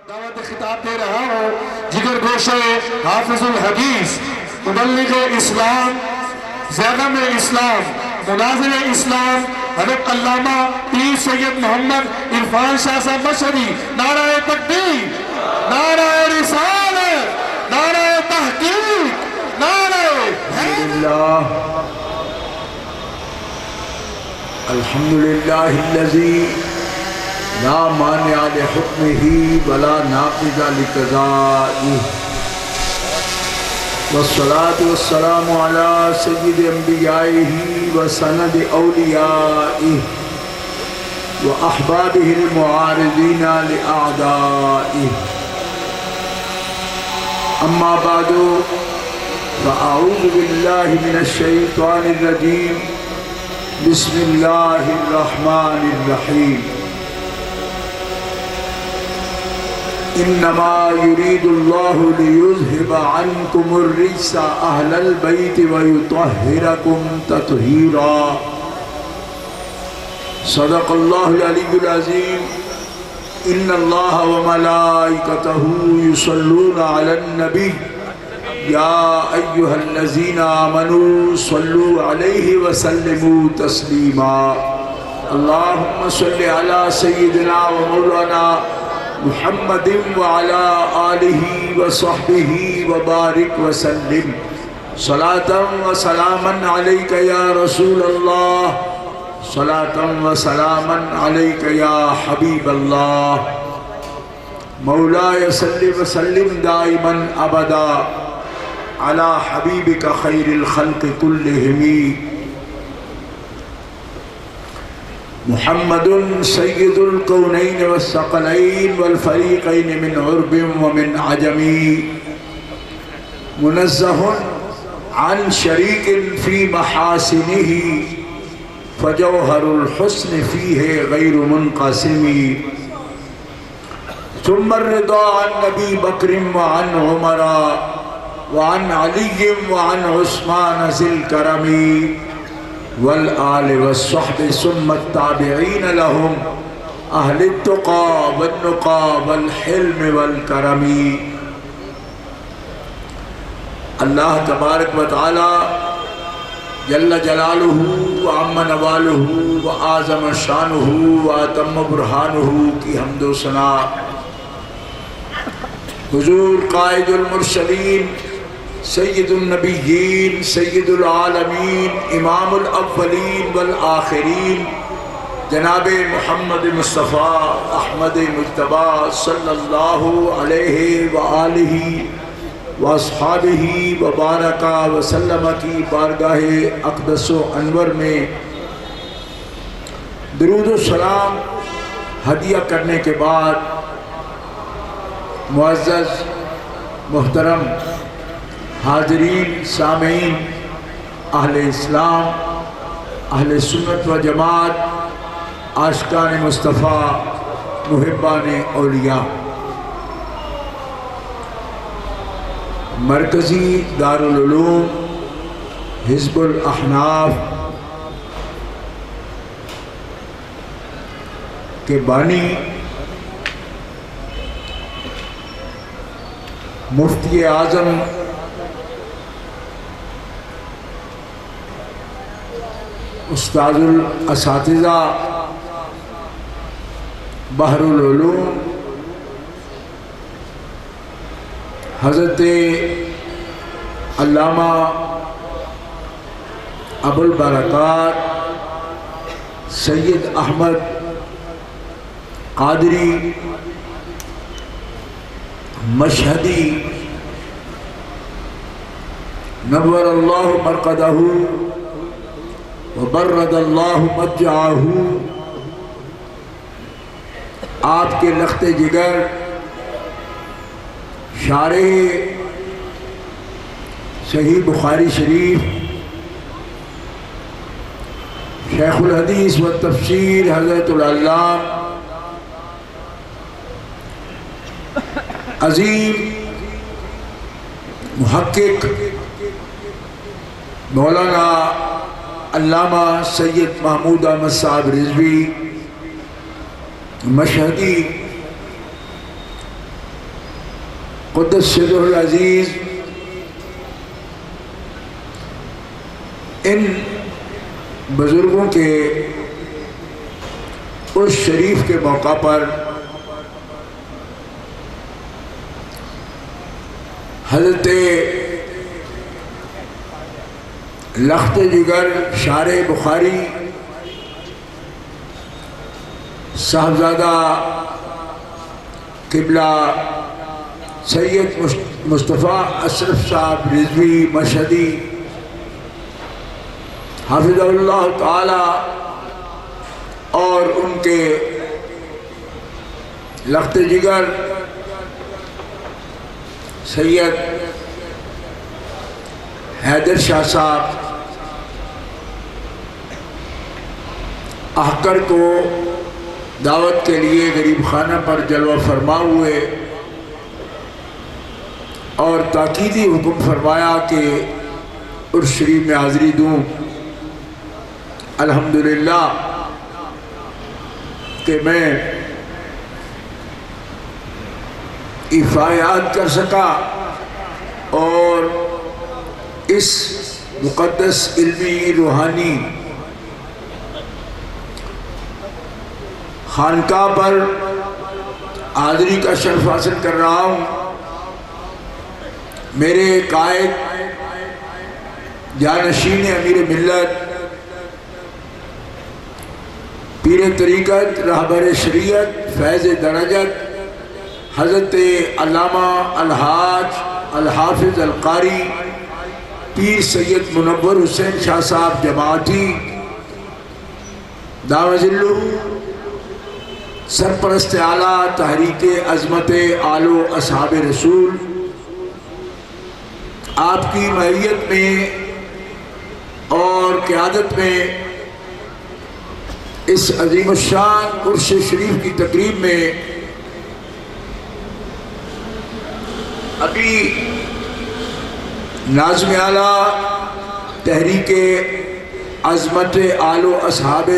دعوت خطاب دے رہا ہوں جگر گوشے حافظ الحدیث مبلغ اسلام زیغم اسلام مناظر اسلام حضرت علامہ پیر سید محمد عرفان شاہ صاحب مشہدی نعرہ تکبیر نعرہ رسالت نعرہ تحقیق نعرہ الحمدللہ الذی لا مانع لحکمہ ولا ناقض لقضائہ والصلاة والسلام علی سید انبیائہ وسند اولیائہ واحبابہ المعارضین لأعدائہ اما بعد فاعوذ باللہ من الشیطان الرجیم بسم اللہ الرحمن الرحیم انما يريد الله ليذهب عنكم الرجس اهل البيت ويطهركم تطهيرا صدق الله العلي العظيم ان الله وملائكته يصلون على النبي يا ايها الذين امنوا صلوا عليه وسلموا تسليما اللهم صل على سيدنا ومولانا محمد وعلى آلہ وصحبہ وبارک وسلم صلاة وسلاما علیک یا رسول اللہ صلاة وسلاما علیک یا حبیب اللہ مولاي صل وسلم دائما ابدا على حبیبک خیر الخلق كلهم محمد سید الکونین والثقلین والفریقین من عرب ومن عجم منزہ عن شریک فی محاسنہ فجوہر الحسن فیہ غیر منقسم ثم الرضا عن نبی بکر وعن عمر وعن علی وعن عثمان ذی الکرم والآل والصحب ثم التابعین لهم اہل التقى والنقى والحلم والکرم اللہ تبارک و تعالی جل جلالہ وعم نوالہ وآزم شانہ واتم برہانہ کی حمد و ثنا حضور قائد المرسلین سید النبیین سید العالمین امام الاولین والآخرین جناب محمد مصطفیٰ احمد مجتبیٰ صلی اللہ علیہ وآلہ واصحابہ وبارکہ وسلم کی بارگاہ اقدس و انور میں درود و سلام ہدیہ کرنے کے بعد معزز محترم حاضرین سامعین اہل اسلام اہل سنت و جماعت عاشقان مصطفیٰ محبان اولیاء مرکزی دارالعلوم حزب الاحناف کے بانی مفتی اعظم استاذ الاساتذہ بحر العلوم حضرت علامہ ابو البرکات سید احمد قادری مشہدی نور اللہ مرقدہ وبرد اللہ مجعہ آپ کے لخت جگر شارح صحیح بخاری شریف شیخ الحدیث و تفسیر حضرت العلامہ عظیم محقق مولانا علامہ سید محمود احمد صاحب رضوی مشہدی قدس سرہ العزیز ان بزرگوں کے اس شریف کے موقع پر حضرت لخت جگر شارع بخاری صاحبزادہ قبلہ سید مصطفیٰ اشرف صاحب رضوی مشہدی حافظ اللہ تعالی اور ان کے لخت جگر سید حیدر شاہ صاحب احکر کو دعوت کے لیے غریب خانہ پر جلوہ فرما ہوئے اور تاکیدی حکم فرمایا کہ عرس شریف میں حاضری دوں۔ الحمدللہ کہ میں افایات کر سکا اور اس مقدس علمی روحانی خانقاہ پر حاضری کا شرف حاصل کر رہا ہوں۔ میرے قائد جانشین امیر ملت پیر طریقت رہبر شریعت فیض درجت حضرت علامہ الحاج الحافظ القاری پیر سید منور حسین شاہ صاحب جماعتی دام ذلہ سرپرست اعلیٰ تحریک عظمت آل و اصحاب رسول، آپ کی معیت میں اور قیادت میں اس عظیم الشان عرس شریف کی تقریب میں ابھی ناظم اعلیٰ تحریک عظمت آل و اصحاب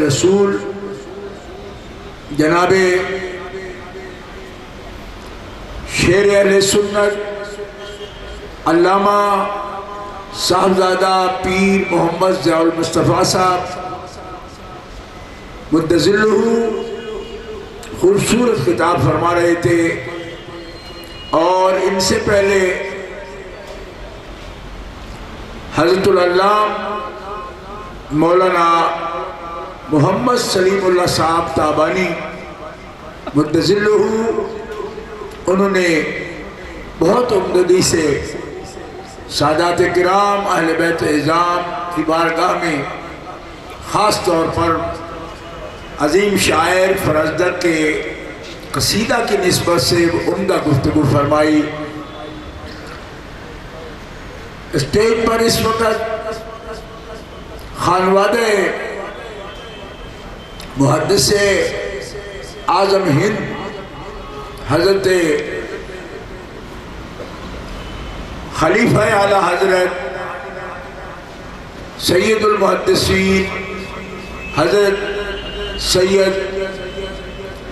رسول جناب شیر اہل سنت علامہ صاحبزادہ پیر محمد ضیاء المصطفیٰ صاحب مدظلہ خوبصورت خطاب فرما رہے تھے، اور ان سے پہلے حضرت العلامہ مولانا محمد سلیم اللہ صاحب تابانی مدظلہ انہوں نے بہت عمدگی سے سادات کرام اہل بیت اعظام کی بارگاہ میں خاص طور پر عظیم شاعر فرزدق کے قصیدہ کی نسبت سے عمدہ گفتگو فرمائی۔ اسٹیج پر اس وقت خانوادہ محدث اعظم ہند حضرت خلیفہ اعلیٰ حضرت سید المحدثین حضرت سید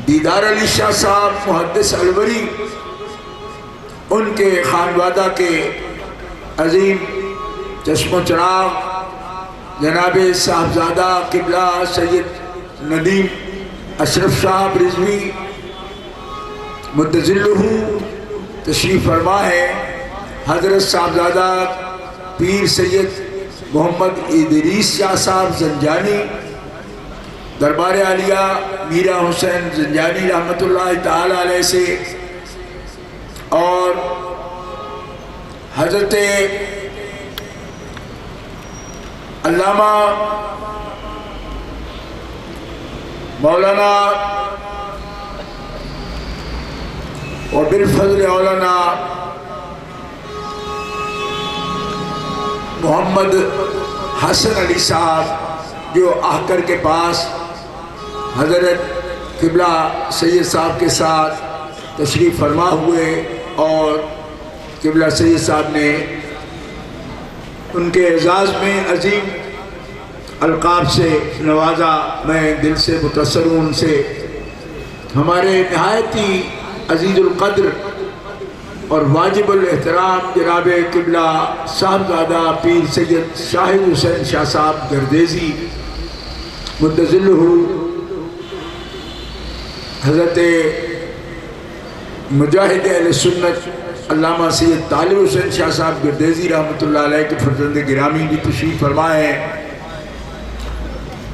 دیدار علی شاہ صاحب محدث الوری، ان کے خانوادہ کے عظیم چشم و چراغ جناب صاحبزادہ قبلہ سید ندیم اشرف صاحب رضوی مدظلہ تشریف فرما ہے، حضرت صاحبزادہ پیر سید محمد ادریس شاہ صاحب زنجانی دربار عالیہ میرا حسین زنجانی رحمۃ اللہ تعالی علیہ سے، اور حضرت علامہ مولانا وبالفضل مولانا محمد حسن علی صاحب جو احکر کے پاس حضرت قبلہ سید صاحب کے ساتھ تشریف فرما ہوئے، اور قبلہ سید صاحب نے ان کے اعزاز میں عظیم القاب سے نوازا۔ میں دل سے متاثر ہوں ان سے۔ ہمارے نہایت ہی عزیز القدر اور واجب الاحترام جناب قبلہ صاحبزادہ پیر سید شاہد حسین شاہ صاحب گردیزی مدظلہ، حضرت مجاہد اہل سنت علامہ سید طالب حسین شاہ صاحب گردیزی رحمۃ اللہ علیہ کے فرزند گرامی بھی تشریف فرمائے ہیں،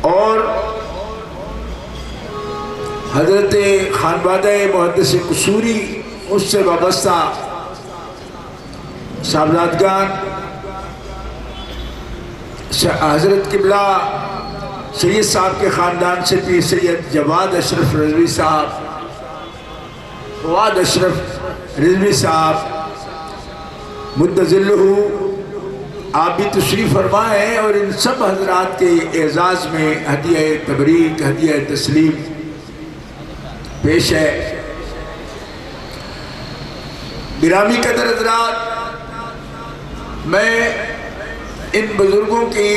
اور حضرت خانوادہ محدث قصوری اس سے وابستہ صاحبزادگان، حضرت قبلہ سید صاحب کے خاندان سے پیر سید جواد اشرف رضوی صاحب، فواد اشرف رضوی صاحب مدظلہ، آپ بھی تشریف فرما ہیں، اور ان سب حضرات کے اعزاز میں ہدیہ تبریک، ہدیہ تسلیم پیش ہے۔ گرامی قدر حضرات، میں ان بزرگوں کی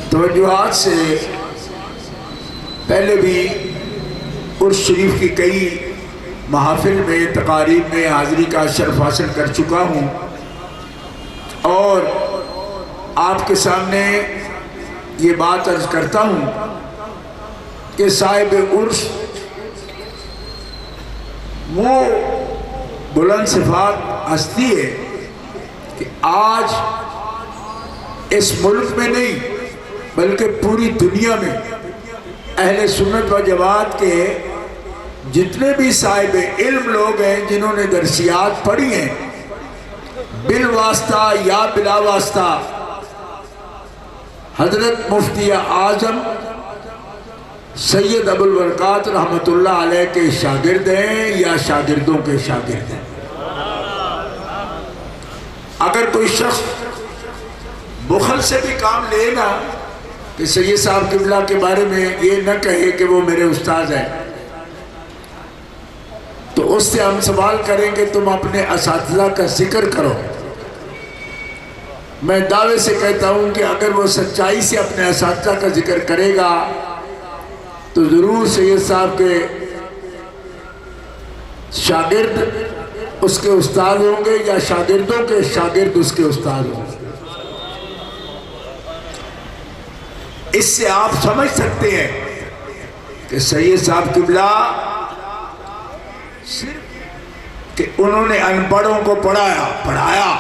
توجہات سے پہلے بھی عرس شریف کی کئی محافل میں، تقاریب میں حاضری کا شرف حاصل کر چکا ہوں، اور آپ کے سامنے یہ بات عرض کرتا ہوں کہ صاحب عرس وہ بلند صفات ہستی ہے کہ آج اس ملک میں نہیں بلکہ پوری دنیا میں اہل سنت و جماعت کے جتنے بھی صاحب علم لوگ ہیں جنہوں نے درسیات پڑھی ہیں، بالواسطہ یا بلا واسطہ حضرت مفتی اعظم سید ابوالبرکات رحمۃ اللہ علیہ کے شاگرد ہیں یا شاگردوں کے شاگرد ہیں۔ اگر کوئی شخص بخل سے بھی کام لے نا کہ سید صاحب قبلہ کے بارے میں یہ نہ کہے کہ وہ میرے استاد ہیں، تو اس سے ہم سوال کریں کہ تم اپنے اساتذہ کا ذکر کرو۔ میں دعوے سے کہتا ہوں کہ اگر وہ سچائی سے اپنے اساتذہ کا ذکر کرے گا تو ضرور سید صاحب کے شاگرد اس کے استاد ہوں گے یا شاگردوں کے شاگرد اس کے استاد ہوں گے۔ اس سے آپ سمجھ سکتے ہیں کہ سید صاحب قبلہ صرف کہ انہوں نے ان پڑھوں کو پڑھایا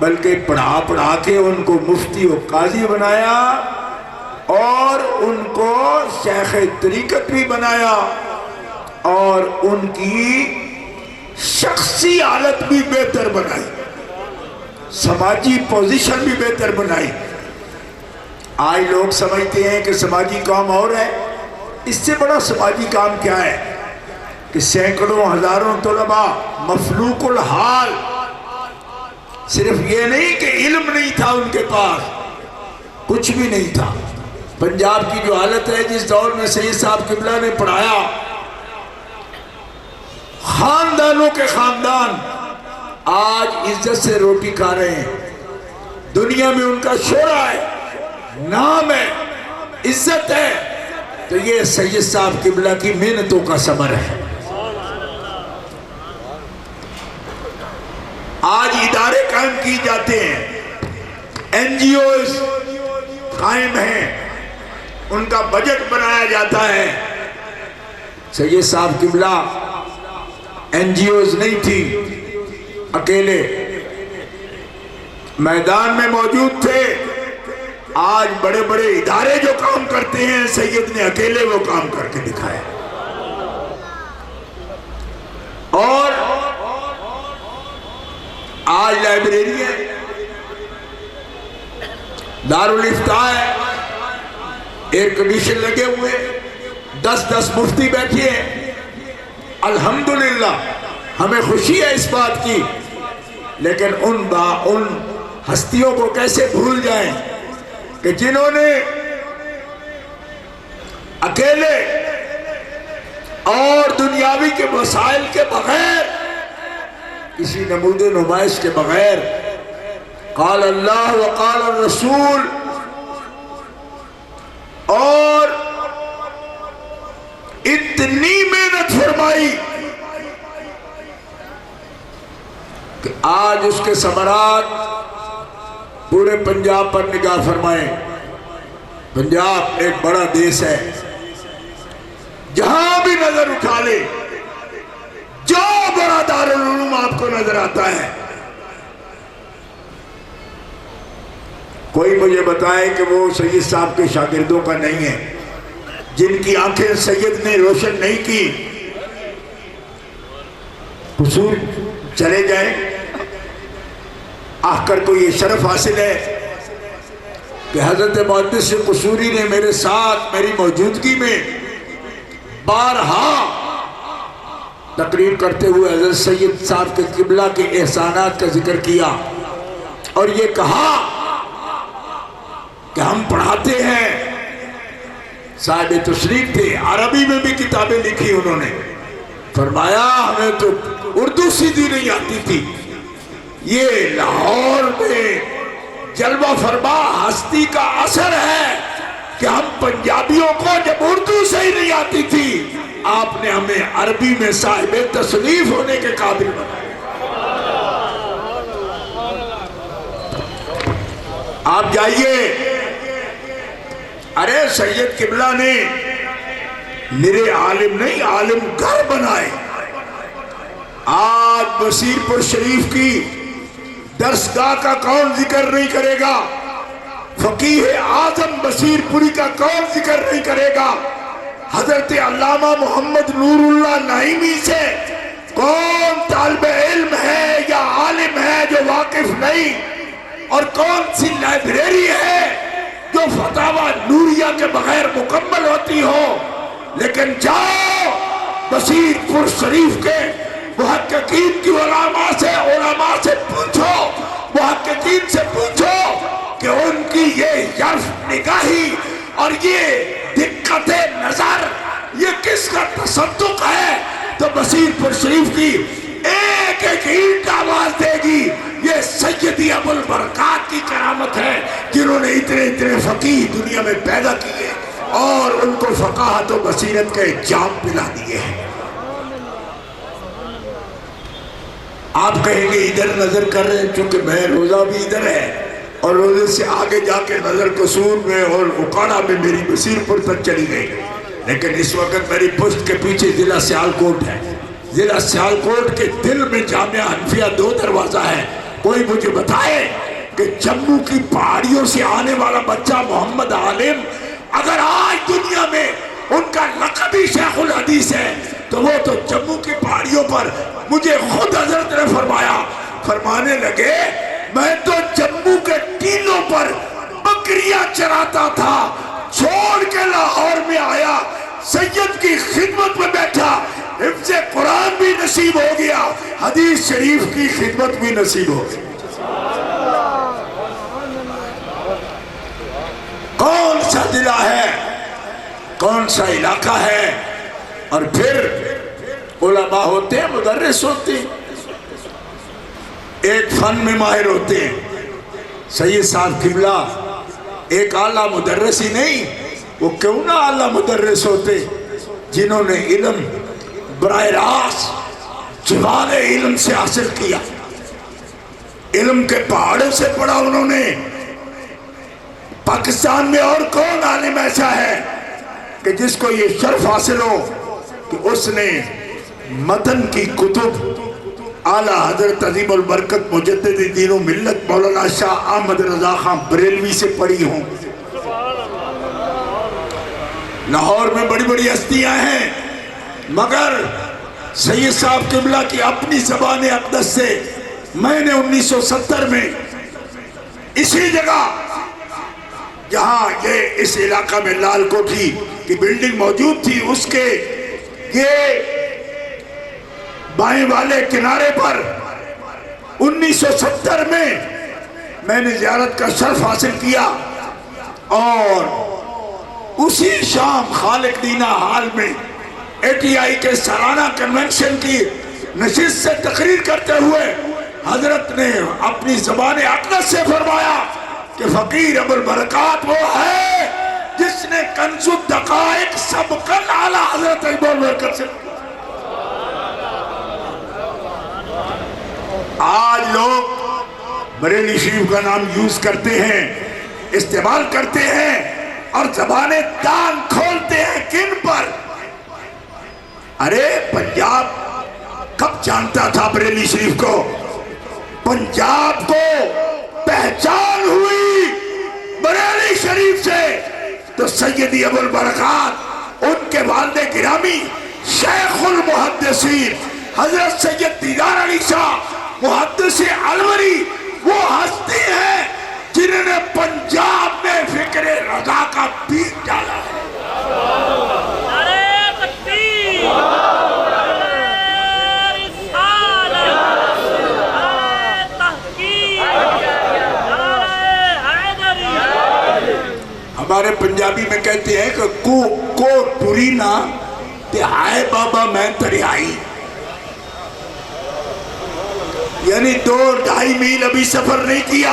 بلکہ پڑھا کے ان کو مفتی و قاضی بنایا، اور ان کو شیخ طریقت بھی بنایا، اور ان کی شخصی حالت بھی بہتر بنائی، سماجی پوزیشن بھی بہتر بنائی۔ آج لوگ سمجھتے ہیں کہ سماجی کام اور ہے، اس سے بڑا سماجی کام کیا ہے کہ سینکڑوں ہزاروں طلباء مفلوق الحال، صرف یہ نہیں کہ علم نہیں تھا ان کے پاس، کچھ بھی نہیں تھا۔ پنجاب کی جو حالت ہے جس دور میں سید صاحب قبلہ نے پڑھایا، خاندانوں کے خاندان آج عزت سے روٹی کھا رہے ہیں، دنیا میں ان کا شہرہ ہے، نام ہے، عزت ہے، تو یہ سید صاحب قبلہ کی محنتوں کا ثمر ہے۔ آج ادارے قائم کی جاتے ہیں، این جی اوز قائم ہیں، ان کا بجٹ بنایا جاتا ہے۔ سید صاحب قبلہ این جی اوز نہیں تھی، اکیلے میدان میں موجود تھے۔ آج بڑے بڑے ادارے جو کام کرتے ہیں، سید نے اکیلے وہ کام کر کے دکھایا۔ اور آج لائبریری ہے، دارالافتاء ہے، ایئر کنڈیشن لگے ہوئے، 10 مفتی بیٹھے ہیں۔ الحمدللہ ہمیں خوشی ہے اس بات کی، لیکن ان ہستیوں کو کیسے بھول جائیں کہ جنہوں نے اکیلے اور دنیاوی کے وسائل کے بغیر، کسی نمود نمائش کے بغیر، قال اللہ وقال الرسول اور اتنی محنت فرمائی آج اس کے ثمرات پورے پنجاب پر نگاہ فرمائیں۔ پنجاب ایک بڑا دیس ہے، جہاں بھی نظر اٹھا لے جو بڑا دارالعلوم آپ کو نظر آتا ہے، کوئی مجھے بتائے کہ وہ سید صاحب کے شاگردوں کا نہیں ہے، جن کی آنکھیں سید نے روشن نہیں کی۔ قصور چلے جائیں، آخر کو یہ شرف حاصل ہے کہ حضرت محدث قصوری نے میرے ساتھ میری موجودگی میں بارہا تقریر کرتے ہوئے حضرت سید صاحب کے قبلہ کے احسانات کا ذکر کیا، اور یہ کہا کہ ہم پڑھاتے ہیں۔ صاحب تشریف تھے، عربی میں بھی کتابیں لکھی انہوں نے، فرمایا ہمیں تو اردو سیدھی نہیں آتی تھی، یہ لاہور میں جلوہ فرما ہستی کا اثر ہے کہ ہم پنجابیوں کو جب اردو سے ہی نہیں آتی تھی، آپ نے ہمیں عربی میں صاحب تصنیف ہونے کے قابل بنایا۔ آپ جائیے، ارے سید قبلہ نے میرے عالم نہیں، عالم گھر بنائے۔ آج بصیر پور شریف کی درسگاہ کا کون ذکر نہیں کرے گا؟ فقیہ اعظم بصیر پوری کا کون ذکر نہیں کرے گا؟ حضرت علامہ محمد نور اللہ نعیمی سے کون طالب علم ہے یا عالم ہے جو واقف نہیں؟ اور کون سی لائبریری ہے جو فتاوی نوریہ کے بغیر مکمل ہوتی ہو؟ لیکن جاؤ بصیر پور شریف کے محققین کی علماء سے پوچھو، محققین سے پوچھو کہ ان کی یہ یرف نگاہی اور یہ دقت نظر یہ کس کا تصدق ہے، تو بصیر پور شریف کی ایک ایک اینٹ آواز دے گی یہ سیدی ابو البرکات کی کرامت ہے، جنہوں نے اتنے اتنے فقیہ دنیا میں پیدا کیے اور ان کو فقاہت و بصیرت کے جام پلا دیے ہیں۔ آپ کہیں گے ادھر نظر کر رہے ہیں، چونکہ میں روزہ بھی ادھر ہے اور روزے سے آگے جا کے نظر قصور میں اور اکاڑا میں میری بصیر پور تک چلی گئی، لیکن اس وقت میری پشت کے پیچھے ضلع سیالکوٹ ہے۔ ضلع سیالکوٹ کے دل میں جامعہ حنفیہ 2 دروازہ ہے۔ کوئی مجھے بتائے کہ جموں کی پہاڑیوں سے آنے والا بچہ محمد عالم اگر آج دنیا میں ان کا لقب ہی شیخ الحدیث ہے تو وہ تو جموں کی پہاڑیوں پر، مجھے خود حضرت نے فرمانے لگے میں تو جموں کے ٹیلوں پر بکریاں چراتا تھا، چھوڑ کے لاہور میں آیا، سید کی خدمت میں بیٹھا، حفظ قرآن بھی نصیب ہو گیا، حدیث شریف کی خدمت بھی نصیب ہو گئی۔ کون سا ضلع ہے، کون سا علاقہ ہے؟ اور پھر علماء ہوتے ہیں، مدرس ہوتے ہیں، ایک فن میں ماہر ہوتے ہیں۔ سید صاحب قبلہ ایک اعلیٰ مدرس ہی نہیں، وہ کیوں نہ اعلیٰ مدرس ہوتے جنہوں نے علم براہ راست جوال علم سے حاصل کیا، علم کے پہاڑوں سے پڑھا انہوں نے۔ پاکستان میں اور کون عالم ایسا ہے کہ جس کو یہ شرف حاصل ہو کہ اس نے متن کی کتب اعلیٰ حضرت عظیم البرکت مجدد دین و ملت مولانا شاہ احمد رضا خان بریلوی سے پڑھی ہوں؟ لاہور میں بڑی بڑی ہستیاں ہیں، مگر سید صاحب قبلہ کی اپنی زبان اقدس سے میں نے 1970 میں اسی جگہ جہاں یہ اس علاقہ میں لال کوٹھی کی بلڈنگ موجود تھی، اس کے یہ بائیں والے کنارے پر 1970 میں نے زیارت کا شرف حاصل کیا، اور اسی شام خالق دینہ ہال میں ATI کے سالانہ کنونشن کی نشست سے تقریر کرتے ہوئے حضرت نے اپنی زبان اقدس سے فرمایا کہ فقیر ابو البرکات وہ ہے جس نے کنز الدقائق سبقاً اعلیٰ حضرت ابو البرکت سے۔ آج بریلی شریف کا نام یوز کرتے ہیں، استعمال کرتے ہیں اور زبانیں دان کھولتے ہیں کن پر؟ ارے پنجاب کب جانتا تھا بریلی شریف کو؟ پنجاب کو پہچان ہوئی بریلی شریف سے تو سیدی ابو البرکات، ان کے والد گرامی شیخ المحدثین حضرت سید دیدار علی شاہ محدث الوری، وہ ہستی ہیں جنہوں نے پنجاب میں فکر رضا کا بیج ڈالا ہے۔ ہمارے پنجابی میں کہتے ہیں کہ کو ٹری نہ تے ہائے بابا میں تریائی، یعنی 2-2.5 میل ابھی سفر نہیں کیا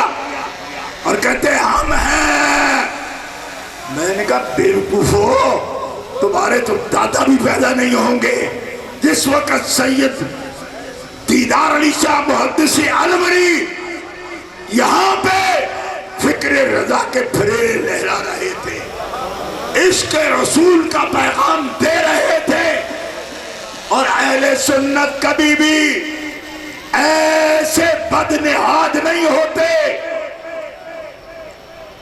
اور کہتے ہیں ہم ہیں۔ میں نے کہا بیوقوفو، تمہارے تو دادا بھی پیدا نہیں ہوں گے جس وقت سید دیدار علی شاہ محدث الوری یہاں پہ فکر رضا کے پھریرے لہرا رہے تھے، عشق رسول کا پیغام دے رہے تھے۔ اور اہل سنت کبھی بھی ایسے بدنہاد نہیں ہوتے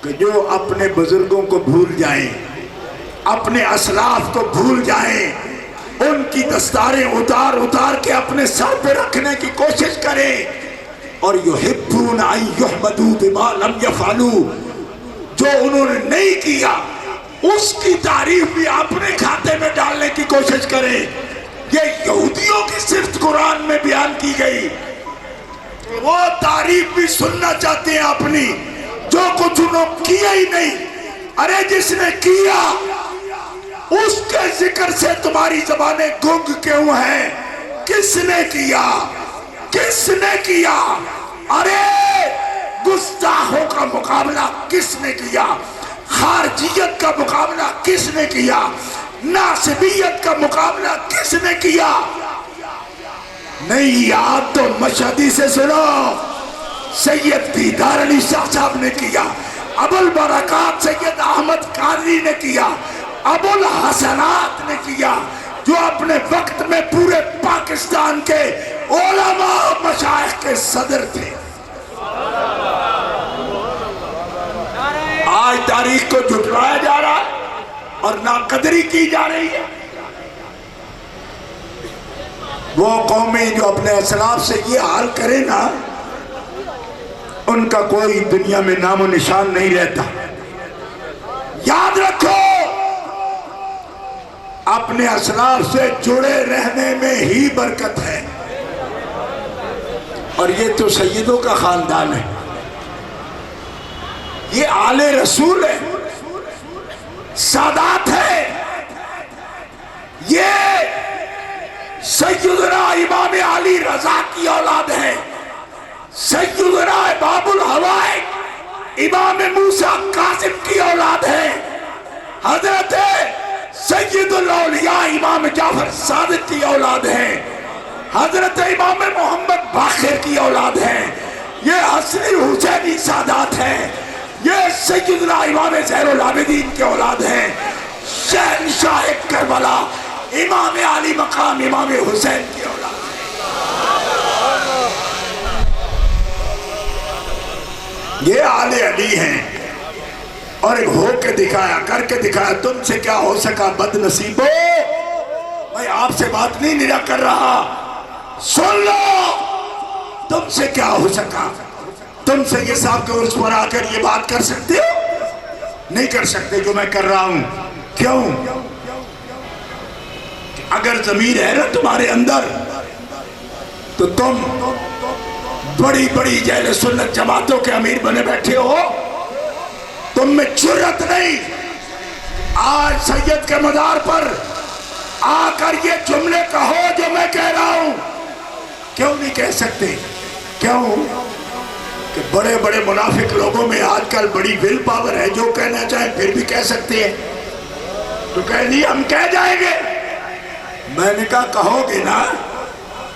کہ جو اپنے بزرگوں کو بھول جائیں، اپنے اسلاف کو بھول جائیں، ان کی دستاریں اتار اتار کے اپنے سر پہ رکھنے کی کوشش کریں، اور یحبون ان یحمدوا بما لم یفعلوا، جو انہوں نے نہیں کیا اس کی تعریف بھی اپنے کھاتے میں ڈالنے کی کوشش کریں۔ یہ یہودیوں کی صرف قرآن میں بیان کی گئی، وہ تعریف بھی سننا چاہتے ہیں اپنی، جو کچھ انہوں کیا ہی نہیں۔ ارے جس نے کیا اس کے ذکر سے تمہاری زبانیں گنگ کیوں ہیں؟ کس نے کیا؟ کس نے کیا؟ ارے گستاخوں کا مقابلہ کس نے کیا؟ خارجیت کا مقابلہ کس نے کیا؟ ناصبیت کا مقابلہ کس نے کیا؟ نہیں یاد تو مشہدی سے سنو، سید دیدار علی شاہ صاحب نے کیا، ابو البرکات سید احمد قادری نے کیا، ابو الحسنات نے کیا، جو اپنے وقت میں پورے پاکستان کے علماء مشائخ کے صدر تھے۔ آج تاریخ کو جھٹلایا جا رہا ہے اور ناقدری کی جا رہی ہے۔ وہ قومیں جو اپنے اسلاف سے یہ حال کرے نا، ان کا کوئی دنیا میں نام و نشان نہیں رہتا۔ یاد رکھو، اپنے اسلاف سے جڑے رہنے میں ہی برکت ہے، اور یہ تو سیدوں کا خاندان ہے، یہ آل رسول ہے، سادات ہے، یہ سیدنا امام علی رضا کی اولاد ہے، سیدنا باب الحوائج امام موسیٰ کاظم کی اولاد ہے، حضرت سید الاولیاء امام جعفر صادق کی اولاد ہے، حضرت امام محمد باقر کی اولاد ہے، یہ حسنی حسینی سادات ہیں، یہ سیدنا امام زہر العابدین کے اولاد ہیں، شہنشاہ کربلا امام علی مقام امام حسین کی اولاد ہیں۔ یہ آل علی ہیں، اور ایک ہو کے دکھایا، کر کے دکھایا۔ تم سے کیا ہو سکا بد نصیبو؟ میں آپ سے بات نہیں نرا کر رہا، سن لو، تم سے کیا ہو سکا؟ تم سے یہ صاحب کے عرص پر آ کر یہ بات کر سکتے ہو؟ نہیں کر سکتے جو میں کر رہا ہوں۔ کیوں؟ اگر ضمیر ہے نا تمہارے اندر تو تم بڑی بڑی اہل سنت جماعتوں کے امیر بنے بیٹھے ہو، تم میں جرأت نہیں آج سید کے مزار پر آ کر یہ جملے کہو جو میں کہہ رہا ہوں۔ کیوں نہیں کہہ سکتے؟ کیوں کہ بڑے بڑے منافق لوگوں میں آج کل بڑی ول پاور ہے، جو کہنا چاہیں پھر بھی کہہ سکتے ہیں، تو کہہ نہیں ہم کہہ جائیں گے۔ میں نے کہا کہو گے نا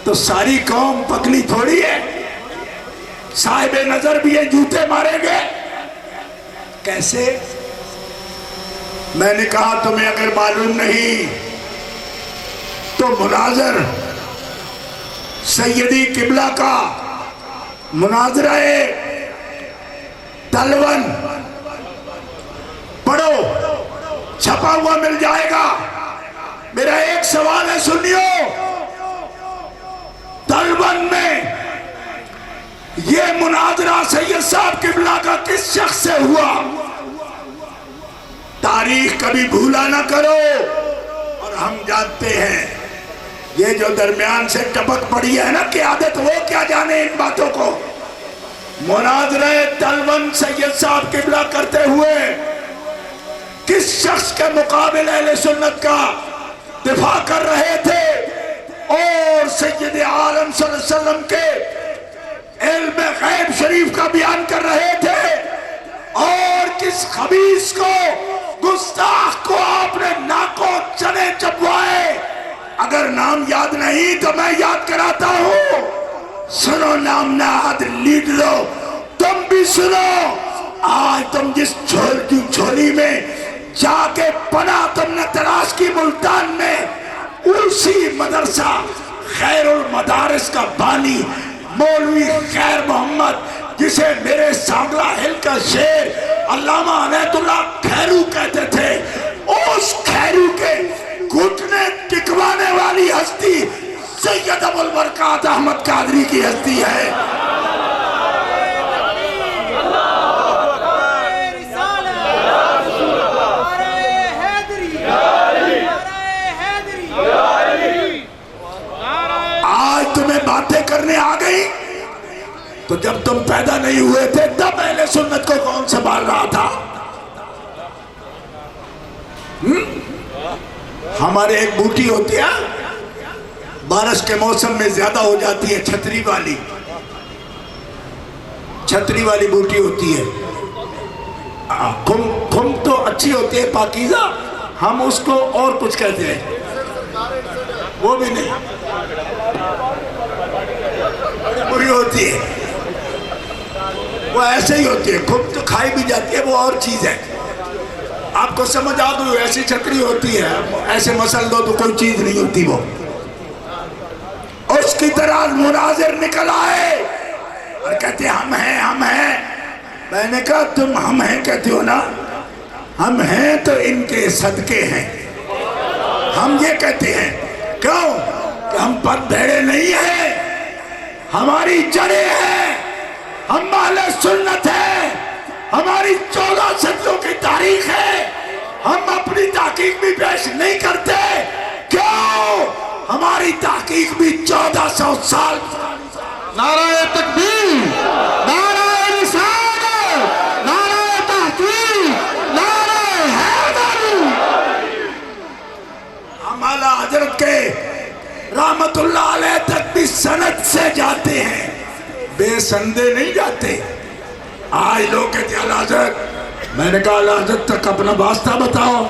تو ساری قوم پکلی تھوڑی ہے، صاحب نظر بھی یہ جوتے ماریں گے؟ کیسے؟ میں نے کہا تمہیں اگر معلوم نہیں تو مناظر سیدی قبلہ کا مناظرہ تلون پڑھو، چھپا ہوا مل جائے گا۔ میرا ایک سوال ہے، سنیو، تلون میں یہ مناظرہ سید صاحب قبلہ کا کس شخص سے ہوا؟ تاریخ کبھی بھولا نہ کرو۔ اور ہم جانتے ہیں یہ جو درمیان سے ٹپک پڑی ہے نا قیادت، وہ کیا جانے ان باتوں کو۔ مناظرہ تلون سید صاحب قبلہ کرتے ہوئے کس شخص کے مقابل اہل سنت کا دفاع کر رہے تھے اور سید عالم صلی اللہ علیہ وسلم کے علم غیب شریف کا بیان کر رہے تھے، اور کس خبیث کو، گستاخ کو آپ نے ناکوں چنے چبوائے؟ اگر نام یاد نہیں تو میں یاد کراتا ہوں۔ سنو نام نہاد لیڈرو، تم بھی سنو۔ آج تم جس جھولی میں جا کے پناہ تم نے تلاش کی ملتان میں، اسی مدرسہ خیر المدارس کا بانی مولوی خیر محمد، جسے میرے سانگلہ ہل کا شیر علامہ عنایت اللہ خیرو کہتے تھے، اس خیرو کے گھٹنے ٹکوانے والی ہستی سید ابو البرکات احمد قادری کی ہستی ہے۔ آج تمہیں باتیں کرنے آ گئی، تو جب تم پیدا نہیں ہوئے تھے تب اہل سنت کو کون سنبھال رہا تھا؟ ہمارے ایک بوٹی ہوتی ہے، بارش کے موسم میں زیادہ ہو جاتی ہے، چھتری والی بوٹی ہوتی ہے۔ کھم تو اچھی ہوتی ہے، پاکیزہ، ہم اس کو اور کچھ کہتے ہیں، وہ بھی نہیں، بری ہوتی ہے، وہ ایسے ہی ہوتی ہے۔ کھم تو کھائی بھی جاتی ہے، وہ اور چیز ہے۔ آپ کو سمجھ آ گئی، ایسی چھتری ہوتی ہے، ایسے مسل دو تو کوئی چیز نہیں ہوتی۔ وہ اس کی طرح مناظر نکل آئے اور کہتے ہیں ہم ہیں، ہم ہیں۔ میں نے کہا تم ہم ہیں کہتے ہو نا، ہم ہیں تو ان کے صدقے ہیں۔ ہم یہ کہتے ہیں کیوں کہ ہم پت بھیڑے نہیں ہیں، ہماری جڑیں ہیں، ہم اہل سنت ہیں، ہماری 14 صدیوں کی تاریخ ہے۔ ہم اپنی تحقیق بھی پیش نہیں کرتے، کیوں؟ ہماری تحقیق بھی 1400 سال۔ نعرہ تکبیر، نعرہ رسالت، نعرہ تحقیق، نعرہ حیدر۔ ہم اعلیٰ حضرت کے رحمت اللہ علیہ تک بھی سند سے جاتے ہیں، بے سندے نہیں جاتے۔ آج لوگ کہتے ہیں اعلیٰ حضرت، میں نے کہا اعلیٰ حضرت تک اپنا واسطہ بتاؤ،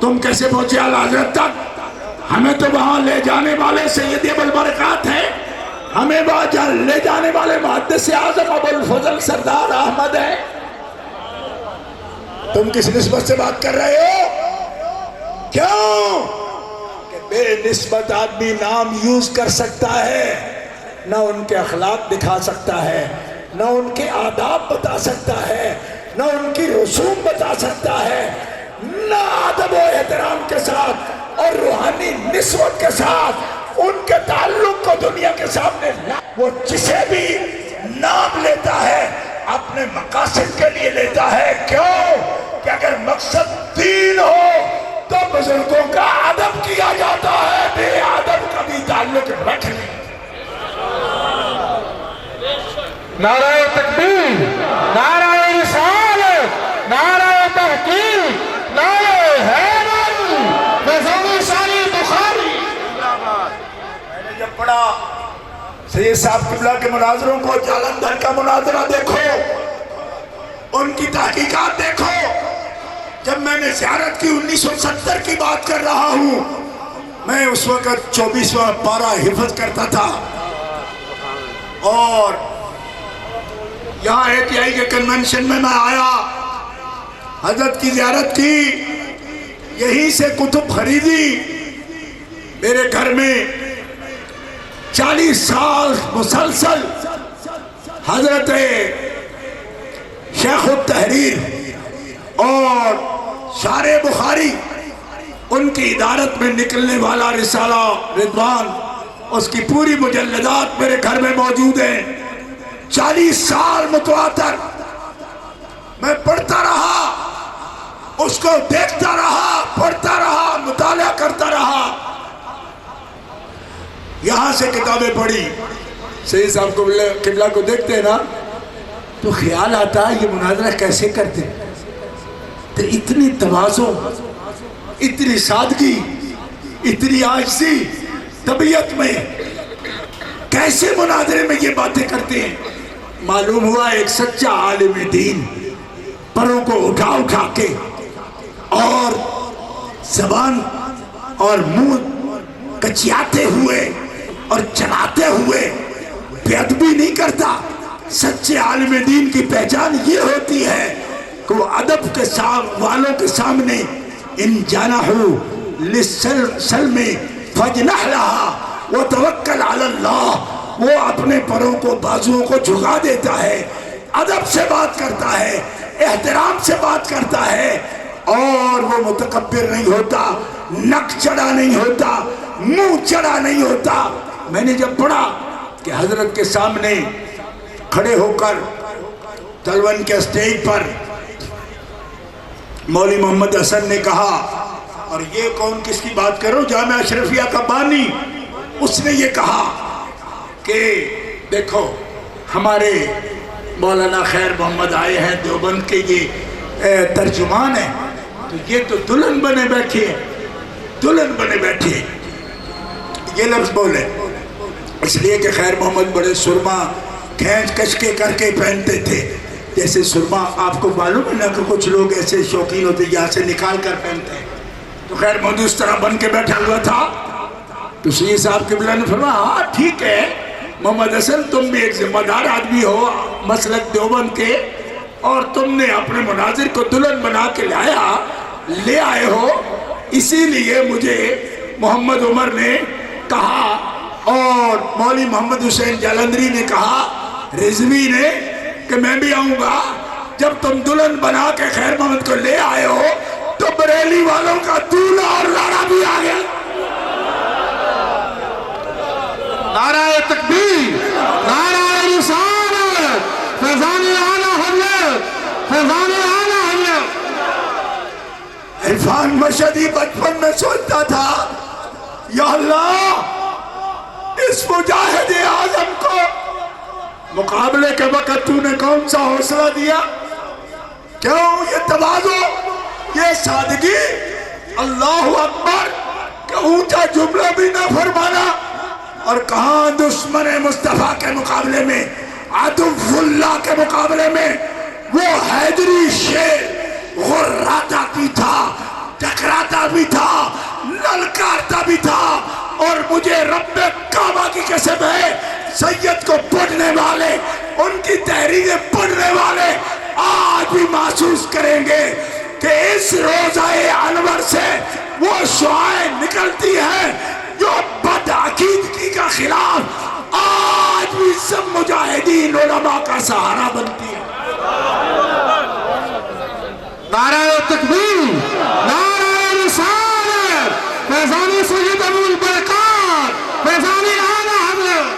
تم کیسے پہنچے اعلیٰ حضرت تک؟ ہمیں تو وہاں لے جانے والے سید ابو البرکات ہیں، ہمیں وہاں لے جانے والے محدث اعظم ابو الفضل سردار احمد ہیں۔ تم کس نسبت سے بات کر رہے ہو؟ کیوں کہ بے نسبت آدمی نام یوز کر سکتا ہے، نہ ان کے اخلاق دکھا سکتا ہے، نہ ان کے آداب بتا سکتا ہے، نہ ان کی رسوم بتا سکتا ہے، نہ ادب و احترام کے ساتھ اور روحانی نسبت کے ساتھ ان کے تعلق کو دنیا کے سامنے۔ وہ جسے بھی نام لیتا ہے اپنے مقاصد کے لیے لیتا ہے، کیوں کہ اگر مقصد دین ہو تو بزرگوں کا ادب کیا جاتا ہے، بے ادب کا بھی تعلق رکھ لیں۔ نعرہ تکبیر، نعرہ رسالت، نعرہ تحقیق، نعرہ حیدر، نظام ثانی بخاری۔ میں نے جب پڑھا سید صاحب قبلہ کے مناظروں کو، جالندھر کا مناظرہ دیکھو، ان کی تحقیقات دیکھو۔ جب میں نے زیارت کی 1970 کی بات کر رہا ہوں، میں اس وقت 24واں پارہ حفظ کرتا تھا، اور یہاں ATI کے کنونشن میں آیا، حضرت کی زیارت کی، یہیں سے کتب خریدی۔ میرے گھر میں 40 سال مسلسل حضرت شیخ التحریر اور شارح بخاری ان کی ادارت میں نکلنے والا رسالہ رضوان، اس کی پوری مجلدات میرے گھر میں موجود ہیں۔ 40 سال متواتر میں پڑھتا رہا، اس کو دیکھتا رہا، پڑھتا رہا، مطالعہ کرتا رہا۔ یہاں سے کتابیں پڑھی، سید صاحب کو قبلہ کو دیکھتے ہیں نا تو خیال آتا ہے یہ مناظرہ کیسے کرتے، تو اتنی تواضع، اتنی سادگی، اتنی عاجزی طبیعت میں، کیسے مناظرے میں یہ باتیں کرتے ہیں۔ معلوم ہوا ایک سچا عالم دین پروں کو اٹھا اٹھا کے اور زبان اور منہ کچیاتے ہوئے اور چلاتے ہوئے بے ادبی نہیں کرتا۔ سچے عالم دین کی پہچان یہ ہوتی ہے کہ وہ ادب کے والوں کے سامنے ان جانحو للسلم فجنح لها وتوکل علی اللہ، وہ اپنے پروں کو، بازوؤں کو جھکا دیتا ہے، ادب سے بات کرتا ہے، احترام سے بات کرتا ہے، اور وہ متکبر نہیں ہوتا، نک چڑھا نہیں ہوتا، منہ چڑھا نہیں ہوتا۔ میں نے جب پڑھا کہ حضرت کے سامنے کھڑے ہو کر تلون کے اسٹیج پر مولوی محمد حسن نے کہا، اور یہ کون کس کی بات کرو، جامعہ اشرفیہ کا بانی، اس نے یہ کہا کہ دیکھو ہمارے مولانا خیر محمد آئے ہیں دیوبند کے، یہ ترجمان ہیں، تو یہ تو دلہن بنے بیٹھے ہیں، دلہن بنے بیٹھے ہیں۔ یہ لفظ بولے اس لیے کہ خیر محمد بڑے سرما کھینچ کچ کے کر کے پہنتے تھے، جیسے سرما آپ کو معلوم ہے نا کہ کچھ لوگ ایسے شوقین ہوتے یہاں سے نکال کر پہنتے ہیں، تو خیر محمد اس طرح بن کے بیٹھا ہوا تھا۔ تو سید صاحب قبلہ نے فرمایا ہاں ٹھیک ہے محمد حسن، تم بھی ایک ذمہ دار آدمی ہو مسلک دیوبند کے، اور تم نے اپنے مناظر کو دلہن بنا کے لے آئے ہو، اسی لیے مجھے محمد عمر نے کہا اور مولوی محمد حسین جالندری نے کہا، رضوی نے، کہ میں بھی آؤں گا۔ جب تم دلہن بنا کے خیر محمد کو لے آئے ہو تو بریلی والوں کا دولہا اور لاڑا بھی آ گیا۔ نعرہ تکبیر، نعرہ رسالت، فیضان اعلیٰ حضرت، فیضان اعلیٰ حضرت۔ عرفان مشہدی بچپن میں سوچتا تھا یا اللہ اس مجاہد اعظم کو مقابلے کے وقت تو نے کون سا حوصلہ دیا، کیوں یہ تواضع، یہ سادگی، اللہ اکبر کہ اونچا جملہ بھی نہ فرمانا، اور کہاں دشمن مصطفیٰ کے مقابلے میں، عدو اللہ کے مقابلے میں وہ حیدری شیر غراتا بھی تھا، ٹکراتا بھی تھا، للکارتا بھی تھا۔ اور مجھے رب کعبہ کی قسم ہے، سید کو پڑھنے والے، ان کی تحریریں پڑھنے والے آج بھی محسوس کریں گے کہ اس روزہ انور سے وہ شعاعیں نکلتی ہیں جو بدعقیدگی کا خلاف آج بھی سب مجاہدین علماء کا سہارا بنتی ہے۔ نعرہ تکبیر، نعرہ رسالت، فیضان سید ابو البرکات، فیضان اعلیٰ حضرت۔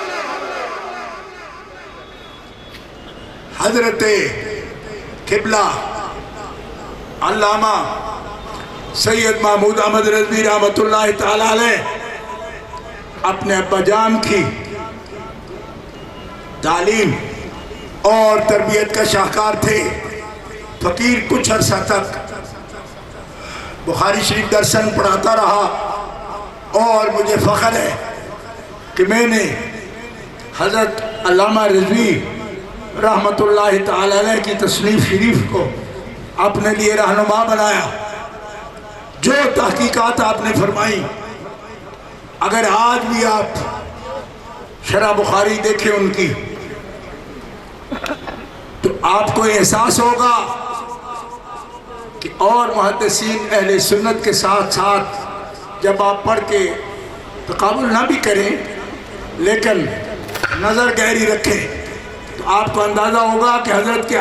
حضرت قبلہ علامہ سید محمود احمد رضوی رحمۃ اللہ تعالی علیہ اپنے ابا جان کی تعلیم اور تربیت کا شاہکار تھے۔ فقیر کچھ عرصہ تک بخاری شریف درسن پڑھاتا رہا، اور مجھے فخر ہے کہ میں نے حضرت علامہ رضوی رحمۃ اللہ تعالی علیہ کی تصنیف شریف کو اپنے لیے رہنما بنایا۔ جو تحقیقات آپ نے فرمائی، اگر آج بھی آپ شرح بخاری دیکھیں ان کی، آپ کو احساس ہوگا کہ اور محدثین اہل سنت کے ساتھ ساتھ جب آپ پڑھ کے تقابل نہ بھی کریں لیکن نظر گہری رکھیں تو آپ کو اندازہ ہوگا کہ حضرت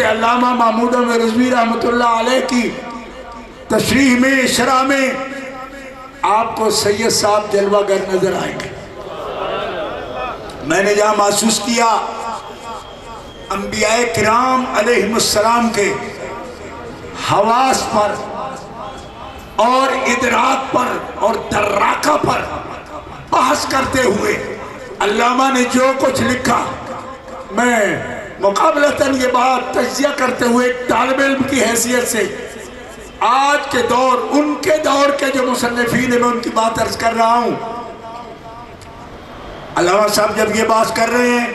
علامہ محمود احمد رضوی رحمۃ اللہ علیہ کی تشریح میں شرح میں آپ کو سید صاحب جلوہ گر نظر آئیں گے۔ میں نے جہاں محسوس کیا انبیاء کرام علیہم السلام کے حواس پر اور ادراک پر اور دراکہ پر بحث کرتے ہوئے علامہ نے جو کچھ لکھا، میں مقابلتاً یہ بات تجزیہ کرتے ہوئے ایک طالب علم کی حیثیت سے آج کے دور ان کے دور کے جو مصنفین ہیں میں ان کی بات عرض کر رہا ہوں۔ علامہ صاحب جب یہ بات کر رہے ہیں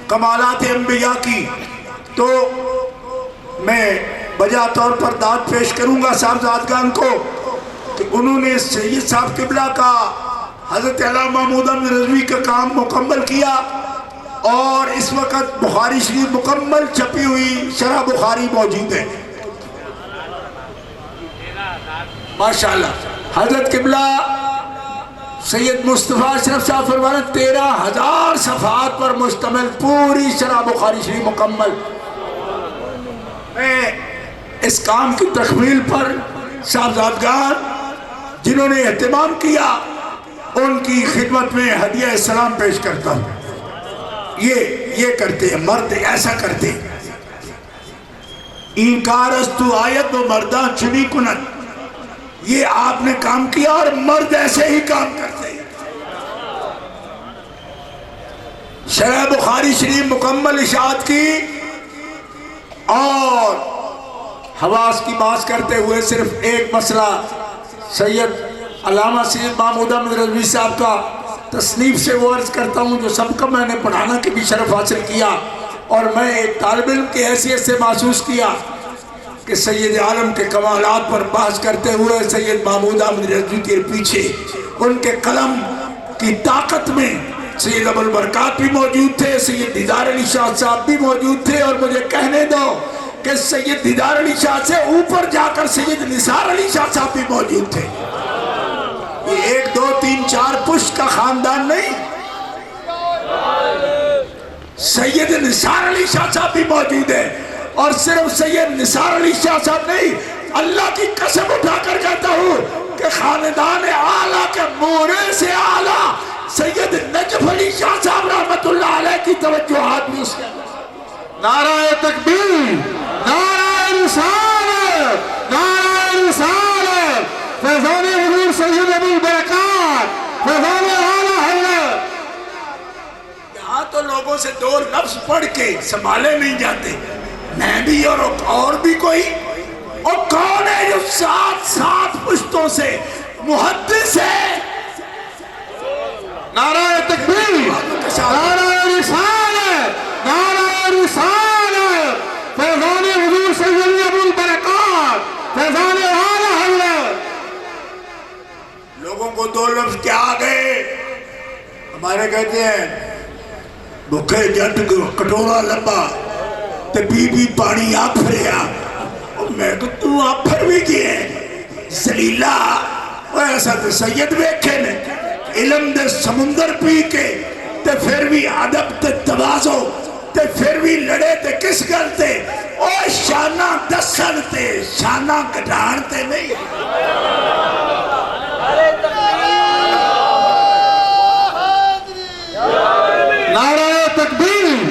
کمالات انبیاء کی تو میں بجا طور پر داد پیش کروں گا صاحبزادگان کو کہ انہوں نے سید صاحب قبلہ کا حضرت علامہ محمود احمد رضوی کا کام مکمل کیا اور اس وقت بخاری شریف مکمل چھپی ہوئی شرح بخاری موجود ہے ماشاءاللہ۔ حضرت قبلہ سید مصطفیٰ اشرف صاحب فرمانے 13,000 صفحات پر مشتمل پوری شرح بخاری شریف مکمل۔ میں اس کام کی تکمیل پر صاحبزادگان جنہوں نے اہتمام کیا ان کی خدمت میں ہدیہ سلام پیش کرتا ہوں۔ یہ کرتے ہیں مرد، ایسا کرتے ہیں۔ انکارستو آیت و مردہ چنی کنت، یہ آپ نے کام کیا اور مرد ایسے ہی کام کرتے ہیں۔ شرح بخاری شریف مکمل اشاعت کی اور حواس کی بات کرتے ہوئے صرف ایک مسئلہ سید علامہ سید محمود احمد رضوی صاحب کا تصنیف سے وہ عرض کرتا ہوں جو سب کا میں نے پڑھانا کی بھی شرف حاصل کیا اور میں ایک طالب علم کی حیثیت سے محسوس کیا کہ سید عالم کے کمالات پر بحث کرتے ہوئے سید محمود احمد رضوی کے پیچھے ان کے قلم کی طاقت میں سید ابو البرکات بھی موجود تھے، سید دیدار علی شاہ صاحب بھی موجود تھے، اور مجھے کہنے دو کہ سید دیدار علی شاہ سے اوپر جا کر سید نثار علی شاہ صاحب بھی موجود تھے۔ یہ 1 2 3 4 پشت کا خاندان نہیں، سید نثار علی شاہ صاحب بھی موجود ہے، اور صرف سید نثار علی شاہ صاحب نہیں، اللہ کی قسم اٹھا کر کہتا ہوں کہ خاندان اعلیٰ کے مورے سے اعلیٰ سید نجف علی شاہ صاحب رحمت اللہ علیہ کی توجہات بھی اس کے نعرہ تکبیر، نعرہ رسالت، نعرہ رسالت، فیضان حضور سید ابو البرکات، فیضان اعلیٰ حضرت۔ یہاں تو لوگوں سے 2 لفظ پڑھ کے سنبھالے نہیں جاتے، میں بھی اور بھی کوئی، اور کون ہے جو 7 پشتوں سے محدث ہے؟ نعرہ تکبیر، نعرہ رسالت، نعرہ رسالت، فیضان حضور سید ابو البرکات، فیضان اعلیٰ حضرت۔ لوگوں کو 2 لفظ کیا آ گئے؟ ہمارے کہتے ہیں بھوکے جٹ کٹورا لبا تے بی بی پانی آپ پھریا، میں تو تو آپ پھر بھی کیے زلیلہ، ایسا تو سید بیکھے نے علم دے سمندر پی کے تے پھر بھی عدب تے توازو تے پھر بھی لڑے تے کس کرتے اوہ شانہ دسن تے شانہ گھٹان تے نہیں۔ نعرہ تکبیر،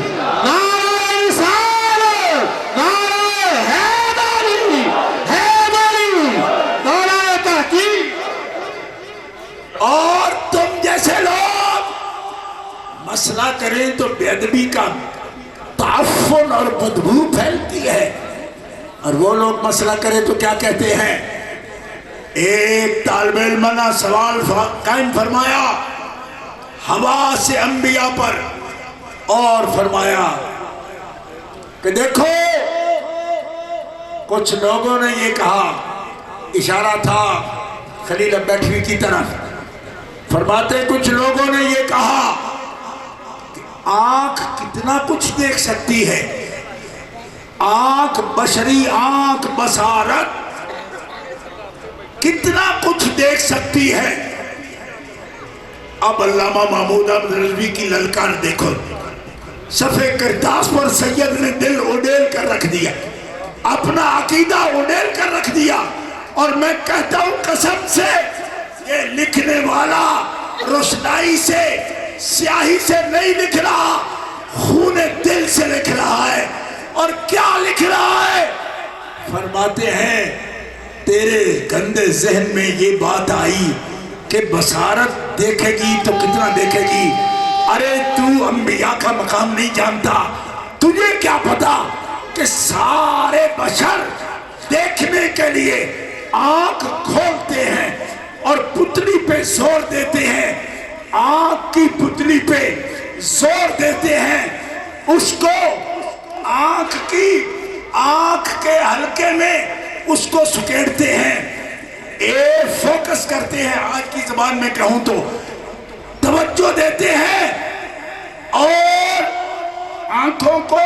نعرہ رسالت، نعرہ حیدری، حیدری، نعرہ تحقیق۔ اور تم جیسے لوگ مسئلہ کریں تو بے ادبی کا تعفن اور بدبو پھیلتی ہے، اور وہ لوگ مسئلہ کریں تو کیا کہتے ہیں؟ ایک طالب علم نے سوال قائم فرمایا حواس انبیاء پر، اور فرمایا کہ دیکھو کچھ لوگوں نے یہ کہا، اشارہ تھا خلیل بیٹھوی کی طرف، فرماتے کچھ لوگوں نے یہ کہا کہ آنکھ کتنا کچھ دیکھ سکتی ہے، آنکھ بشری آنکھ بصارت کتنا کچھ دیکھ سکتی ہے۔ اب علامہ محمود احمد رضوی کی للکار دیکھو، صفحے کرتاس پر سید نے دل اڈیل کر رکھ دیا، اپنا عقیدہ اڈیل کر رکھ دیا، اور میں کہتا ہوں قسم سے یہ لکھنے والا روشنائی سے سیاہی سے نہیں لکھ رہا، خون دل سے لکھ رہا ہے۔ اور کیا لکھ رہا ہے؟ فرماتے ہیں تیرے گندے ذہن میں یہ بات آئی کہ بصارت دیکھے گی تو کتنا دیکھے گی؟ ارے تو انبیاء کا مقام نہیں جانتا، تجھے کیا پتا کہ سارے بشر دیکھنے کے لیے آنکھ کھولتے ہیں اور پتلی پہ زور دیتے ہیں، آنکھ کی پتلی پہ زور دیتے ہیں، اس کو آنکھ کے حلقے میں اس کو سکیڑتے ہیں، ایئر فوکس کرتے ہیں، آج کی زبان میں کہوں تو توجہ دیتے ہیں، اور آنکھوں کو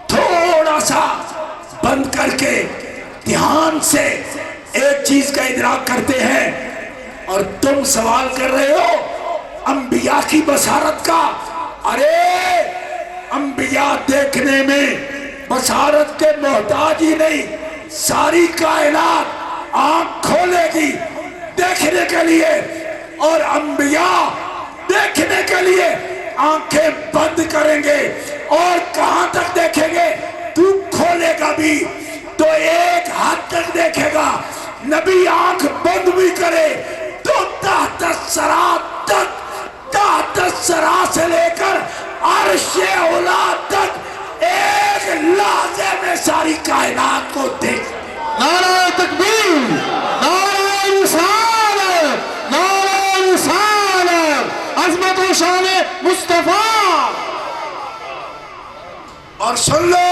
تھوڑا سا بند کر کے دھیان سے ایک چیز کا ادراک کرتے ہیں۔ اور تم سوال کر رہے ہو انبیاء کی بصارت کا، ارے انبیاء دیکھنے میں بصارت کے محتاج ہی نہیں، ساری کائنات آنکھ کھولے گی دیکھنے کے لیے، اور انبیاء دیکھنے کے لیے آنکھیں بند کریں گے، اور کہاں تک دیکھیں گے؟ تو کھولے گا بھی تو ایک حد تک دیکھے گا، نبی آنکھ بند بھی کرے تو تحت الثری تک، تحت الثری سے لے کر عرش اولا تک ایک لحظے میں ساری کائنات کو دیکھ۔ نعرہ تکبیر، نعرہ رسالت، نعرہ رسالت، عظمت و شان مصطفیٰ۔ اور سن لو،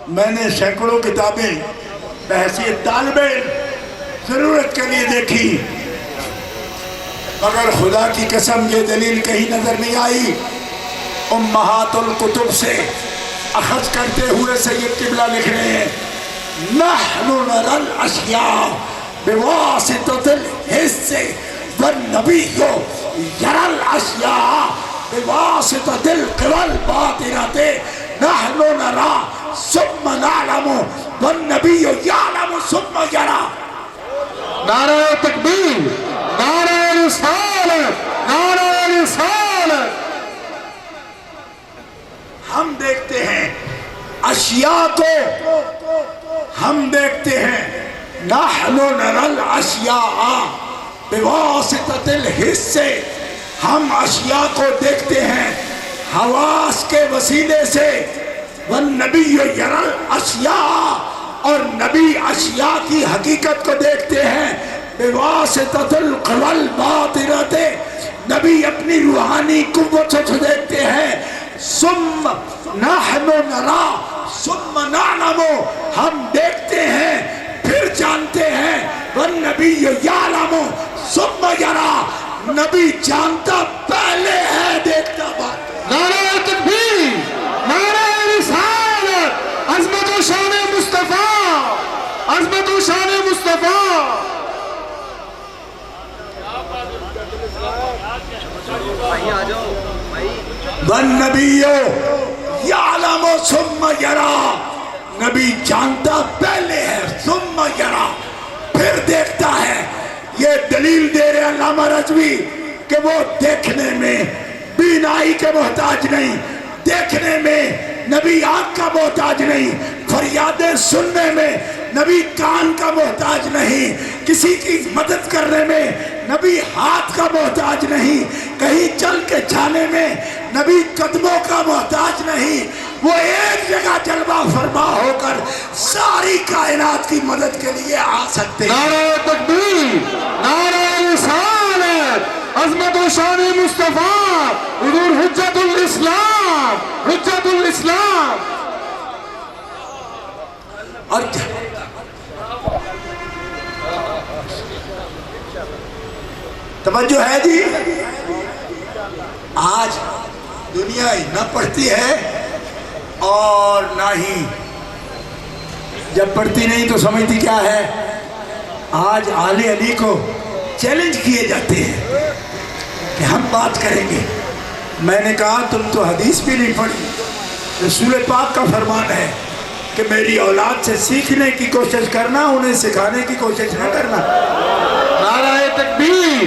میں نے سینکڑوں کتابیں بحیثیت طالب علم ضرورت کے لیے دیکھی، مگر خدا کی قسم یہ دلیل کہیں نظر نہیں آئی۔ امہات الکتب سے اخذ کرتے ہوئے سید قبلہ لکھ رہے ہیں، نحن نرى الاشیاء بواسطۃ الحس والنبی یرى الاشیاء بواسطۃ القوى الباطنۃ، نحن نرى ثم نعلم والنبی یعلم ثم یرى۔ نعرہ تکبیر، نعرہ رسالت، نعرہ رسالت۔ ہم دیکھتے ہیں اشیاء کو، ہم دیکھتے ہیں نحن نرى الاشیاء بواسطۃ الحس، ہم اشیاء کو دیکھتے ہیں حواس کے وسیلے سے، والنبی یری الاشیاء، اور نبی اشیاء کی حقیقت کو دیکھتے ہیں بواسطۃ القوی الباطنۃ، نبی اپنی روحانی قوت سے دیکھتے ہیں، ثم نحن نرى ثم نعلم، ہم دیکھتے ہیں پھر جانتے ہیں، والنبی یعلم ثم یرى، نبی جانتا پہلے ہے دیکھتا بعد۔ نعرہ تکبیر، نعرہ رسالت، عظمت و شان مصطفیٰ، عظمت و شان مصطفیٰ۔ والنبی یعلم ثم یرى، نبی جانتا پہلے ہے، ثم یرى پھر دیکھتا ہے۔ یہ دلیل دے رہے علامہ رضوی کہ وہ دیکھنے میں بینائی کے محتاج نہیں، دیکھنے میں نبی آنکھ کا محتاج نہیں، فریادیں سننے میں نبی کان کا محتاج نہیں، کسی کی مدد کرنے میں نبی ہاتھ کا محتاج نہیں، کہیں چل کے جانے میں نبی قدموں کا محتاج نہیں، وہ ایک جگہ جلوہ فرما ہو کر ساری کائنات کی مدد کے لیے آ سکتے ہیں۔ نعرہ تکبیر، نعرہ رسالت، عظمت و شان مصطفیٰ، حضور حجت الاسلام، حجت الاسلام۔ اور توجہ ہے جی، آج دنیا نہ پڑھتی ہے اور نہ ہی جب پڑھتی نہیں تو سمجھتی کیا ہے. آج آل علی کو چیلنج کیے جاتے ہیں کہ ہم بات کریں گے. میں نے کہا تم تو حدیث بھی نہیں پڑھی. رسول پاک کا فرمان ہے کہ میری اولاد سے سیکھنے کی کوشش کرنا, انہیں سکھانے کی کوشش نہ کرنا. نعرہ تکبیر,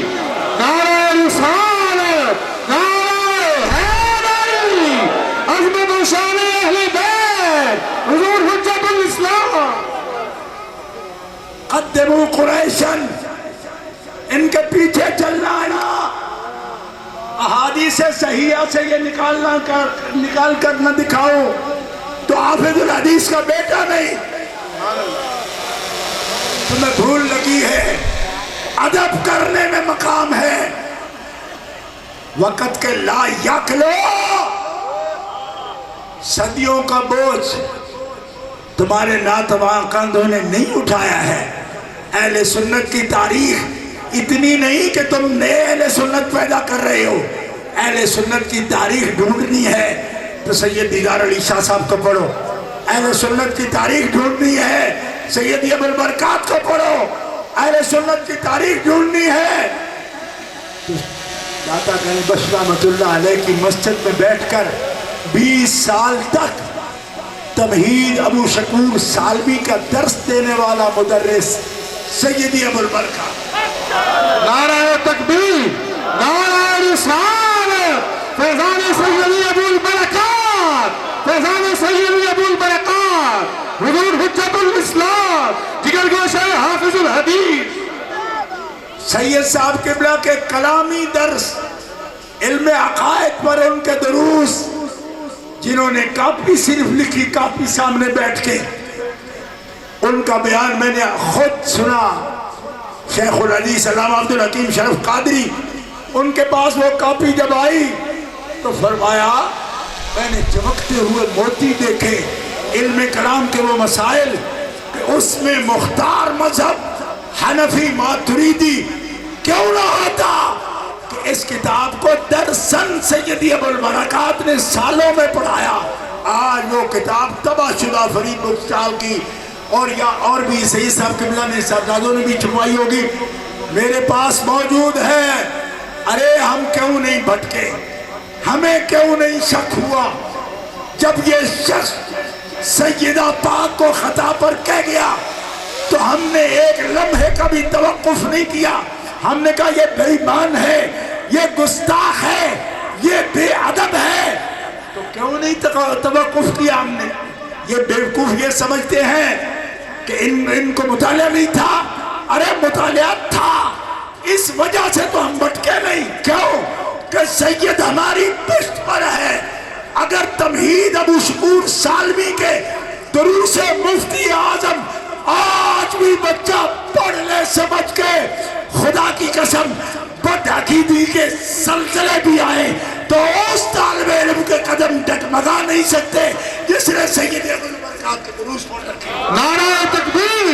نعرہ رسالت, نعرہ حیدری, عظمت و شان اہل بیت, حضور حجت الاسلام. قدموا قریشن, ان کے پیچھے چلنا ہے نا. احادیث صحیحہ سے یہ نکال کر نہ دکھاؤ تو حافظ الحدیث کا بیٹا نہیں. تمہیں بھول لگی ہے, ادب کرنے میں مقام ہے. وقت کے لا یکلو, صدیوں کا بوجھ تمہارے ناتواں کندھوں نے نہیں اٹھایا ہے. اہل سنت کی تاریخ اتنی نہیں کہ تم نئے اہل سنت پیدا کر رہے ہو. اہل سنت کی تاریخ ڈھونڈنی ہے تو سید دیدار علی شاہ صاحب کو پڑھو. اہل سنت کی تاریخ ڈھونڈنی ہے سید ابو البرکات کو پڑھو. اہل سنت کی تاریخ ڈھونڈنی ہے داتا گنج بخش رحمۃ اللہ علیہ کی مسجد میں بیٹھ کر 20 سال تک تمہید ابو شکور سالمی کا درس دینے والا مدرس سیدی ابو البرکات. نعرہ تکبیر, نعرہ رسالت, فیضان سیدی ابو البرکات, فیضان سیدی ابو البرکات, حضور حجت الاسلام, جگر گوشہ حافظ الحدیث. سید صاحب قبلہ کے کلامی درس, علم عقائد پر ان کے دروس, جنہوں نے کاپی صرف لکھی, کاپی سامنے بیٹھ کے ان کا بیان میں نے خود سنا. شیخ الحدیث علامہ عبدالحکیم شرف قادری, ان کے پاس وہ کاپی جب آئی تو فرمایا میں نے چمکتے ہوئے موتی دیکھے علم کلام کے وہ مسائل کہ اس میں مختار مذہب حنفی ماتریدی کیوں نہ آتا کہ اس کتاب کو درسن سیدی ابو البرکات نے سالوں میں پڑھایا. آج وہ کتاب تباہ شدہ فرید بخشال کی اور بھی سید صاحب قبلہ نے صاحبزادوں نے بھی چھپوائی ہوگی, میرے پاس موجود ہے. ارے ہم کیوں نہیں بھٹکے, ہمیں کیوں نہیں شک ہوا جب یہ شخص سیدہ پاک کو خطا پر کہہ گیا تو ہم نے ایک لمحے کا بھی توقف نہیں کیا. ہم نے کہا یہ بے ایمان ہے, یہ گستاخ ہے, یہ بے ادب ہے. تو کیوں نہیں توقف کیا ہم نے؟ یہ بیوقوف یہ سمجھتے ہیں کہ ان کو مطالعہ نہیں تھا. ارے مطالعہ تھا, اس وجہ سے تو ہم بھٹکے نہیں. کیوں کہ سید ہماری پشت پر ہے. اگر تمہید ابو شکور سالمی کے دروس مفتی اعظم آج بھی بچہ پڑھ لے سمجھ کے, خدا کی قسم بد عقیدی کے سلسلے بھی آئے تو اس طالب علم کے قدم ڈگمگا نہیں سکتے جس نے سید ابو البرکات کے دروس پڑھ رکھے. نعرہ تکبیر,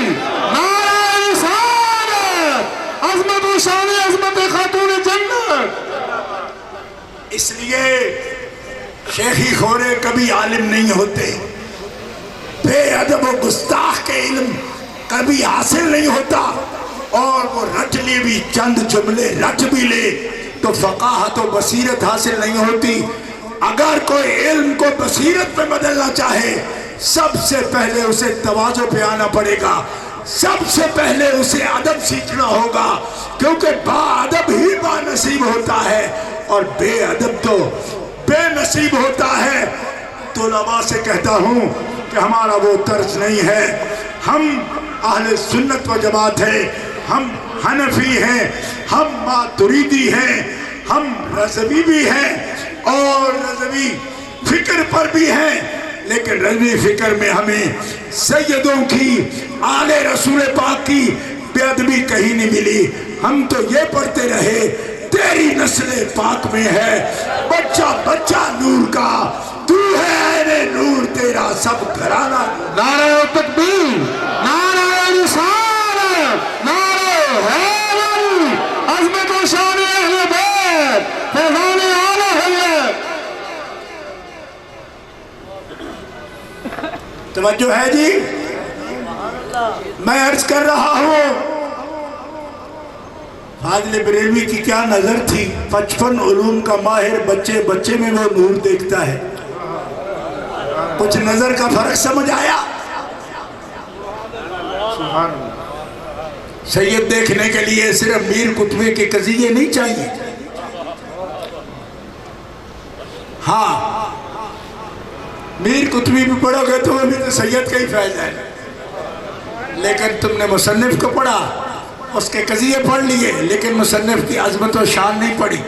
نعرہ رسالت, عظمت و شان عظمت خاتون جنت. اس لیے شیخی خورے کبھی عالم نہیں ہوتے, بے ادب و گستاخ کے علم کبھی حاصل نہیں ہوتا. اور وہ رٹ لے بھی چند جملے رٹ بھی لے تو فقاہت و بصیرت حاصل نہیں ہوتی. اگر کوئی علم کو بصیرت میں بدلنا چاہے سب سے پہلے اسے تواضع پہ آنا پڑے گا, سب سے پہلے اسے ادب سیکھنا ہوگا, کیونکہ با ادب ہی با نصیب ہوتا ہے اور بے ادب تو بے نصیب ہوتا ہے. طلباء سے کہتا ہوں کہ ہمارا وہ طرز نہیں ہے. ہم اہل سنت و جماعت ہیں, ہم حنفی ہیں, ہم ماتریدی ہیں, ہم رضوی بھی ہیں اور رضوی فکر پر بھی ہیں. لیکن رضوی فکر میں ہمیں سیدوں کی, آل رسول پاک کی بے ادبی کہیں نہیں ملی. ہم تو یہ پڑھتے رہے تیری نسل پاک میں ہے بچہ بچہ نور کا, تو ہے اے نور تیرا سب گھرانہ. نعرہ تکبیر, نعرہ رسالت, نعرہ حیدری, عظمت و شان اہل بیت, فیضان توجہ ہے جی؟ میں عرض کر رہا ہوں فاضل بریلوی کی کیا نظر تھی، 55 علوم کا ماہر بچے بچے میں وہ نور دیکھتا ہے. کچھ نظر کا فرق سمجھ آیا؟ سید دیکھنے کے لیے صرف میر قطبی کے قضیے نہیں چاہیے. ہاں میر قطبی بھی پڑھو گے تو وہ بھی تو سید کا ہی فیض ہے، لیکن تم نے مصنف کو پڑھا، اس کے قضیے پڑھ لیے، لیکن مصنف کی عظمت و شان نہیں پڑھی.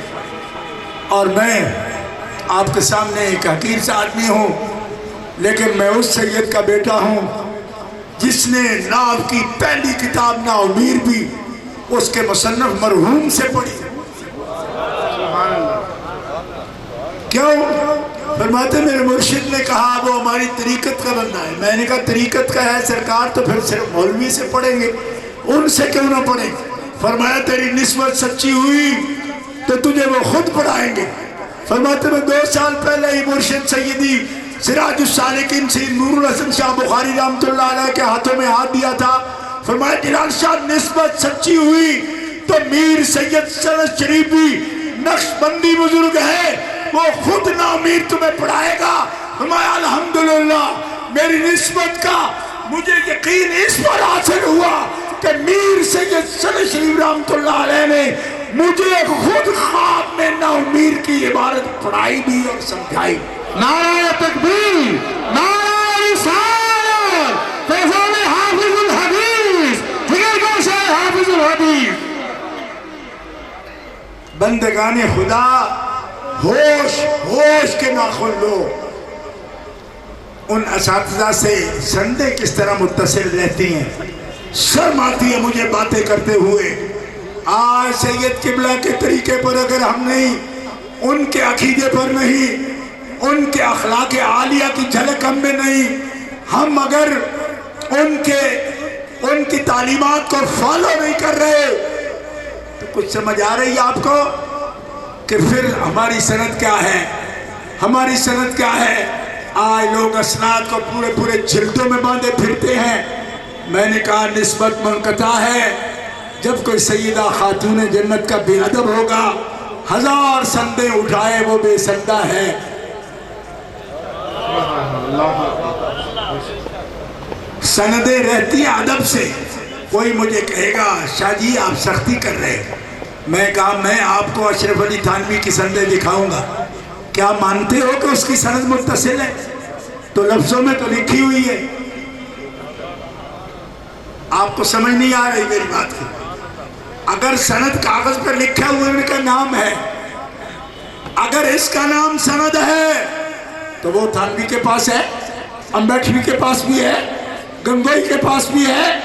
اور میں آپ کے سامنے ایک حقیر سا آدمی ہوں، لیکن میں اس سید کا بیٹا ہوں جس نے ناو کی پہلی کتاب ناو میر بھی اس کے مصنف مرحوم سے پڑھی. کیوں؟ فرماتے میرے مرشد نے کہا وہ ہماری طریقت کا بندہ ہے. میں نے کہا طریقت کا ہے سرکار تو پھر صرف مولوی سے پڑھیں گے، ان سے کیوں نہ پڑھیں؟ فرمایا تیری نسبت سچی ہوئی تو تجھے وہ خود پڑھائیں گے. فرماتے میں 2 سال پہلے ہی مرشد سیدی سراج السالکین سید نور الحسن شاہ بخاری رحمۃ اللہ علیہ کے ہاتھوں میں ہاتھ دیا تھا. فرمایا جلال شاہ نسبت سچی ہوئی تو میر سید سرس شریف بھی نقشبندی بزرگ ہے، وہ خود نامیر تمہیں پڑھائے گا. فرمایا الحمدللہ میری نسبت کا مجھے یقین اس پر حاصل ہوا کہ میر سید سرس شریف رحمۃ اللہ علیہ نے مجھے خود خواب میں نامیر کی عبارت پڑھائی بھی اور سمجھائی. نعرہ تکبیر، نعرہ رسالت، فیضان حافظ الحدیث، جگر گوشہ حافظ الحدیث. بندگان خدا ہوش ہوش کے ناخن لو. ان اساتذہ سے سندیں کس طرح متصل رہتی ہیں، شرم آتی ہے مجھے باتیں کرتے ہوئے. آج سید قبلہ کے طریقے پر اگر ہم نہیں، ان کے عقیدے پر نہیں، ان کے اخلاق عالیہ کی جھلک ہم میں نہیں، ہم اگر ان کی تعلیمات کو فالو نہیں کر رہے تو کچھ سمجھ آ رہی ہے آپ کو کہ پھر ہماری سند کیا ہے؟ ہماری سند کیا ہے؟ آج لوگ اسناد کو پورے جلدوں میں باندھے پھرتے ہیں. میں نے کہا نسبت منقطع ہے. جب کوئی سیدہ خاتون جنت کا بے ادب ہوگا 1000 سندیں اٹھائے وہ بے سندہ ہے. سندیں رہتی ہیں ادب سے. کوئی مجھے کہے گا شاہ جی آپ سختی کر رہے ہیں. میں کہا میں آپ کو اشرف علی تھانوی کی سندیں دکھاؤں گا، کیا مانتے ہو کہ اس کی سند متصل ہے؟ تو لفظوں میں تو لکھی ہوئی ہے. آپ کو سمجھ نہیں آ رہی میری بات کی؟ اگر سند کاغذ پر لکھا ہوا ان کا نام ہے، اگر اس کا نام سند ہے تو وہ تھانوی کے پاس ہے، امبیٹوی کے پاس بھی ہے، گنگوئی کے پاس بھی ہے.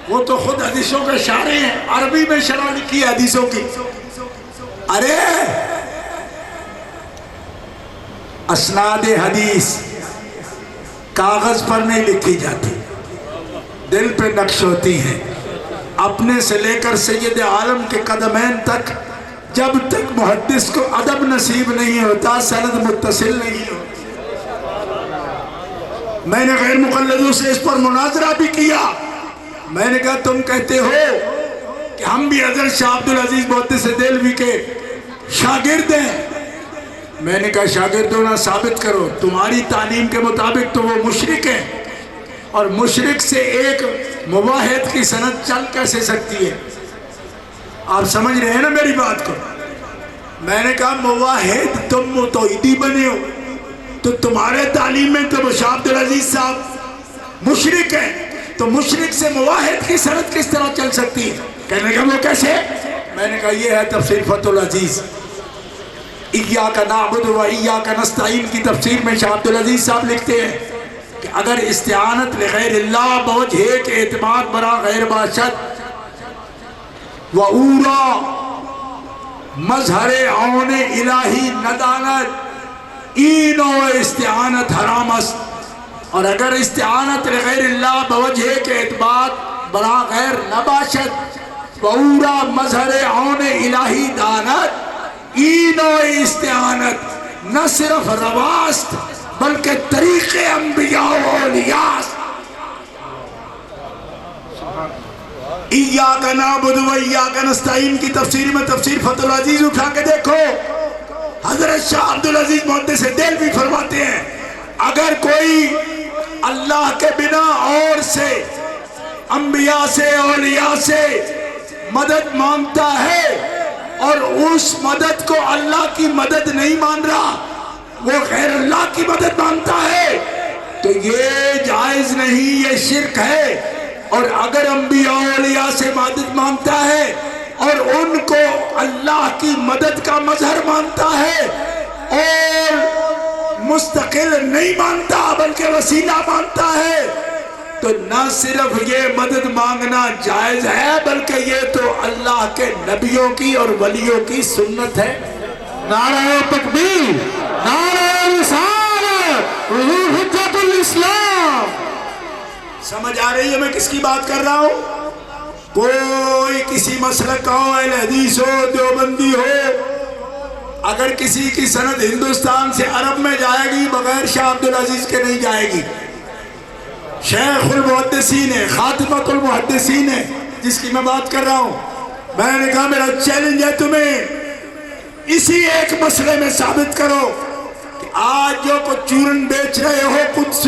وہ تو خود حدیثوں کے شارح ہیں، عربی میں شرح لکھی ہے حدیثوں کی. ارے اسناد حدیث کاغذ پر نہیں لکھی جاتی، دل پہ نقش ہوتی ہیں. اپنے سے لے کر سید عالم کے قدمین تک جب تک محدث کو ادب نصیب نہیں ہوتا سند متصل نہیں ہوتی. میں نے غیر مقلدوں سے اس پر مناظرہ بھی کیا. میں نے کہا تم کہتے ہو کہ ہم بھی حضرت شاہ عبدالعزیز محدث دہلوی کے شاگرد ہیں. میں نے کہا شاگرد ہونا ثابت کرو. تمہاری تعلیم کے مطابق تو وہ مشرک ہیں، اور مشرک سے ایک مواحد کی سند چل کیسے سکتی ہے؟ آپ سمجھ رہے ہیں نا میری بات کو؟ میں نے کہا مواحد تم متوحدی بنے ہو تو تمہارے تعلیم میں تو شاہ عبدالعزیز صاحب مشرک ہیں، تو مشرک سے مواحد کی سند کس طرح چل سکتی ہے؟ کہنے لگا وہ کیسے؟ میں نے کہا یہ ہے تفسیر فتح العزیز. ایاک نعبد و ایاک نستعین کی تفسیر میں شاہ عبدالعزیز صاحب لکھتے ہیں کہ اگر استعانت لغیر اللہ بوجہ کے اعتماد برا غیر باشد و اورا مظہر عون الہی ندانت این و استعانت حرام است. اور اگر استعانت لغیر اللہ بوجہ کے اعتماد برا غیر نباشد و اورا مظہر عون الہی دانت این و استعانت نہ صرف رواست بلکہ طریق انبیاء و اولیاء. ایاک نعبد و ایاک نستعین کی تفسیر میں تفسیر فتح العزیز اٹھا کے دیکھو. حضرت شاہ عبدالعزیز محدث دہلوی فرماتے ہیں اگر کوئی اللہ کے بنا اور سے انبیاء سے اولیاء سے مدد مانگتا ہے اور اس مدد کو اللہ کی مدد نہیں مان رہا، وہ غیر اللہ کی مدد مانگتا ہے، تو یہ جائز نہیں، یہ شرک ہے. اور اگر انبیاء اولیاء سے مدد مانگتا ہے اور ان کو اللہ کی مدد کا مظہر مانتا ہے اور مستقل نہیں مانتا بلکہ وسیلہ مانتا ہے، تو نہ صرف یہ مدد مانگنا جائز ہے بلکہ یہ تو اللہ کے نبیوں کی اور ولیوں کی سنت ہے. نعرہ تکبیر، نعرہ رسالت، حضور حجت الاسلام. سمجھ آ رہی ہے میں کس کی بات کر رہا ہوں؟ کوئی کسی مسلک کا ہو، اہل حدیث ہو، دیوبندی ہو، اگر کسی کی سند ہندوستان سے عرب میں جائے گی بغیر شاہ عبدالعزیز کے نہیں جائے گی. شیخ المحدثین ہے، خاتمۃ المحدثین ہے جس کی میں بات کر رہا ہوں. میں نے کہا میرا چیلنج ہے تمہیں اسی ایک مسئلے میں ثابت کرو کہ آج جو کو چورن بیچ رہے ہو قدس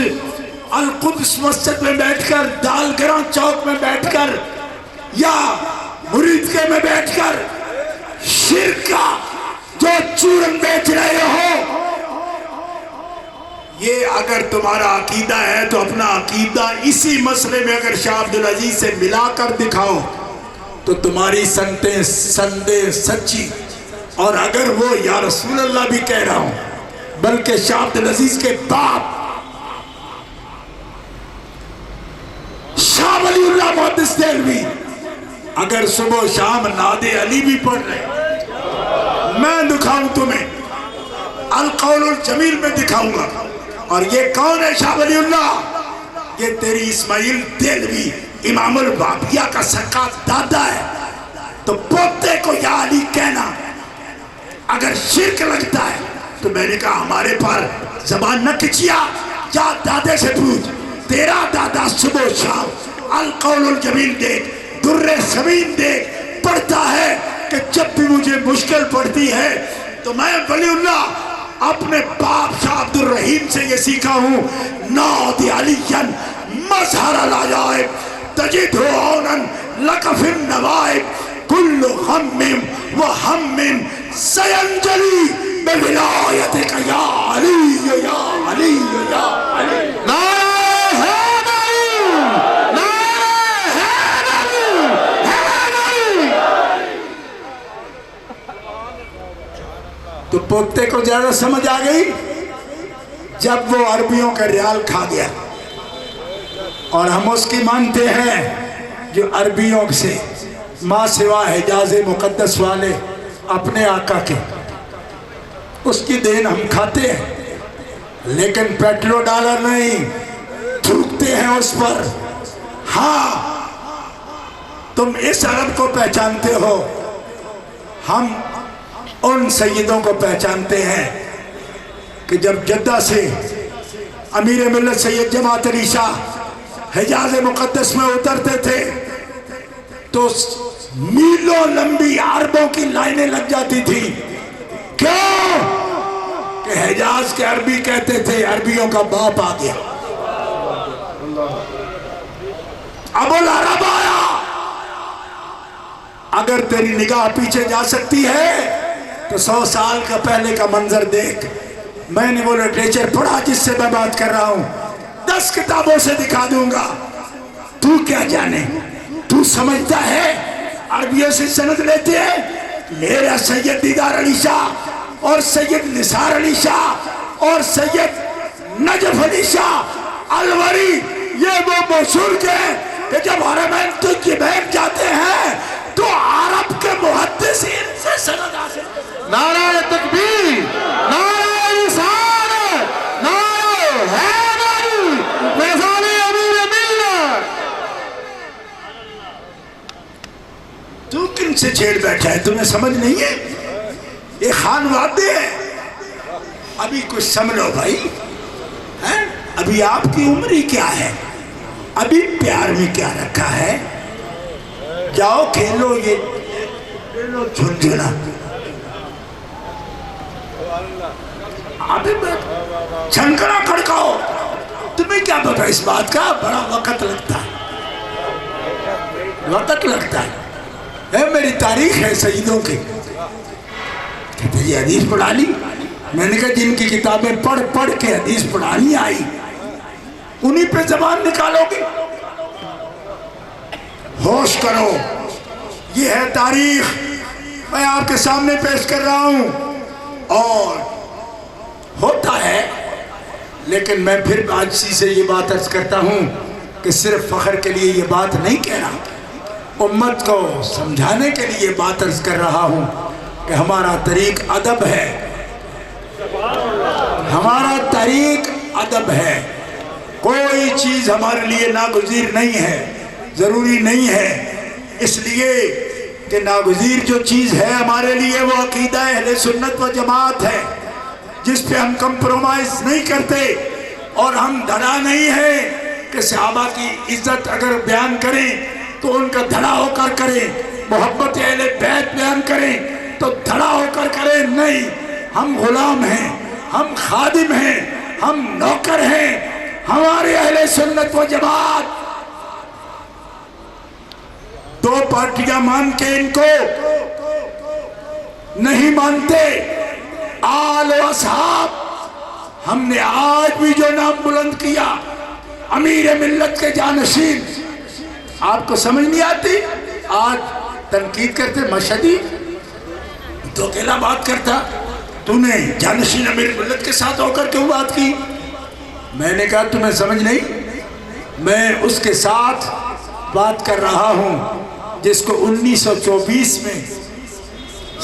القدس مسجد میں بیٹھ کر، دال گراں چوک میں بیٹھ کر یا مریدکے میں بیٹھ کر شرک کا جو چورن بیچ رہے ہو، یہ اگر تمہارا عقیدہ ہے تو اپنا عقیدہ اسی مسئلے میں اگر شاہ عبدالعزیز سے ملا کر دکھاؤ تو تمہاری سندیں سچی. اور اگر وہ یا رسول اللہ بھی کہہ رہا ہوں بلکہ شاہ عبدالعزیز کے باپ شاہ ولی اللہ محدث دہلوی اگر صبح و شام ناد علی بھی پڑھ رہے، میں دکھاؤں تمہیں القول الجمیل میں دکھاؤں گا. اور یہ کون ہے شاہ ولی اللہ؟ یہ تیری اسماعیل دہلوی امام البابیہ کا سکا دادا ہے. تو پوتے کو یا علی کہنا اگر شرک لگتا ہے تو میں نے کہا ہمارے پر زبان نہ کچیا، جا دادے سے پوچھ. تیرا دادا صبح و شام القول الجمیل دیکھ، در سمین دیکھ پڑھتا ہے کہ جب بھی مجھے مشکل پڑتی ہے تو میں ولی اللہ اپنے باپ شاہ عبد الرحیم سے یہ سیکھا ہوں، نادی علیاً مظہر العجائب تجدہ عونا لک فی النوائب کل غم و ہم سینجلی بولایتک یا علی یا علی یا علی. تو پوتے کو زیادہ سمجھ آ گئی جب وہ عربیوں کا ریال کھا گیا. اور ہم اس کی مانتے ہیں جو عربیوں سے ماں سوا حجاز مقدس والے اپنے آقا کے، اس کی دین ہم کھاتے ہیں لیکن پیٹرو ڈالر نہیں تھوکتے ہیں اس پر. ہاں تم اس عرب کو پہچانتے ہو، ہم ان سیدوں کو پہچانتے ہیں کہ جب جدہ سے امیر ملت سید جماعت علی شاہ حجاز مقدس میں اترتے تھے تو میلوں لمبی عربوں کی لائنیں لگ جاتی تھی. کیوں؟ کہ حجاز کے عربی کہتے تھے عربیوں کا باپ آ گیا، ابو العرب آیا. اگر تیری نگاہ پیچھے جا سکتی ہے تو 100 سال کا پہلے کا منظر دیکھ. میں نے وہ لٹریچر پڑھا جس سے میں بات کر رہا ہوں، 10 کتابوں سے دکھا دوں گا. تو کیا جانے؟ تو سمجھتا ہے عربیوں سے سند لیتے ہیں؟ میرا سید دیدار علی شاہ اور سید نثار علی شاہ اور سید نجف علی شاہ الوری یہ وہ بزرگ ہیں کہ جب حرمین تجھ بیٹھ جاتے ہیں تو عرب کے محدثین سے سند حاصل. نعرہ تکبیر، نعرہ رسالت، نعرہ حیدری، فیضان امیر ملت. تو کن سے چھیڑ بیٹھا ہے؟ تمہیں سمجھ نہیں ہے؟ یہ خان وعدے ہے. ابھی کچھ سمجھو بھائی، ابھی آپ کی عمر ہی کیا ہے، ابھی پیار میں کیا رکھا ہے؟ جاؤ کھیلو یہ کھیلو جھنجھنا، ابھی چھنکڑا کھڑکاؤ، تمہیں کیا پتا اس بات کا؟ بڑا وقت لگتا ہے، وقت لگتا ہے۔ میری تاریخ ہے سیدوں کی، کہتے یہ حدیث پڑھا لی؟ میں نے کہا جن کی کتابیں پڑھ پڑھ کے حدیث پڑھانی آئی انہی پہ زبان نکالو گے؟ ہوش کرو، یہ ہے تاریخ، میں آپ کے سامنے پیش کر رہا ہوں۔ اور ہوتا ہے، لیکن میں پھر عاجزی سے یہ بات عرض کرتا ہوں کہ صرف فخر کے لیے یہ بات نہیں کہہ رہا، امت کو سمجھانے کے لیے یہ بات عرض کر رہا ہوں کہ ہمارا طریق ادب ہے، ہمارا طریق ادب ہے، کوئی چیز ہمارے لیے ناگزیر نہیں ہے، ضروری نہیں ہے، اس لیے کہ ناگزیر جو چیز ہے ہمارے لیے وہ عقیدہ اہل سنت و جماعت ہے، جس پہ ہم کمپرومائز نہیں کرتے، اور ہم دھڑا نہیں ہے کہ صحابہ کی عزت اگر بیان کریں تو ان کا دھڑا ہو کر کریں، محبت اہل بیت بیان کریں تو دھڑا ہو کر کریں، نہیں، ہم غلام ہیں، ہم خادم ہیں، ہم نوکر ہیں، ہمارے اہل سنت و جماعت دو پارٹیاں مان کے ان کو نہیں مانتے، آل و اصحاب۔ ہم نے آج بھی جو نام بلند کیا امیر ملت کے جانشین، آپ کو سمجھ نہیں آتی؟ آج تنقید کرتے مشہدی تو اکیلا بات کرتا، تو نے جانشین امیر ملت کے ساتھ ہو کر کیوں بات کی؟ میں نے کہا تمہیں سمجھ نہیں، میں اس کے ساتھ بات کر رہا ہوں جس کو 1924 میں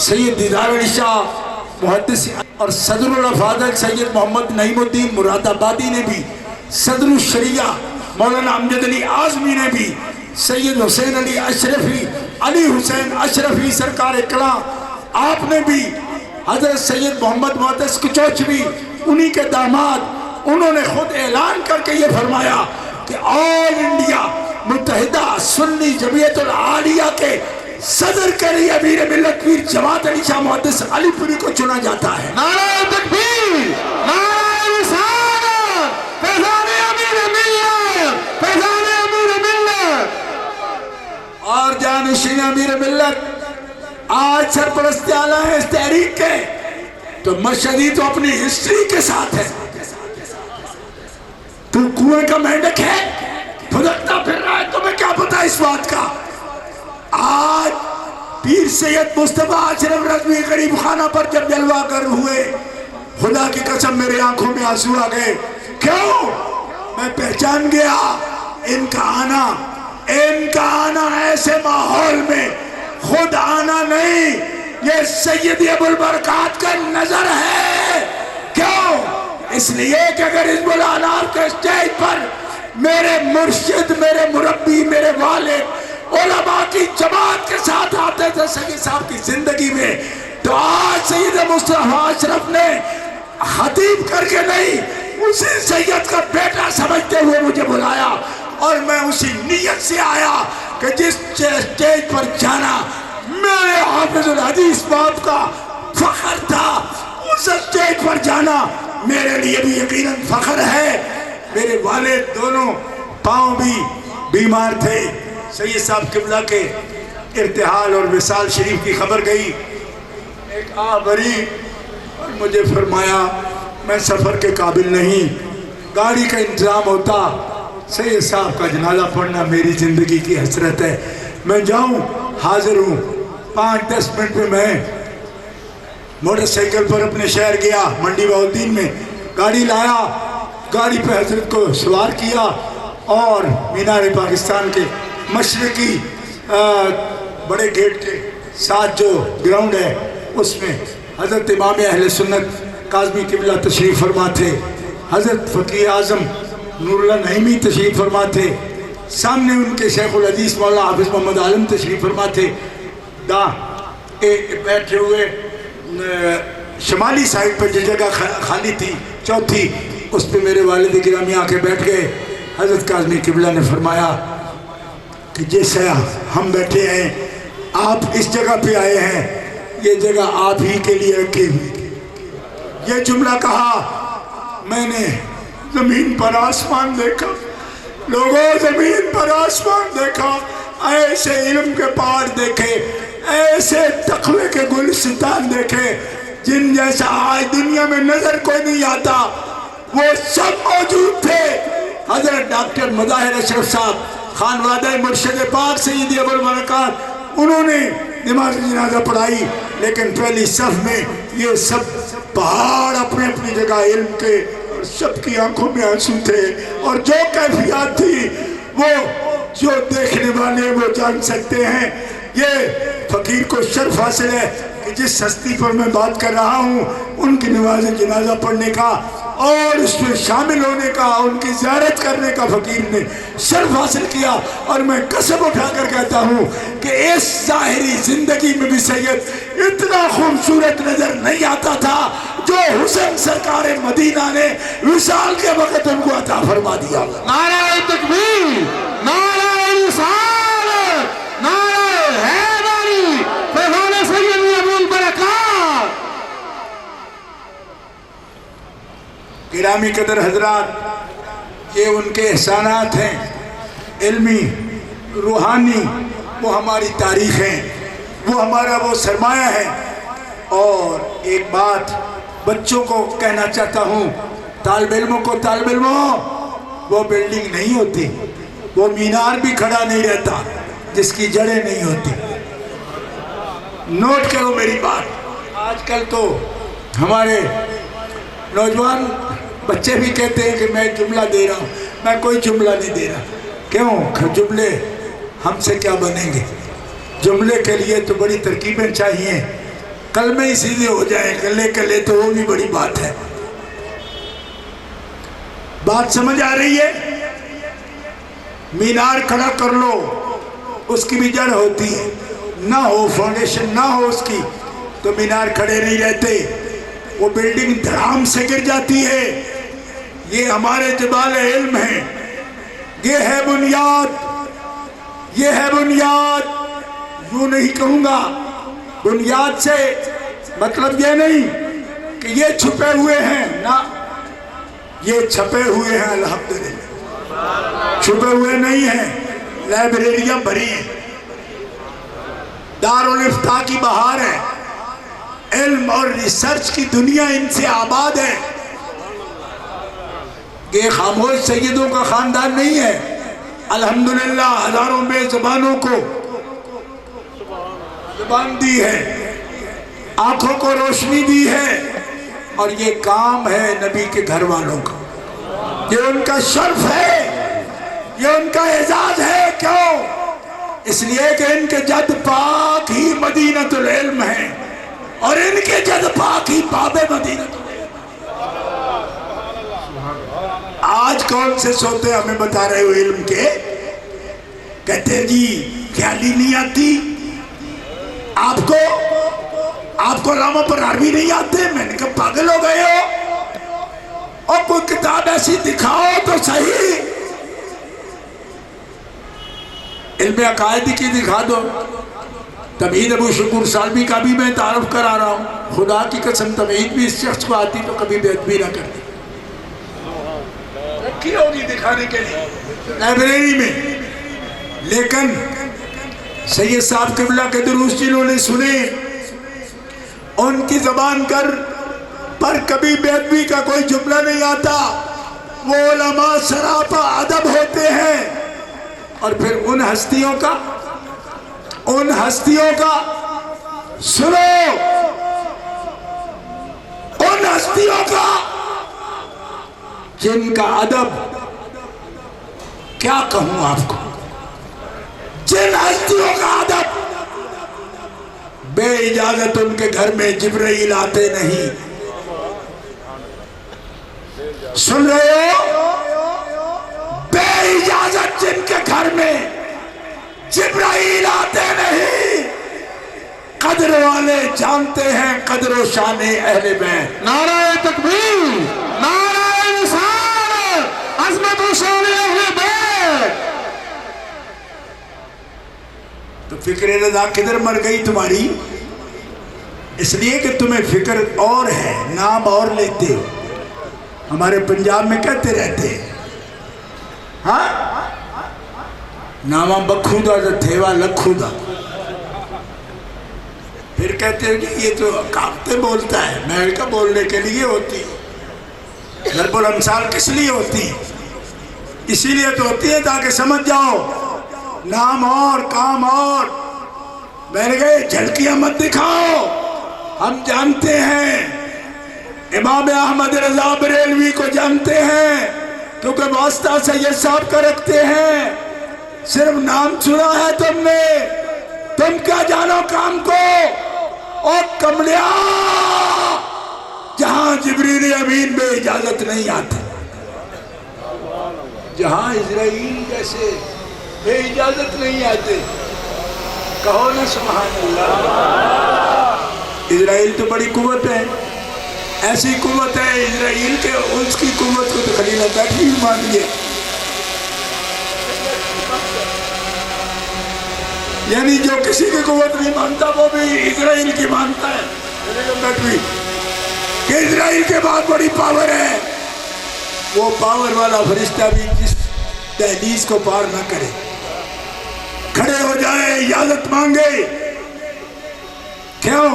سید دیدار علی شاہ محدث اور صدر الافاضل سید محمد نعیم الدین مراد آبادی نے بھی، صدر الشریعہ مولانا امجد علی اعظمی نے بھی، سید حسین علی اشرفی علی حسین اشرفی سرکار کلاں آپ نے بھی، حضرت سید محمد محدث کچوچوی انہی کے داماد، انہوں نے خود اعلان کر کے یہ فرمایا کہ آل انڈیا متحدہ سنی جمعیت العالیہ کے صدر کے لیے امیر ملت پیر جماعت علی شاہ محدث علی پوری کو چنا جاتا ہے۔ نعرہ تکبیر، نعرہ رسالت، فیضان امیر ملت، فیضان امیر ملت۔ اور جانشین امیر ملت آج سرپرست اعلیٰ ہیں اس تحریک کے، تو مشہدی تو اپنی ہسٹری کے ساتھ ہے، تو کنویں کا مینڈک ہے، پھدکتا پھر رہا ہے، تمہیں کیا پتا اس بات کا؟ آج پیر سید مصطفیٰ اشرف رضوی غریب خانہ پر جب جلوہ گر ہوئے، خدا کی قسم میرے آنکھوں میں آنسو آ گئے، کیوں؟ میں پہچان گیا ان کا آنا ایسے ماحول میں خود آنا نہیں، یہ سیدی ابو البرکات کا نظر ہے۔ کیوں؟ اس لیے کہ اگر حزب الانام کے اسٹیج پر میرے مرشد، میرے مربی، میرے والد علماء کی جماعت کے ساتھ آتے تھے سید صاحب کی زندگی میں، تو آج سید مصطفیٰ اشرف نے خطیب کر کے نہیں، اسی سید کا بیٹا سمجھتے ہوئے مجھے بلایا، اور میں اسی نیت سے آیا کہ جس اسٹیج پر جانا میرے حافظ الحدیث باپ کا فخر تھا، اس اسٹیج پر جانا میرے لیے بھی یقیناً فخر ہے۔ میرے والد دونوں پاؤں بھی بیمار تھے، سید صاحب قبلہ کے ارتحال اور وصال شریف کی خبر گئی، ایک بھری اور مجھے فرمایا میں سفر کے قابل نہیں، گاڑی کا انتظام ہوتا، سید صاحب کا جنازہ پڑھنا میری زندگی کی حسرت ہے، میں جاؤں، حاضر ہوں۔ 5-10 منٹ میں میں موٹر سائیکل پر اپنے شہر گیا، منڈی بہاؤالدین میں گاڑی لایا، گاڑی پہ حضرت کو سوار کیا، اور مینار پاکستان کے مشرقی بڑے گیٹ کے ساتھ جو گراؤنڈ ہے اس میں حضرت امام اہل سنت کاظمی قبلہ تشریف فرما تھے، حضرت فقیہ اعظم نور اللہ نعیمی تشریف فرما تھے، سامنے ان کے شیخ الحدیث مولانا حافظ محمد عالم تشریف فرما تھے، بیٹھے ہوئے شمالی سائڈ پر جو جگہ خالی تھی چوتھی اس پہ میرے والد گرامی آ کے بیٹھ گئے. حضرت کاظمی قبلہ نے فرمایا کہ جیسے ہم بیٹھے ہیں آپ اس جگہ پہ آئے ہیں, یہ جگہ آپ ہی کے لیے رکھی ہوئی. یہ جملہ کہا, میں نے زمین پر آسمان دیکھا, لوگوں زمین پر آسمان دیکھا, ایسے علم کے پہاڑ دیکھے, ایسے تقوی کے گلستان دیکھے جن جیسا آج دنیا میں نظر کوئی نہیں آتا, وہ سب موجود تھے. حضرت ڈاکٹر مظاہر اشرف صاحب خانوادہ مرشد پاک سیدی ابوالبرکات, انہوں نے نماز جنازہ پڑھائی, لیکن پہلی صف میں یہ سب پہاڑ اپنے اپنی جگہ علم کے, سب کی آنکھوں میں آنسو تھے, اور جو کیفیات تھی وہ جو دیکھنے والے وہ جان سکتے ہیں. یہ فقیر کو شرف حاصل ہے کہ جس ہستی پر میں بات کر رہا ہوں ان کی نماز جنازہ پڑھنے کا اور اس میں شامل ہونے کا, ان کی زیارت کرنے کا فقیر نے شرف حاصل کیا. اور میں قسم اٹھا کر کہتا ہوں کہ اس ظاہری زندگی میں بھی سید اتنا خوبصورت نظر نہیں آتا تھا جو حسین سرکار مدینہ نے وصال کے وقت ان کو عطا فرما دیا. نعرہ تکبیر, نعرہ رسالت, نعرہ حیدری, فیضان سیدی ابوالبرکات. گرامی قدر حضرات, یہ ان کے احسانات ہیں علمی, روحانی, وہ ہماری تاریخ ہیں, وہ ہمارا وہ سرمایہ ہے. اور ایک بات بچوں کو کہنا چاہتا ہوں, طالب علموں کو, طالب علموں وہ بلڈنگ نہیں ہوتی, وہ مینار بھی کھڑا نہیں رہتا جس کی جڑیں نہیں ہوتی. نوٹ کرو میری بات. آج کل تو ہمارے نوجوان بچے بھی کہتے ہیں کہ میں جملہ دے رہا ہوں, میں کوئی جملہ نہیں دے رہا. کیوں؟ جملے ہم سے کیا بنیں گے؟ جملے کے لیے تو بڑی ترکیبیں چاہیے, کلمے ہی سیدھے ہو جائیں کلے کلے تو وہ بھی بڑی بات ہے. بات سمجھ آ رہی ہے؟ مینار کھڑا کر لو, اس کی بھی جڑ ہوتی ہے, نہ ہو فاؤنڈیشن نہ ہو اس کی تو مینار کھڑے نہیں رہتے, وہ بلڈنگ دھڑام سے گر جاتی ہے. یہ ہمارے جبال علم ہیں, یہ ہے بنیاد, یہ ہے بنیاد. یوں نہیں کہوں گا, بنیاد سے مطلب یہ نہیں کہ یہ چھپے ہوئے ہیں, نہ, یہ چھپے ہوئے ہیں الحمدللہ, چھپے ہوئے نہیں ہیں. لائبریریاں بھری ہیں, دارالفتاح کی بہار ہے, علم اور ریسرچ کی دنیا ان سے آباد ہے. یہ خاموش سیدوں کا خاندان نہیں ہے. الحمدللہ ہزاروں بے زبانوں کو زبان دی ہے, آنکھوں کو روشنی دی ہے, اور یہ کام ہے نبی کے گھر والوں کا. یہ ان کا شرف ہے, یہ ان کا اعزاز ہے. کیوں؟ اس لیے کہ ان کے جد پاک ہی مدینۃ العلم ہیں, اور ان کے جد پاک ہی باب مدینۃ العلم. آج کون سے سوتے ہمیں بتا رہے ہو علم کے, کہتے جی خیالی نہیں آتی آپ کو علامہ پر عربی نہیں آتے. میں نے کہا پاگل ہو گئے ہو, اور کوئی کتاب ایسی دکھاؤ تو صحیح, علم عقائد کی دکھا دو. تمہید ابو شکور سالمی کا بھی میں تعارف کرا رہا ہوں, خدا کی قسم تمہید بھی اس شخص کو آتی تو کبھی بے ادبی نہ کرتی, رکھی ہوگی دکھانے کے لیے لائبریری میں. لیکن سید صاحب قبلہ کے دروس جنہوں نے سنے, ان کی زبان پر کبھی بے ادبی کا کوئی جملہ نہیں آتا. وہ علماء سراپا ادب ہوتے ہیں. اور پھر ان ہستیوں کا سنو, ان ہستیوں کا جن کا ادب کیا کہوں آپ کو, جن ہستیوں کا ادب بے اجازت ان کے گھر میں جبرائیل آتے نہیں. سن رہے ہو؟ بے اجازت جن کے گھر میں جبرائیل آتے نہیں. قدر والے جانتے ہیں قدر و شان اہل بیت. نعرہ تکبیر, نعرہ رسالت. فکر رضا کدھر مر گئی تمہاری؟ اس لیے کہ تمہیں فکر اور ہے، نام اور لیتے ہو. ہمارے پنجاب میں کہتے رہتے ہیں ہاں نامہ بکھو دا تھیوا لکھو دا. پھر کہتے ہیں کہ یہ تو کہاوتیں بولتا ہے. میں کا بولنے کے لیے ہوتی، ضرب الامثال کس لیے ہوتی؟ اسی لیے تو ہوتی ہے تاکہ سمجھ جاؤ نام اور کام اور. میں نے کہا جھلکیاں مت دکھاؤ، ہم جانتے ہیں امام احمد رضا بریلوی کو جانتے ہیں کیونکہ واسطہ سید صاحب کا رکھتے ہیں. صرف نام سنا ہے تم نے، تم کیا جانو کام کو؟ اور کملیا جہاں جبریل امین میں اجازت نہیں آتی، جہاں اسرائیل جیسے بے اجازت نہیں آتے، کہو نا سبحان اللہ. اسرائیل تو بڑی قوت ہے، ایسی قوت ہے اسرائیل کے اس کی قوت کو تو خلیل اللہ بھی مان لیا. یعنی جو کسی کی قوت نہیں مانتا وہ بھی اسرائیل کی مانتا ہے. خلیل اللہ بھی کہ اسرائیل کے بعد بڑی پاور ہے. وہ پاور والا فرشتہ بھی جس دہلیز کو پار نہ کرے، کھڑے ہو جائے، اجازت مانگے. کیوں؟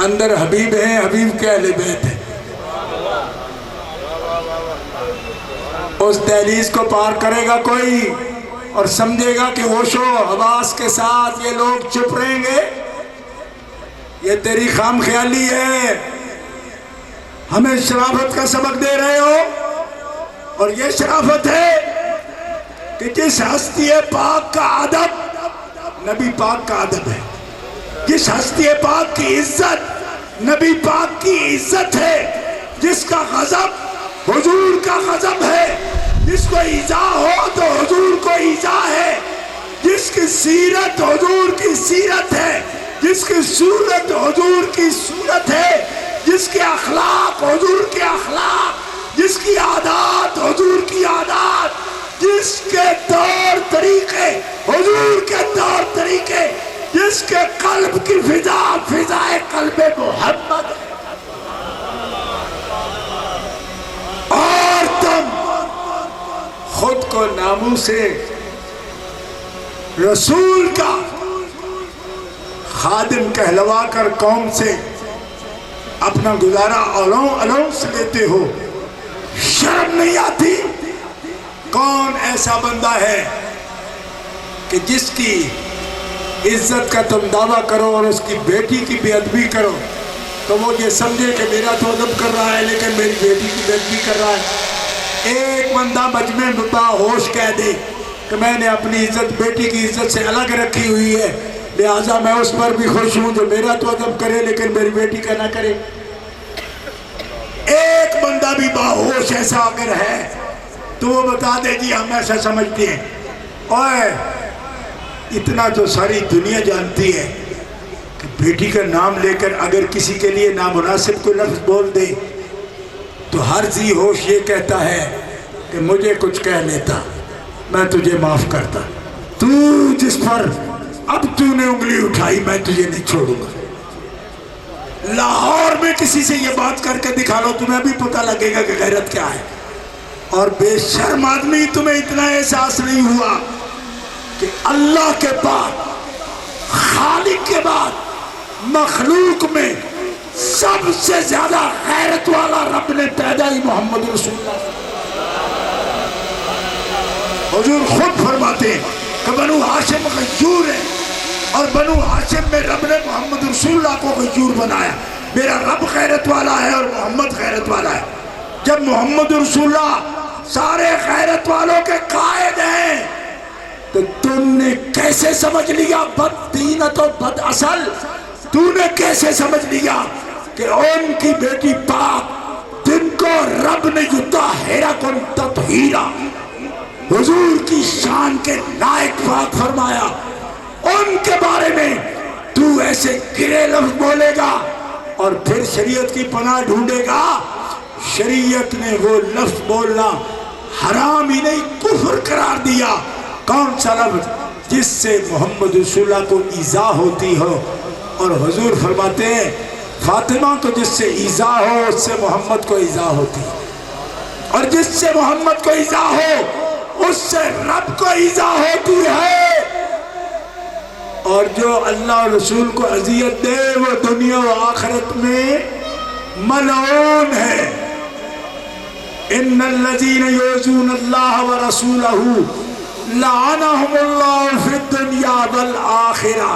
اندر حبیب ہیں، حبیب کے اہل بیت ہیں. اس دہلیز کو پار کرے گا کوئی اور سمجھے گا کہ ہوش و حواس کے ساتھ یہ لوگ چپ رہیں گے، یہ تیری خام خیالی ہے. ہمیں شرافت کا سبق دے رہے ہو، اور یہ شرافت ہے کہ جس ہستی پاک کا ادب نبی پاک کا ادب ہے، جس ہستی پاک کی عزت نبی پاک کی عزت ہے، جس کا غضب حضور کا غضب ہے، جس کو ایذا ہو تو حضور کو ایذا ہے، جس کی سیرت حضور کی سیرت ہے، جس کی صورت حضور کی صورت ہے، جس کے اخلاق حضور کے اخلاق، جس کی عادات حضور کی عادات، جس کے طور طریقے حضور کے طور طریقے، جس کے قلب کی فضا فضائے قلب محمد. اور تم خود کو ناموں سے رسول کا خادم کہلوا کر قوم سے اپنا گزارا الاؤنس لیتے ہو. شرم نہیں آتی؟ کون ایسا بندہ ہے کہ جس کی عزت کا تم دعویٰ کرو اور اس کی بیٹی کی بے ادبی کرو تو وہ یہ سمجھے کہ میرا تو ادب کر رہا ہے لیکن میری بیٹی کی بے ادبی کر رہا ہے. ایک بندہ مجمع میں باہوش کہہ دے کہ میں نے اپنی عزت بیٹی کی عزت سے الگ رکھی ہوئی ہے، لہٰذا میں اس پر بھی خوش ہوں جو میرا تو ادب کرے لیکن میری بیٹی کا نہ کرے. ایک بندہ بھی باہوش ایسا اگر ہے تو وہ بتا دے جی ہم ایسا سمجھتے ہیں. اوے اتنا تو ساری دنیا جانتی ہے کہ بیٹی کا نام لے کر اگر کسی کے لیے نامناسب کوئی لفظ بول دے تو ہر ذی ہوش یہ کہتا ہے کہ مجھے کچھ کہہ لیتا میں تجھے معاف کرتا. تو جس پر اب تو نے انگلی اٹھائی میں تجھے نہیں چھوڑوں گا. لاہور میں کسی سے یہ بات کر کے دکھا لو تمہیں بھی پتہ لگے گا کہ غیرت کیا ہے. اور بے شرم آدمی تمہیں اتنا احساس نہیں ہوا کہ اللہ کے بعد خالق کے بعد مخلوق میں سب سے زیادہ غیرت والا رب نے پیدا ہی محمد رسول اللہ. حضور خود فرماتے ہیں کہ بنو ہاشم غیور ہے اور بنو ہاشم میں رب نے محمد رسول اللہ کو غیور بنایا. میرا رب غیرت والا ہے اور محمد غیرت والا ہے. جب محمد رسول اللہ سارے غیرت والوں کے قائد ہیں تو تم نے کیسے سمجھ لیا بد دینت و بد اصل؟ تو نے کیسے سمجھ لیا کہ ان کی بیٹی پاک جن کو رب نے یطہرا کن تطہیرا حضور کی شان کے لائق پاک فرمایا، ان کے بارے میں تو ایسے گرے لفظ بولے گا اور پھر شریعت کی پناہ ڈھونڈے گا؟ شریعت نے وہ لفظ بولنا حرام ہی نہیں کفر قرار دیا. کون سا لفظ؟ جس سے محمد رسول اللہ کو ایذا ہوتی ہو. اور حضور فرماتے ہیں فاطمہ کو جس سے ایذا ہو اس سے محمد کو ایذا ہوتی، اور جس سے محمد کو ایذا ہو اس سے رب کو ایذا ہوتی ہے. اور جو اللہ اور رسول کو اذیت دے وہ دنیا و آخرت میں ملعون ہے. ان الذین یؤذون اللہ ورسولہ لعنہم اللہ فی الدنیا والآخرہ.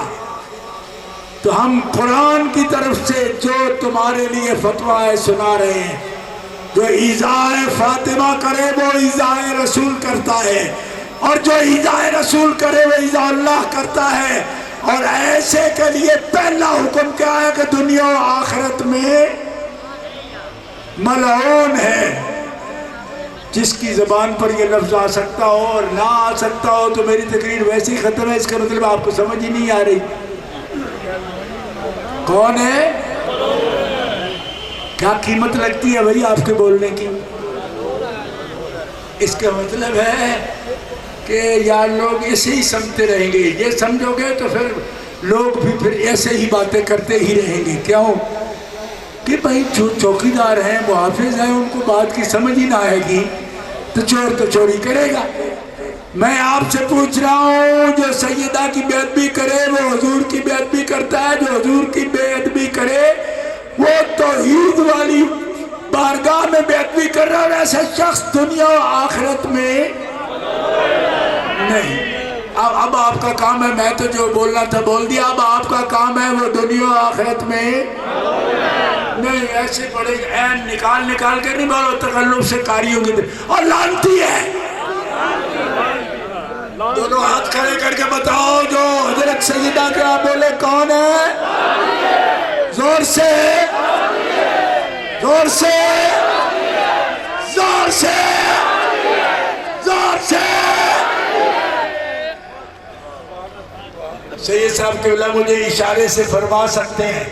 تو ہم قرآن کی طرف سے جو تمہارے لیے فتویٰ سنا رہے ہیں، جو ایذائے فاطمہ کرے وہ ایذائے رسول کرتا ہے، اور جو ایذائے رسول کرے وہ ایذا اللہ کرتا ہے. اور ایسے کے لیے پہلا حکم کیا ہے کہ دنیا و آخرت میں ملعون ہے. جس کی زبان پر یہ لفظ آ سکتا ہو اور نہ آ سکتا ہو تو میری تقریر ویسے ہی ختم ہے. اس کا مطلب آپ کو سمجھ ہی نہیں آ رہی. کون ہے؟ کیا قیمت لگتی ہے بھائی آپ کے بولنے کی؟ اس کا مطلب ہے کہ یار لوگ ایسے ہی سمجھتے رہیں گے. یہ سمجھو گے تو پھر لوگ بھی پھر ایسے ہی باتیں کرتے ہی رہیں گے. کیوں کہ بھائی جو چوکیدار ہیں محافظ ہیں ان کو بات کی سمجھ ہی نہ آئے گی تو چور تو چوری کرے گا. میں آپ سے پوچھ رہا ہوں جو سیدہ کی بیعت بھی کرے وہ حضور کی بیعت بھی کرتا ہے، جو حضور کی بیعت بھی کرے وہ توحید والی بارگاہ میں بیعت بھی کر رہا ہے. اور ایسا شخص دنیا و آخرت میں نہیں. اب آپ کا کام ہے، میں تو جو بولنا تھا بول دیا. اب آپ کا کام ہے وہ دنیا و آخرت میں نہیں. ایسے بڑے عین نکال کے نہیں بولو، تکلف سے کاری ہوں گے اور لانتی ہے. دونوں ہاتھ کھڑے کر کے بتاؤ جو حضرت سیدہ کے آپ بولے کون ہے؟ زور سے زور سے زور سے زور سے. سید صاحب کے علماء مجھے اشارے سے فرما سکتے ہیں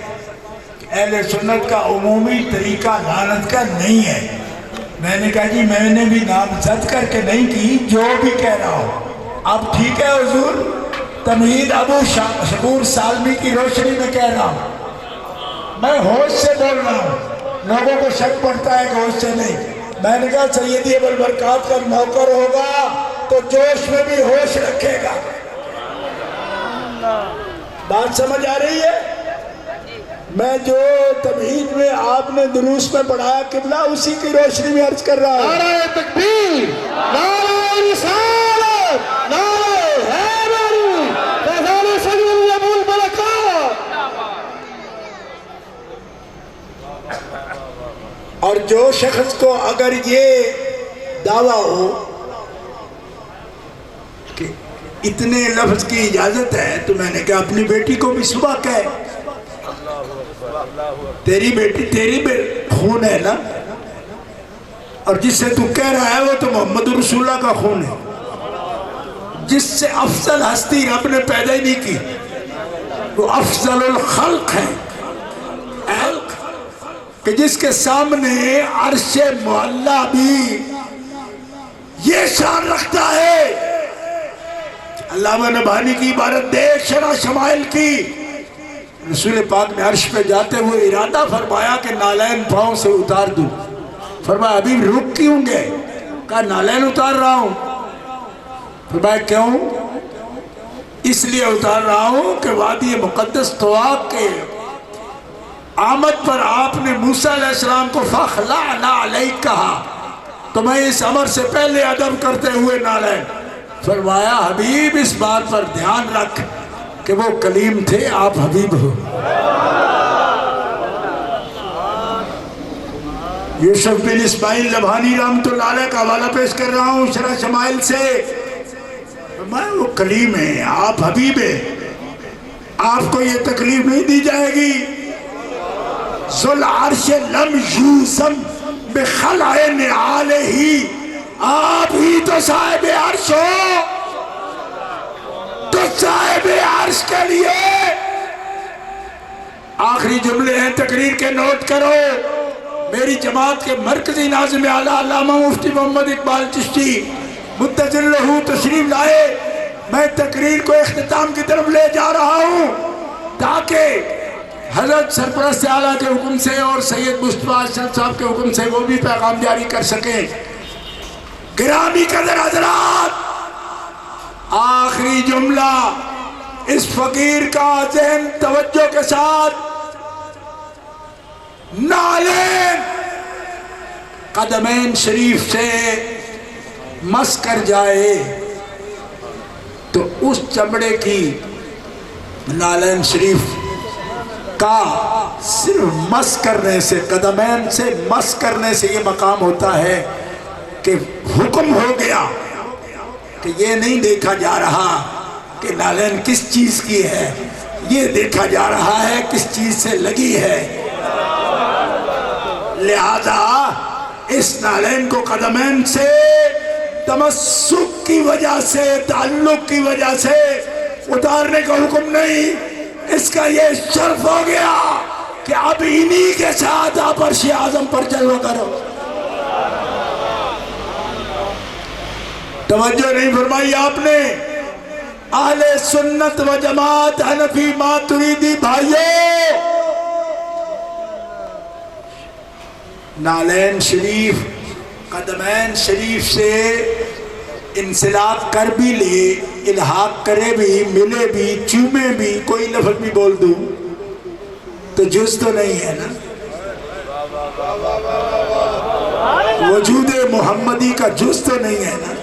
کہ اہل سنت کا عمومی طریقہ لعنت کا نہیں ہے. میں نے کہا جی میں نے بھی نامزد کر کے نہیں کی، جو بھی کہہ رہا ہوں. اب ٹھیک ہے حضور، تمہید ابو شکور سالمی کی روشنی میں کہہ رہا ہوں، میں ہوش سے بول رہا ہوں. لوگوں کو شک پڑتا ہے کہ ہوش سے نہیں. میں نے کہا سیدی ابوالبرکات کا نوکر ہوگا تو جوش میں بھی ہوش رکھے گا. بات سمجھ آ رہی ہے؟ میں جو تمہید میں آپ نے دروس میں پڑھایا قبلہ اسی کی روشنی میں عرض کر رہا ہوں. نعرہ تکبیر، نعرہ رسالت، نعرہ حیدری، فیضان سید ابوالبرکات. اور جو شخص کو اگر یہ دعویٰ ہو کہ اتنے لفظ کی اجازت ہے تو میں نے کہا اپنی بیٹی کو بھی صبح کہے تیری بیٹی خون ہے نا، اور جس سے تو کہہ رہا ہے وہ تو محمد رسول اللہ کا خون ہے، جس سے افضل ہستی رب نے پیدا ہی نہیں کی. وہ افضل الخلق ہے کہ جس کے سامنے عرش معلیٰ بھی یہ شان رکھتا ہے. علامہ نبھانی کی عبارت دیکھ شرح شمائل کی. رسول پاک نے عرش پہ جاتے ہوئے ارادہ فرمایا کہ نالین پاؤں سے اتار دوں. فرمایا ابھی رک کیوں گے؟ کہا نالین اتار رہا ہوں. فرمایا کیوں؟ اس لیے اتار رہا ہوں کہ وادی مقدس طوا کے آمد پر آپ نے موسیٰ علیہ السلام کو فَخْلَعْنَا عَلَيْكَ کہا تو میں اس امر سے پہلے ادب کرتے ہوئے نالین. فرمایا حبیب اس بات پر دھیان رکھ کہ وہ کلیم تھے، آپ حبیب ہو. یوسف بن اسماعیل نبھانی رحمت اللہ علیہ کا حوالہ پیش کر رہا ہوں شرح شمائل سے. فرمایا وہ کلیم ہیں، آپ حبیب ہیں، آپ کو یہ تکلیف نہیں دی جائے گی. ذو العرش لم یوزم بخلع نعالہ، آپ ہی تو صاحب عرش ہو. تو صاحب عرش کے لیے آخری جملے ہیں تقریر کے، نوٹ کرو. میری جماعت کے مرکزی ناظم اعلیٰ علامہ مفتی محمد اقبال چشتی مدثر لہو تشریف لائے. میں تقریر کو اختتام کی طرف لے جا رہا ہوں تاکہ حضرت سرپرست اعلیٰ کے حکم سے اور سید مصطفیٰ اشرف صاحب کے حکم سے وہ بھی پیغام جاری کر سکیں۔ گرامی قدر حضرات، آخری جملہ اس فقیر کا ذہن توجہ کے ساتھ نعلین قدمین شریف سے مس کر جائے تو اس چمڑے کی نعلین شریف کا صرف مس کرنے سے، قدمین سے مس کرنے سے یہ مقام ہوتا ہے کہ حکم ہو گیا کہ یہ نہیں دیکھا جا رہا کہ نالین کس چیز کی ہے، یہ دیکھا جا رہا ہے کس چیز سے لگی ہے۔ لہذا اس نالین کو قدمین سے تمسک کی وجہ سے، تعلق کی وجہ سے اتارنے کا حکم نہیں، اس کا یہ شرف ہو گیا کہ اب انہی کے ساتھ آپ عرش اعظم پر جلوہ کرو۔ توجہ نہیں فرمائی آپ نے؟ اہل سنت و جماعت حنفی ماتریدی بھائیو، نالین شریف قدمین شریف سے انسلاک کر بھی لے، الحاق کرے بھی، ملے بھی، چومے بھی، کوئی لفظ بھی بول دوں تو جز تو نہیں ہے نا؟ وجود محمدی کا جز تو نہیں ہے نا؟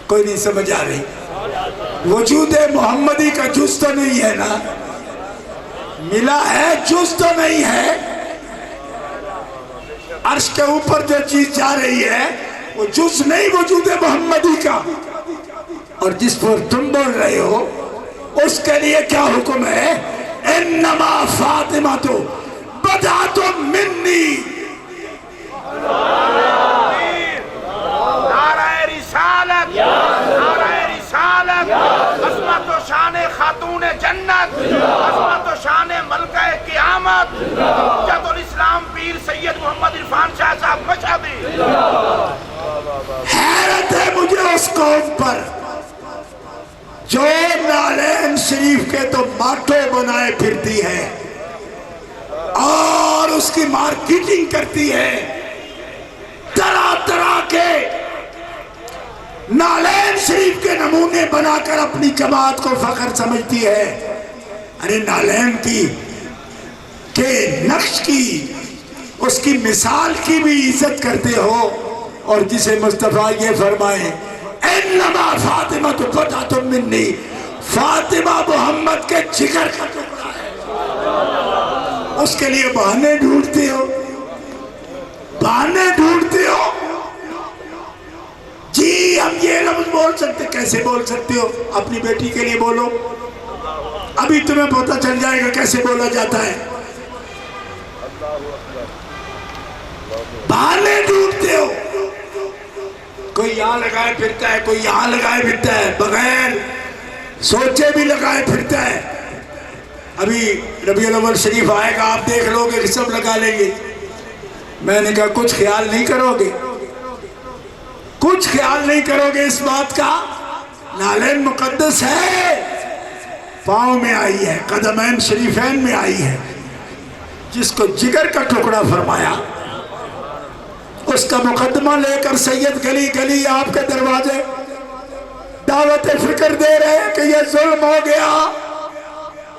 کوئی نہیں سمجھ آ رہی؟ وجود محمدی کا جز تو نہیں ہے نا؟ ملا ہے، جز تو نہیں ہے۔ عرش کے اوپر جو چیز جا رہی ہے وہ جز نہیں وجود محمدی کا، اور جس پر تم بول رہے ہو اس کے لیے کیا حکم ہے؟ انما فاطمہ تو بدعۃ منی۔ نعرہ رسالت، نعرہ رسالت، عظمت و شان خاتون جنت، عظمت و شان ملکہ قیامت، حجت الاسلام پیر سید محمد عرفان شاہ صاحب مشہدی۔ حیرت ہے مجھے اس قوم پر جو نالین شریف کے تو ماٹو بنائے پھرتی ہے اور اس کی مارکیٹنگ کرتی ہے، طرح طرح کے نالین شریف کے نمونے بنا کر اپنی جماعت کو فخر سمجھتی ہے۔ ارے نالین کی کہ نقش کی، اس کی مثال کی بھی عزت کرتے ہو، اور جسے مصطفیٰ یہ فرمائے انما فاطمہ تو بدعۃ منی، فاطمہ محمد کے جگر کا ٹکڑا ہے، اس کے لیے بہانے ڈھونڈتے ہو، بہانے ڈھونڈتے ہو۔ جی ہم یہ لفظ بول سکتے، کیسے بول سکتے ہو؟ اپنی بیٹی کے لیے بولو، ابھی تمہیں پتہ چل جائے گا کیسے بولا جاتا ہے۔ بہانے ڈھونڈتے ہو، کوئی یہاں لگائے پھرتا ہے، کوئی یہاں لگائے پھرتا ہے، بغیر سوچے بھی لگائے پھرتا ہے۔ ابھی ربیع الاول شریف آئے گا، آپ دیکھ لو گے کہ سب لگا لیں گے۔ میں نے کہا کچھ خیال نہیں کرو گے؟ کچھ خیال نہیں کرو گے اس بات کا؟ نالین مقدس ہے، پاؤں میں آئی ہے، قدمین شریفین میں آئی ہے، جس کو جگر کا ٹکڑا فرمایا، اس کا مقدمہ لے کر سید گلی گلی آپ کے دروازے دعوت فکر دے رہے ہیں کہ یہ ظلم ہو گیا،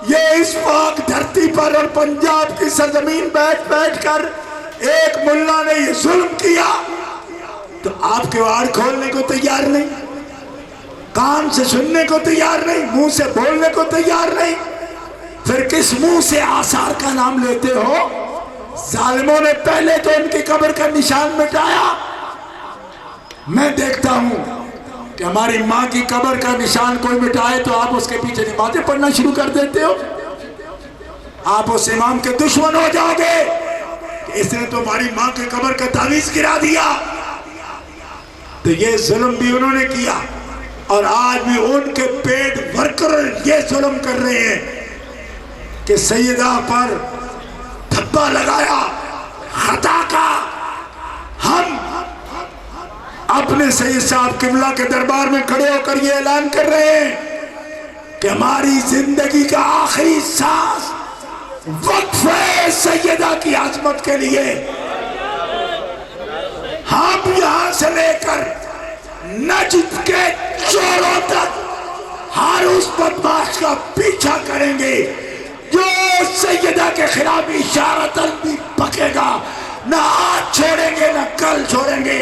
یہ اس پاک دھرتی پر اور پنجاب کی سرزمین بیٹھ بیٹھ کر ایک ملا نے یہ ظلم کیا، تو آپ کے وار کھولنے کو تیار نہیں، کان سے سننے کو تیار نہیں، منہ سے بولنے کو تیار نہیں، پھر کس منہ سے آثار کا نام لیتے ہو؟ ظالموں نے پہلے تو ان کی قبر کا نشان مٹایا۔ میں دیکھتا ہوں کہ ہماری ماں کی قبر کا نشان کوئی مٹائے تو آپ اس کے پیچھے نمازیں پڑھنا شروع کر دیتے ہو۔ آپ اس امام کے دشمن ہو جاؤ گے کہ اس نے تو ہماری ماں کی قبر کا تعویذ گرا دیا۔ تو یہ ظلم بھی انہوں نے کیا، اور آج بھی ان کے پیٹ بھر کر یہ ظلم کر رہے ہیں کہ سیدہ پر دھبا لگایا، خطا کا۔ ہم اپنے سید صاحب قبلہ کے دربار میں کھڑے ہو کر یہ اعلان کر رہے ہیں کہ ہماری زندگی کا آخری سانس وقف ہے سیدہ کی عظمت کے لیے. ہم یہاں سے لے کر نجد کے چوروں تک ہر اس بدماش کا پیچھا کریں گے جو سیدہ کے خلاف اشارتاً بھی پکے گا. نہ آج چھوڑیں گے نہ کل چھوڑیں گے.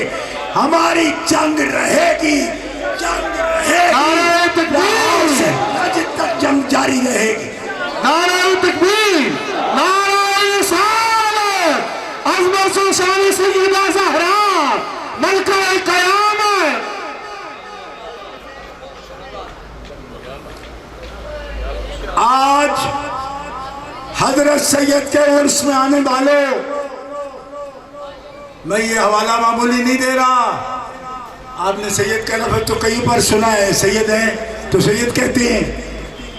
ہماری جنگ رہے گی، جنگ رہے گی، لاہور سے نجد تک جنگ جاری رہے گی. نعرہ تکبیر، نعرہ رسالت، عظمت و شان سیدہ زہرا ملکہ قیامت. آج حضرت سید کے عرس میں آنے والوں، میں یہ حوالہ معمولی نہیں دے رہا. آپ نے سید کا لفظ تو کئی بار سنا ہے، سید ہیں تو سید کہتے ہیں،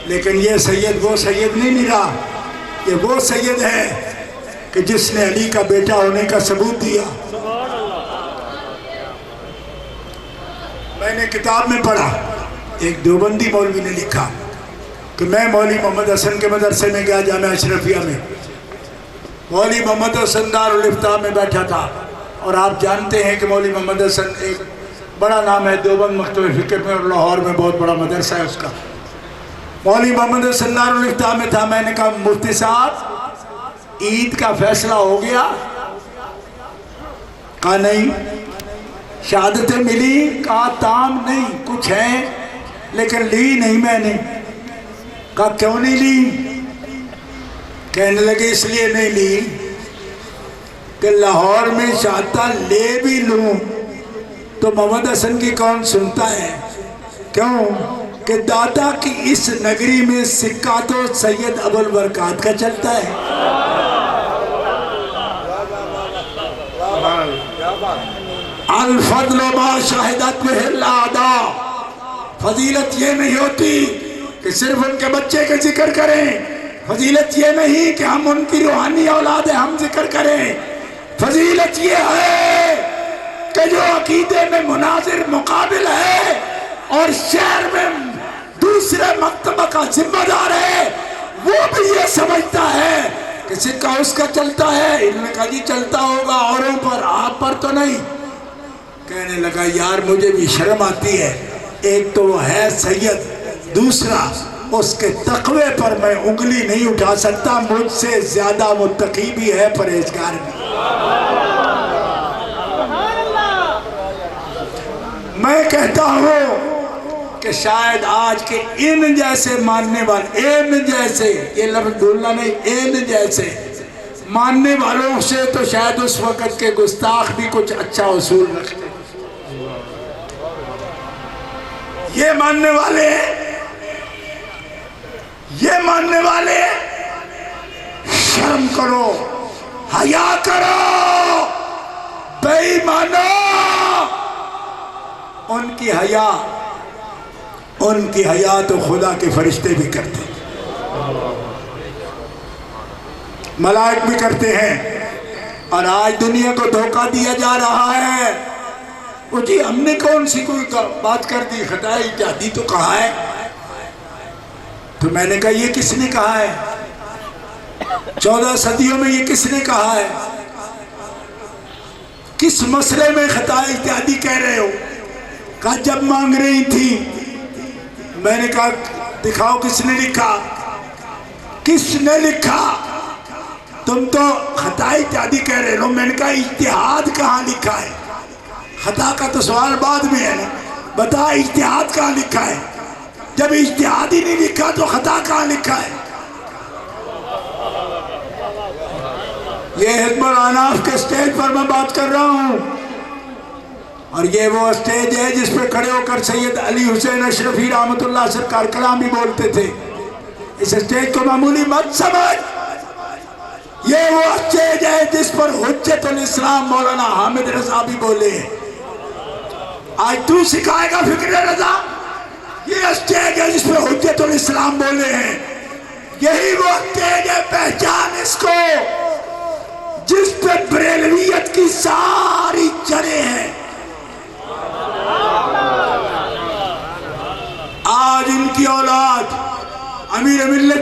لیکن یہ سید وہ سید نہیں رہا. یہ وہ سید ہے کہ جس نے علی کا بیٹا ہونے کا ثبوت دیا. میں نے کتاب میں پڑھا، ایک دیوبندی مولوی نے لکھا کہ میں مولوی محمد حسن کے مدرسے میں گیا جامعہ اشرفیہ میں. مولوی محمد حسن دارالافتاء میں بیٹھا تھا، اور آپ جانتے ہیں کہ مولوی محمد حسن ایک بڑا نام ہے دیوبند مکتبہ فکر میں، اور لاہور میں بہت بڑا مدرسہ ہے اس کا. مولوی محمد حسن دارالافتاء میں تھا. میں نے کہا مفتی صاحب عید کا فیصلہ ہو گیا؟ کہا نہیں. شہادتیں ملی؟ کہا تام نہیں، کچھ ہیں لیکن لی نہیں میں نے. کہا کیوں نہیں لی؟ کہنے لگے اس لیے نہیں لی کہ لاہور میں شہادتیں لے بھی لوں تو محمد حسن کی کون سنتا ہے. کیوں کہ دادا کی اس نگری میں سکہ تو سید ابوالبرکات کا چلتا ہے. الفضل ما شاہدت بہ الاعداء. فضیلت یہ نہیں ہوتی کہ صرف ان کے بچے کے ذکر کریں. فضیلت یہ نہیں کہ ہم ان کی روحانی اولاد ہیں ہم ذکر کریں. فضیلت یہ ہے کہ جو عقیدے میں مناظر مقابل ہے اور شہر میں دوسرے مکتبہ کا ذمہ دار ہے، وہ بھی یہ سمجھتا ہے کہ سکہ اس کا چلتا ہے. انہوں نے کہا جی چلتا ہوگا اوروں پر، آپ پر تو نہیں. کہنے لگا یار مجھے بھی شرم آتی ہے. ایک تو وہ ہے سید، دوسرا اس کے تقوی پر میں انگلی نہیں اٹھا سکتا. مجھ سے زیادہ متقی بھی ہے، پرہیزگار بھی. میں کہتا ہوں کہ شاید آج کے ان جیسے ماننے والے، ان جیسے، یہ لفظ بھولنا نہیں، ان جیسے ماننے والوں سے تو شاید اس وقت کے گستاخ بھی کچھ اچھا اصول رکھتے. یہ ماننے والے شرم کرو، حیا کرو. بے ایمانو، ان کی حیا تو خدا کے فرشتے بھی کرتے ہیں، ملائک بھی کرتے ہیں. اور آج دنیا کو دھوکہ دیا جا رہا ہے. وہ جی ہم نے کون سی کوئی بات کر دی، خطا ایجادی تو کہا ہے. تو میں نے کہا یہ کس نے کہا ہے؟ 14 صدیوں میں یہ کس نے کہا ہے؟ کس مسئلے میں خطا ایجادی کہہ رہے ہو؟ کہا جب مانگ رہی تھی. میں نے کہا دکھاؤ کس نے لکھا، کس نے لکھا؟ تم تو خطا ایجادی کہہ رہے ہو. میں نے کہا اجتہاد کہاں لکھا ہے؟ خطا کا تو سوال بعد میں ہے نا. بتا اجتہاد کہاں لکھا ہے؟ جب اجتہاد ہی نہیں لکھا تو خطا کہاں لکھا ہے؟ یہ حزب الاناف کے سٹیج پر میں بات کر رہا ہوں، اور یہ وہ سٹیج ہے جس پہ کھڑے ہو کر سید علی حسین اشرفی رحمت اللہ سرکار کلام بھی بولتے تھے. اس سٹیج کو معمولی مت سمجھ. یہ وہ سٹیج ہے جس پر حجت الاسلام مولانا حامد رضا بھی بولے. آج تو سکھائے گا فکر رضا؟ یہ سٹیج ہے جس پہ حجت الاسلام بولے ہیں. یہی وہ سٹیج ہے، پہچان اس کو، جس پہ بریلویت کی ساری جڑیں ہیں.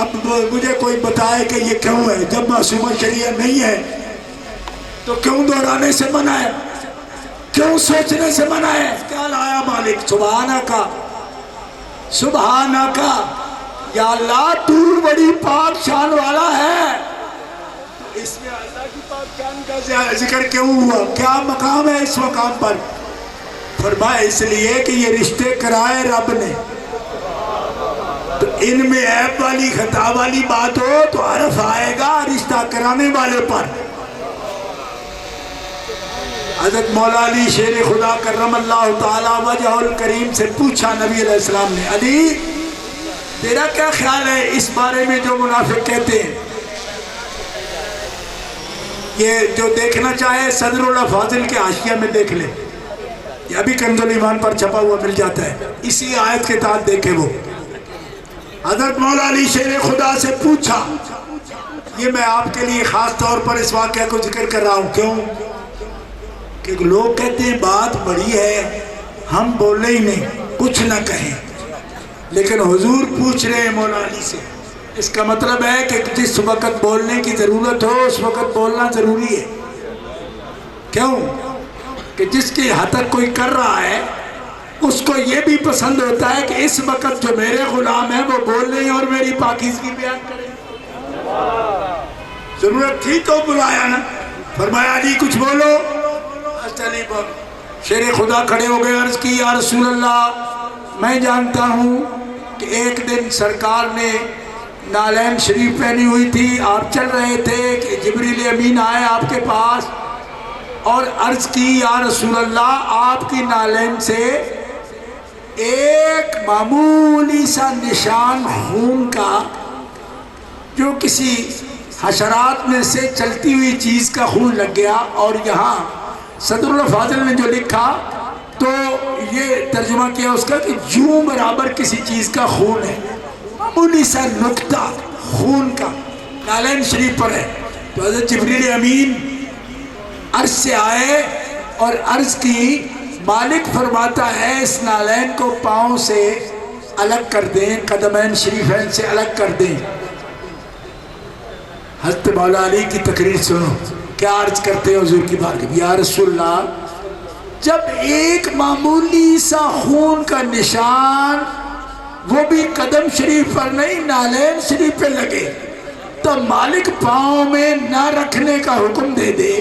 اب مجھے کوئی بتائے کہ یہ کیوں ہے؟ جب معصومہ شریعہ نہیں ہے تو کیوں دہرانے سے منع ہے؟ کیوں سوچنے سے منع ہے؟ کیا لایا مالک؟ سبحانہ کا، سبحانہ کا، یا اللہ تو بڑی پاک شان والا ہے۔ تو اس میں اللہ کی پاک شان کا ذکر کیوں ہوا؟ کیا مقام ہے اس مقام پر؟ فرمایا اس لیے کہ یہ رشتے کرائے رب نے، تو ان میں عیب والی خطا والی بات ہو تو عرف آئے گا رشتہ کرانے والے پر۔ حضرت مولا علی شیر خدا کرم اللہ تعالی وجہ الکریم سے پوچھا نبی علیہ السلام نے، علی تیرا کیا خیال ہے اس بارے میں جو منافق کہتے ہیں؟ یہ جو دیکھنا چاہے صدر اللہ فاضل کے حاشیہ میں دیکھ لے، یہ ابھی کنز الایمان پر چھپا ہوا مل جاتا ہے، اسی آیت کے تحت دیکھے وہ۔ حضرت مولا علی شیر خدا سے پوچھا، یہ میں آپ کے لیے خاص طور پر اس واقعہ کو ذکر کر رہا ہوں، کیوں کہ لوگ کہتے ہیں بات بڑی ہے ہم بولے ہی نہیں، کچھ نہ کہیں، لیکن حضور پوچھ رہے ہیں مولا علی سے، اس کا مطلب ہے کہ جس وقت بولنے کی ضرورت ہو اس وقت بولنا ضروری ہے۔ کیوں کہ جس کی حد تک کوئی کر رہا ہے اس کو یہ بھی پسند ہوتا ہے کہ اس وقت جو میرے غلام ہیں وہ بول رہے ہیں اور میری پاکیزگی بیان کریں۔ ضرورت تھی تو بلایا نا، فرمایا علی کچھ بولو، چلی بول۔ شیر خدا کھڑے ہو گئے، عرض کی یا رسول اللہ میں جانتا ہوں کہ ایک دن سرکار نے نالین شریف پہنی ہوئی تھی، آپ چل رہے تھے کہ جبریل امین آئے آپ کے پاس اور عرض کی یا رسول اللہ آپ کی نالین سے ایک معمولی سا نشان خون کا جو کسی حشرات میں سے چلتی ہوئی چیز کا خون لگ گیا، اور یہاں صدر الفاضل نے جو لکھا تو یہ ترجمہ کیا اس کا کہ جوں برابر کسی چیز کا خون ہے، معمولی سا نقطہ خون کا نالین شریف پر ہے۔ تو حضرت جبریل امین عرض سے آئے اور عرض کی، مالک فرماتا ہے اس نالین کو پاؤں سے الگ کر دیں، قدمین شریفین سے الگ کر دیں۔ حضرت مولا علی کی تقریر سنو، کیا عرض کرتے ہیں حضور کی بات، یا رسول اللہ جب ایک معمولی سا خون کا نشان وہ بھی قدم شریف پر نہیں نالین شریف پہ لگے تو مالک پاؤں میں نہ رکھنے کا حکم دے دے،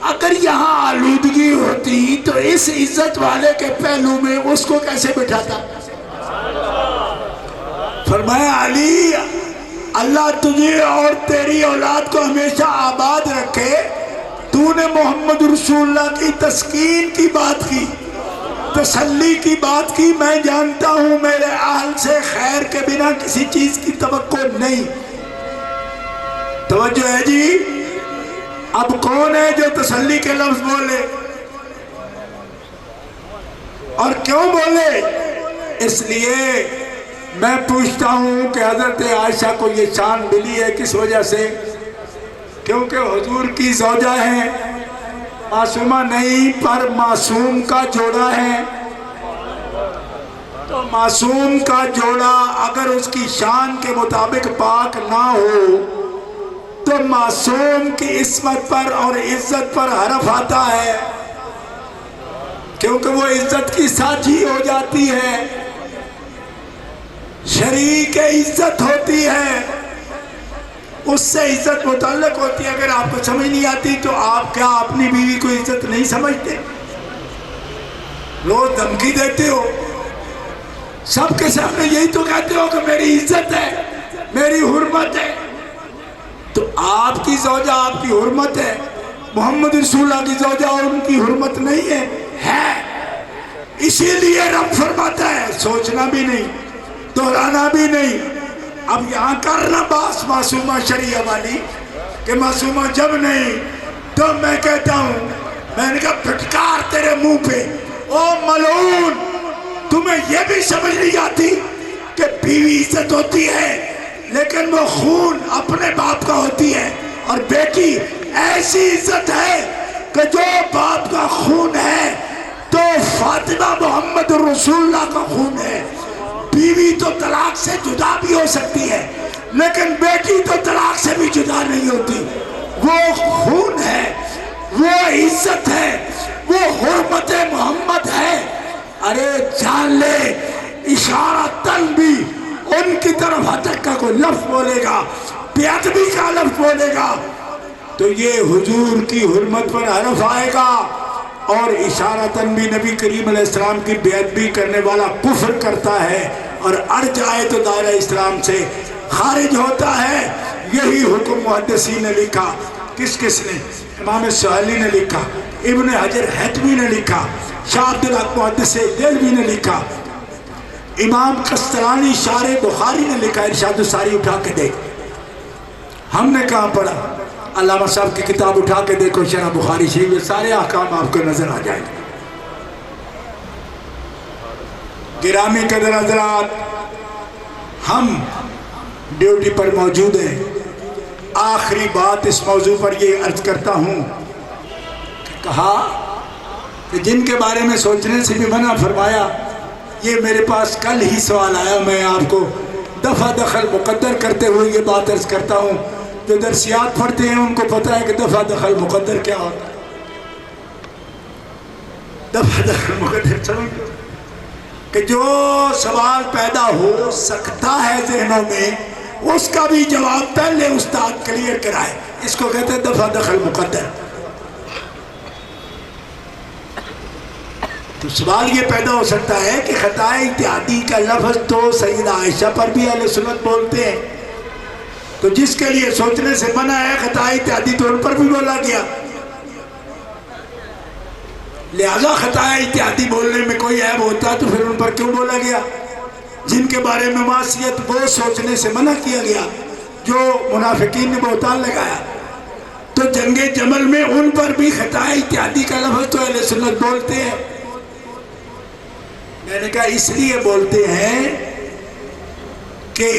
اگر یہاں آلودگی ہوتی تو اس عزت والے کے پہلو میں اس کو کیسے بٹھاتا؟ فرمایا علی اللہ تجھے اور تیری اولاد کو ہمیشہ آباد رکھے، تو نے محمد رسول اللہ کی تسکین کی بات کی، تسلی کی بات کی، میں جانتا ہوں میرے اہل سے خیر کے بنا کسی چیز کی توقع نہیں۔ توجہ ہے جی؟ اب کون ہے جو تسلی کے لفظ بولے اور کیوں بولے؟ اس لیے میں پوچھتا ہوں کہ حضرت عائشہ کو یہ شان ملی ہے کس وجہ سے؟ کیونکہ حضور کی زوجہ ہیں، معصومہ نہیں پر معصوم کا جوڑا ہے، تو معصوم کا جوڑا اگر اس کی شان کے مطابق پاک نہ ہو تو معصوم کی عصمت پر اور عزت پر حرف آتا ہے، کیونکہ وہ عزت کی ساتھی ہو جاتی ہے، شریک عزت ہوتی ہے، اس سے عزت متعلق ہوتی ہے۔ اگر آپ کو سمجھ نہیں آتی تو آپ کیا اپنی بیوی کو عزت نہیں سمجھتے؟ روز دھمکی دیتے ہو، سب کے سامنے یہی تو کہتے ہو کہ میری عزت ہے، میری حرمت ہے، تو آپ کی زوجہ آپ کی حرمت ہے، محمد رسول اللہ کی زوجہ اور ان کی حرمت نہیں ہے، اسی لیے رب فرماتا ہے سوچنا بھی نہیں، دہرانا بھی نہیں۔ اب یہاں کرنا باس معصومہ شریعہ والی کہ معصومہ جب نہیں تو میں کہتا ہوں، میں نے کہا پھٹکار تیرے منہ پہ، او ملعون، تمہیں یہ بھی سمجھ نہیں آتی کہ بیوی عزت ہوتی ہے لیکن وہ خون اپنے باپ کا ہوتی ہے، اور بیٹی ایسی عزت ہے کہ جو باپ کا خون ہے تو فاطمہ محمد رسول اللہ کا خون ہے۔ بیوی تو طلاق سے جدا بھی ہو سکتی ہے لیکن بیٹی تو طلاق سے بھی جدا نہیں ہوتی. وہ خون ہے, وہ عزت ہے, وہ حرمت محمد ہے. ارے جان لے, اشارتاً بھی ان کی طرف ہٹک کا کوئی لفظ بولے گا, بے ادبی کا لفظ بولے گا, تو یہ حضور کی حرمت پر حرف آئے گا. اور اشارتاً بھی نبی کریم علیہ السلام کی بے ادبی کرنے والا کفر کرتا ہے اور اڑ جائے تو دائرہ اسلام سے خارج ہوتا ہے. یہی حکم محدثین نے لکھا. کس نے؟ امام سہیلی نے لکھا, ابن حجر حتمی نے لکھا, شاہ عبدالحق محدث دہلوی نے لکھا, امام قسطلانی شارح بخاری نے لکھا. ارشاد الساری اٹھا کے دیکھ, ہم نے کہاں پڑھا؟ علامہ صاحب کی کتاب اٹھا کے دیکھو, شرح بخاری شریف, یہ سارے احکام آپ کو نظر آ جائیں گے. گرامی قدر حضرات, ہم ڈیوٹی پر موجود ہیں. آخری بات اس موضوع پر یہ عرض کرتا ہوں کہ کہا کہ جن کے بارے میں سوچنے سے بھی منع فرمایا, یہ میرے پاس کل ہی سوال آیا. میں آپ کو دفع دخل مقدر کرتے ہوئے یہ بات عرض کرتا ہوں. جو درسیات پڑھتے ہیں ان کو پتہ ہے کہ دفع دخل مقدر کیا ہوتا ہے. دفع دخل مقدر سمجھو کہ جو سوال پیدا ہو سکتا ہے ذہنوں میں, اس کا بھی جواب پہلے استاد کلیئر کرائے. اس کو کہتے ہیں دفع دخل مقدر. تو سوال یہ پیدا ہو سکتا ہے کہ خطا اجتہادی کا لفظ تو سیدہ عائشہ پر بھی اہل سنت بولتے ہیں, تو جس کے لیے سوچنے سے منع ہے خطا اجتہادی تو ان پر بھی بولا گیا, لہذا خطا اجتہادی بولنے میں کوئی عیب ہوتا تو پھر ان پر کیوں بولا گیا؟ جن کے بارے میں معصیت وہ سوچنے سے منع کیا گیا جو منافقین نے بہتان لگایا, تو جنگ جمل میں ان پر بھی خطا اجتہادی کا لفظ تو اہل سنت بولتے ہیں. میں نے کہا اس لیے بولتے ہیں کہ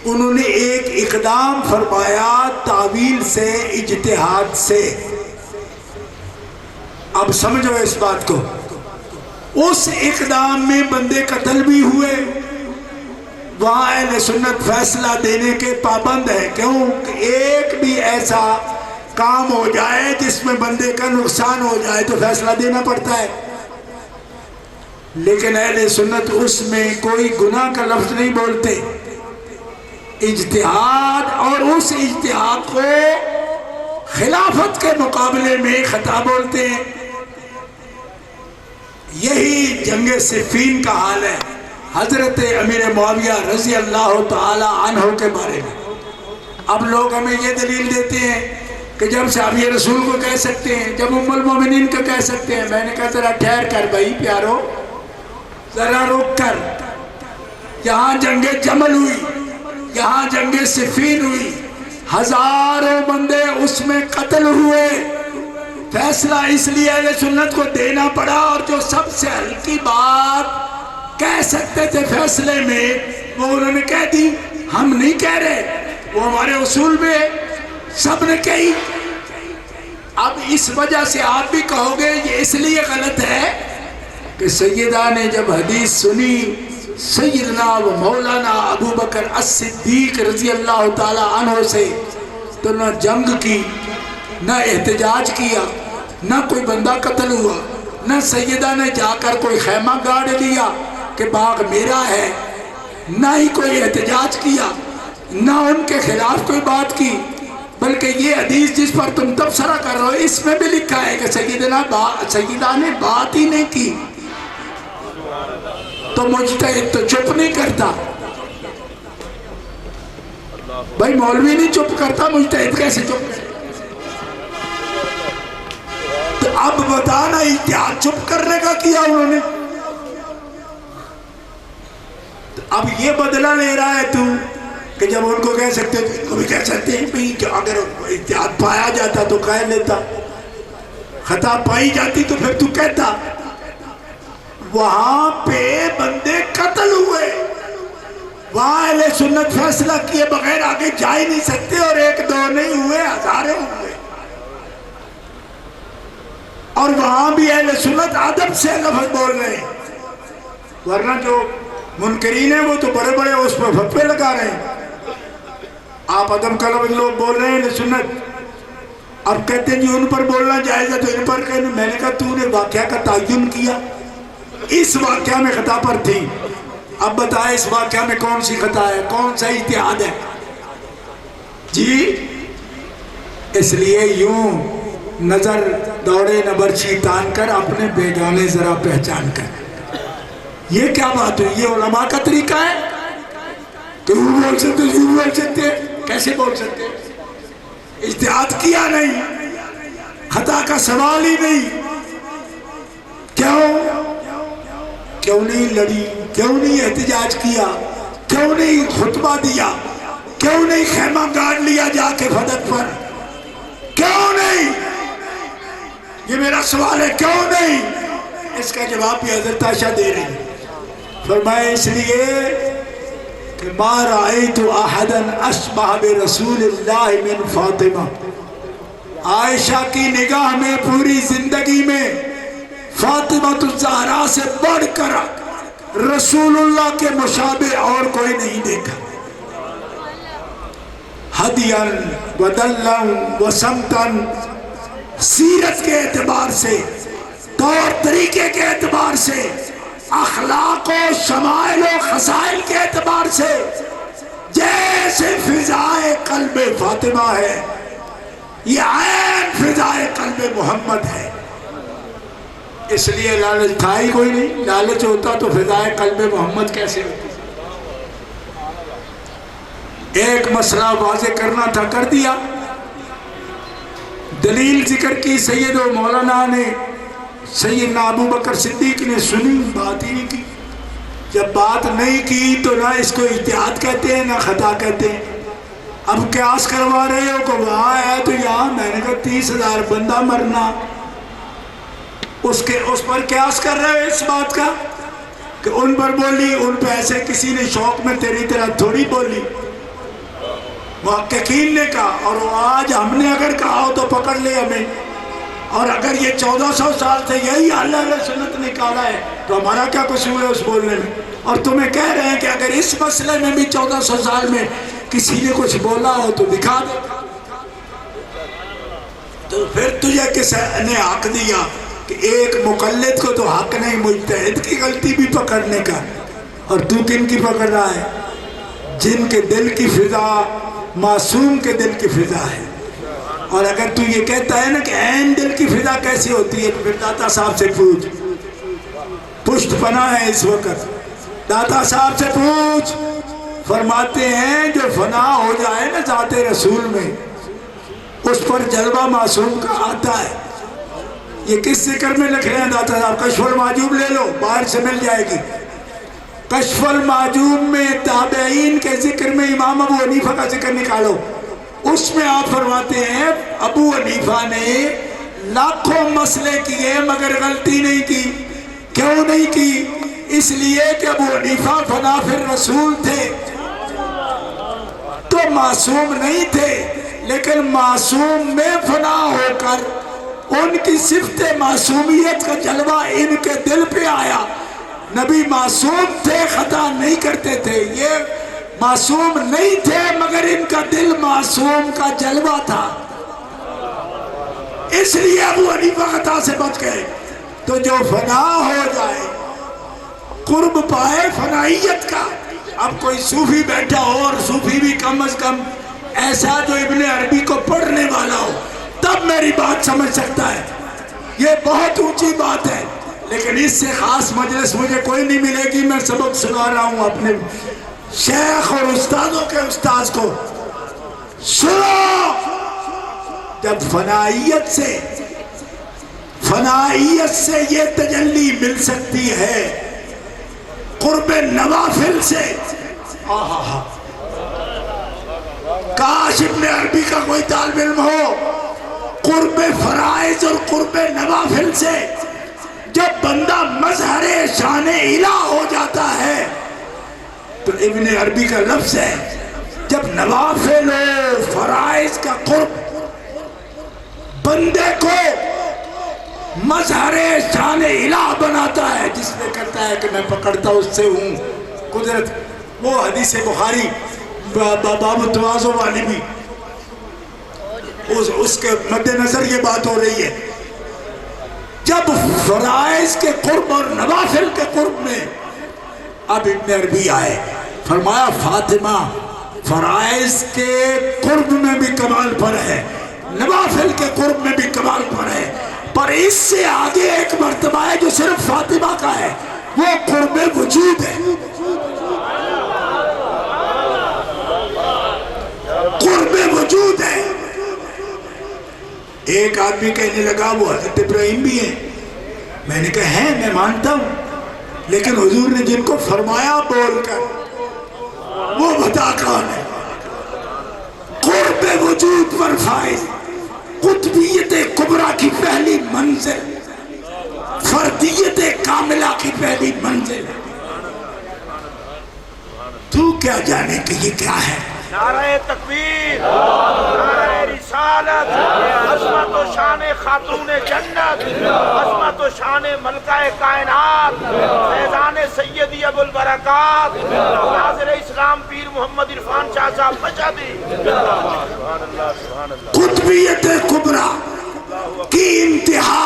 انہوں نے ایک اقدام فرمایا تعویل سے, اجتہاد سے. اب سمجھو اس بات کو, اس اقدام میں بندے قتل بھی ہوئے, وہاں اہل سنت فیصلہ دینے کے پابند ہے. کیوں کہ ایک بھی ایسا کام ہو جائے جس میں بندے کا نقصان ہو جائے تو فیصلہ دینا پڑتا ہے. لیکن اہل سنت اس میں کوئی گناہ کا لفظ نہیں بولتے. اجتہاد, اور اس اجتہاد کو خلافت کے مقابلے میں خطا بولتے ہیں. یہی جنگ صفین کا حال ہے حضرت امیر معاویہ رضی اللہ تعالی عنہ کے بارے میں. اب لوگ ہمیں یہ دلیل دیتے ہیں کہ جب صحابی رسول کو کہہ سکتے ہیں, جب ام المومنین کو کہہ سکتے ہیں. میں نے کہا ذرا ٹھہر کر بھائی پیارو, ذرا رک کر. یہاں جنگ جمل ہوئی, یہاں جنگ صفین ہوئی, ہزاروں بندے اس میں قتل ہوئے. فیصلہ اس لیے اہل سنت کو دینا پڑا, اور جو سب سے ہلکی بات کہہ سکتے تھے فیصلے میں وہ انہوں نے کہہ دی. ہم نہیں کہہ رہے, وہ ہمارے اصول میں سب نے کہی. اب اس وجہ سے آپ بھی کہو گے یہ اس لیے غلط ہے کہ سیدہ نے جب حدیث سنی سیدنا و مولانا ابو بکر الصدیق رضی اللہ تعالی عنہ سے, تو نہ جنگ کی, نہ احتجاج کیا, نہ کوئی بندہ قتل ہوا, نہ سیدہ نے جا کر کوئی خیمہ گاڑ لیا کہ باغ میرا ہے, نہ ہی کوئی احتجاج کیا, نہ ان کے خلاف کوئی بات کی. بلکہ یہ حدیث جس پر تم تبصرہ کر رہے ہو اس میں بھی لکھا ہے کہ سیدہ نے بات ہی نہیں کی. تو مجتہد تو چپ نہیں کرتا بھائی, مولوی نہیں چپ کرتا, مجتہد کیسے چپ کرتا؟ تو اب بتانا اجتہاد چپ کرنے کا کیا انہوں نے. تو اب یہ بدلہ لے رہا ہے تو کہ جب ان کو کہہ سکتے ہیں تو بھی کہہ سکتے ہیں بھئی اگر اجتہاد پایا جاتا تو کہہ لیتا, خطا پائی جاتی تو پھر تو کہتا. وہاں پہ بندے قتل ہوئے, وہاں اہل سنت فیصلہ کیے بغیر آگے جا ہی نہیں سکتے, اور ایک دو نہیں ہوئے, ہزاریں ہوئے. اور وہاں بھی اہل سنت ادب سے لفظ بول رہے ہیں, ورنہ جو منکرین ہیں وہ تو بڑے بڑے اس پر فتوے لگا رہے ہیں. آپ ادب کلام لوگ بول رہے ہیں سنت، اب کہتے ہیں جی ان پر بولنا جائز ہے تو ان پر کہنا. میں نے کہا تو نے واقعہ کا تعین کیا؟ اس واقعہ میں خطا پر تھی، اب بتائے اس واقعہ میں کون سی خطا ہے، کون سا اجتہاد ہے؟ جی اس لیے یوں نظر دوڑے نہ برچھی تان کر، اپنے بیگانے ذرا پہچان کر. یہ کیا بات ہوئی؟ یہ علماء کا طریقہ ہے کہ وہ بول سکتے یوں بول سکتے؟ کیسے بول سکتے؟ اجتہاد کیا نہیں، خطا کا سوال ہی نہیں. کیوں نہیں لڑی؟ کیوں نہیں احتجاج کیا؟ کیوں نہیں خطبہ دیا؟ کیوں نہیں خیمہ گاڑ لیا جا کے فدق پر؟ کیوں نہیں؟ یہ میرا سوال ہے، کیوں نہیں؟ اس کا جواب بھی حضرت عائشہ دے رہی ہیں. فرمائے اس لیے کہ ما رأیت احدا اشبہ برسول اللہ من فاطمہ. عائشہ کی نگاہ میں پوری زندگی میں فاطمہ الزہرا سے بڑھ کر رسول اللہ کے مشابہ اور کوئی نہیں دیکھا. ہدیاً ودلن وسمتن، سیرت کے اعتبار سے، طور طریقے کے اعتبار سے، اخلاق و شمائل و خصائل کے اعتبار سے جیسے فضائے قلب فاطمہ ہے، یہ عین فضائے قلب محمد ہے. اس لیے لالچ تھا ہی کوئی نہیں. لالچ ہوتا تو فضائے قلب محمد کیسے ہوتی؟ ایک مسئلہ واضح کرنا تھا، کر دیا. دلیل ذکر کی سید و مولانا نے، سیدنا ابو بکر صدیق نے سنی، بات ہی نہیں کی. جب بات نہیں کی تو نہ اس کو اجتہاد کہتے ہیں نہ خطا کہتے ہیں. اب قیاس کروا رہے ہو کہ وہاں ہے تو یہاں. میں نے کہا 30,000 بندہ مرنا، اس پر قیاس کر رہے ہو اس بات کا کہ ان پر بولی، ان پہ ایسے کسی نے شوق میں تیری طرح تھوڑی بولی. محققین نے کہا، اور آج ہم نے اگر کہا ہو تو پکڑ لے ہمیں. اور اگر یہ 1400 سال سے یہی اہل سنت نکالا ہے تو ہمارا کیا قصور ہے اس بولنے میں؟ اور تمہیں کہہ رہے ہیں کہ اگر اس مسئلے میں بھی 1400 سال میں کسی نے کچھ بولا ہو تو دکھا دے. تو پھر تجھے کس نے حق دیا کہ ایک مقلد کو تو حق نہیں مجتہد کی غلطی بھی پکڑنے کا، اور تو کن کی پکڑ رہا ہے؟ جن کے دل کی فضا معصوم کے دل کی فضا ہے. اور اگر تو یہ کہتا ہے نا کہ عین دل کی فضا کیسی ہوتی ہے تو پھر داتا صاحب سے پوچھ. پشت پناہ ہے اس وقت، داتا صاحب سے پوچھ. فرماتے ہیں جو فنا ہو جائے نا ذات رسول میں، اس پر جلوہ معصوم کا آتا ہے. یہ کس ذکر میں لکھ رہے ہیں داتا صاحب؟ کشف المعجوب لے لو، باہر سے مل جائے گی. کشف المعجوب میں تابعین کے ذکر میں امام ابو حنیفہ کا ذکر نکالو. اس میں آپ فرماتے ہیں ابو حنیفہ نے لاکھوں مسئلے کیے مگر غلطی نہیں کی. کیوں نہیں کی؟ اس لیے کہ ابو حنیفہ فنا فی الرسول تھے تو معصوم نہیں تھے، لیکن معصوم میں فنا ہو کر ان کی صفت معصومیت کا جلوہ ان کے دل پہ آیا. نبی معصوم تھے، خطا نہیں کرتے تھے. یہ معصوم نہیں تھے مگر ان کا دل معصوم کا جلوہ تھا، اس لیے ابو حنیفہ خطا سے بچ گئے. تو جو فنا ہو جائے، قرب پائے فنائیت کا. اب کوئی صوفی بیٹھا ہو، اور صوفی بھی کم از کم ایسا جو ابن عربی کو پڑھنے والا ہو، تب میری بات سمجھ سکتا ہے. یہ بہت اونچی بات ہے، لیکن اس سے خاص مجلس مجھے کوئی نہیں ملے گی. میں سبق سنا رہا ہوں اپنے شیخ اور استادوں کے استاذ کو. سنو، جب فنائیت سے یہ تجلی مل سکتی ہے قرب نوافل سے. کاش ابن عربی کا کوئی طالب علم ہو. قرب فرائض اور قرب نوافل سے جب بندہ مظہر شان الہ ہو جاتا ہے تو ابن عربی کا لفظ ہے، جب نوافل و فرائض کا قرب بندے کو مظہر شان الہ بناتا ہے، جس میں کہتا ہے کہ میں پکڑتا اس سے ہوں قدرت. وہ حدیث بخاری باب التواضع والی بھی اس کے مد نظر یہ بات ہو رہی ہے. جب فرائض کے قرب اور نوافل کے قرب میں اب ابن عربی آئے، فرمایا فاطمہ فرائض کے قرب میں بھی کمال پر ہے، نوافل کے قرب میں بھی کمال پر ہے، پر اس سے آگے ایک مرتبہ ہے جو صرف فاطمہ کا ہے، وہ قرب وجود ہے. قرب وجود ہے. ایک آدمی کہنے لگا وہ حضرت ابراہیم بھی ہیں. میں نے کہا ہے، میں مانتا ہوں، لیکن حضور نے جن کو فرمایا بول کر وہ بتا کون ہے. قرب وجود پر فائز، قطبیت کبریٰ کی پہلی منزل، فردیت کاملہ کی پہلی منزل. تو کیا جانے کہ یہ کیا ہے؟ نعرہ تکبیر، نعرہ رسالت، عظمت و شان خاتون جنت، عظمت و شان ملکہ کائنات، فیضان سیدی ابو البرکات ناظر اسلام پیر محمد عرفان شاہ صاحب مشہدی. قطبیت کبریٰ کی انتہا،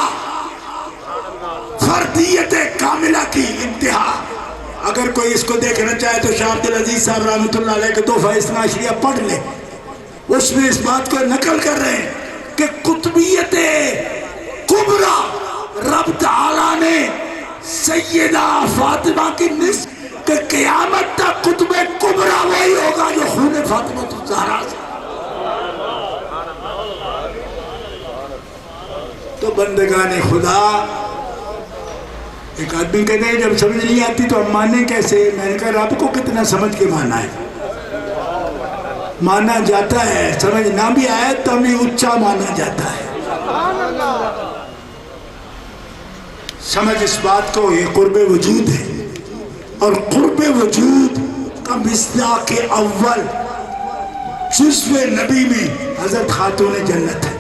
فردیت کاملہ کی انتہا. اگر کوئی اس کو دیکھنا چاہے تو شاہ عبدالعزیز صاحب رحمۃ اللہ علیہ کے تحفہ اثنا عشریہ پڑھ لے، اس میں اس بات کو نقل کر رہے ہیں کہ قطبیت کبریٰ رب تعالیٰ نے سیدہ فاطمہ کی نسبت کہ قیامت تک قطب کبریٰ وہی ہوگا جو خون فاطمہ الزہرا سے. تو بندگان خدا، ایک آدمی کہتے ہیں جب سمجھ نہیں آتی تو ہم مانیں کیسے؟ میں نے کہا رب کو کتنا سمجھ کے مانا ہے؟ مانا جاتا ہے، سمجھ نہ بھی آئے تو بھی اچھا مانا جاتا ہے. سمجھ اس بات کو، یہ قرب وجود ہے. اور قرب وجود کا مصداق اول جزو نبی میں حضرت خاتون جنت ہے.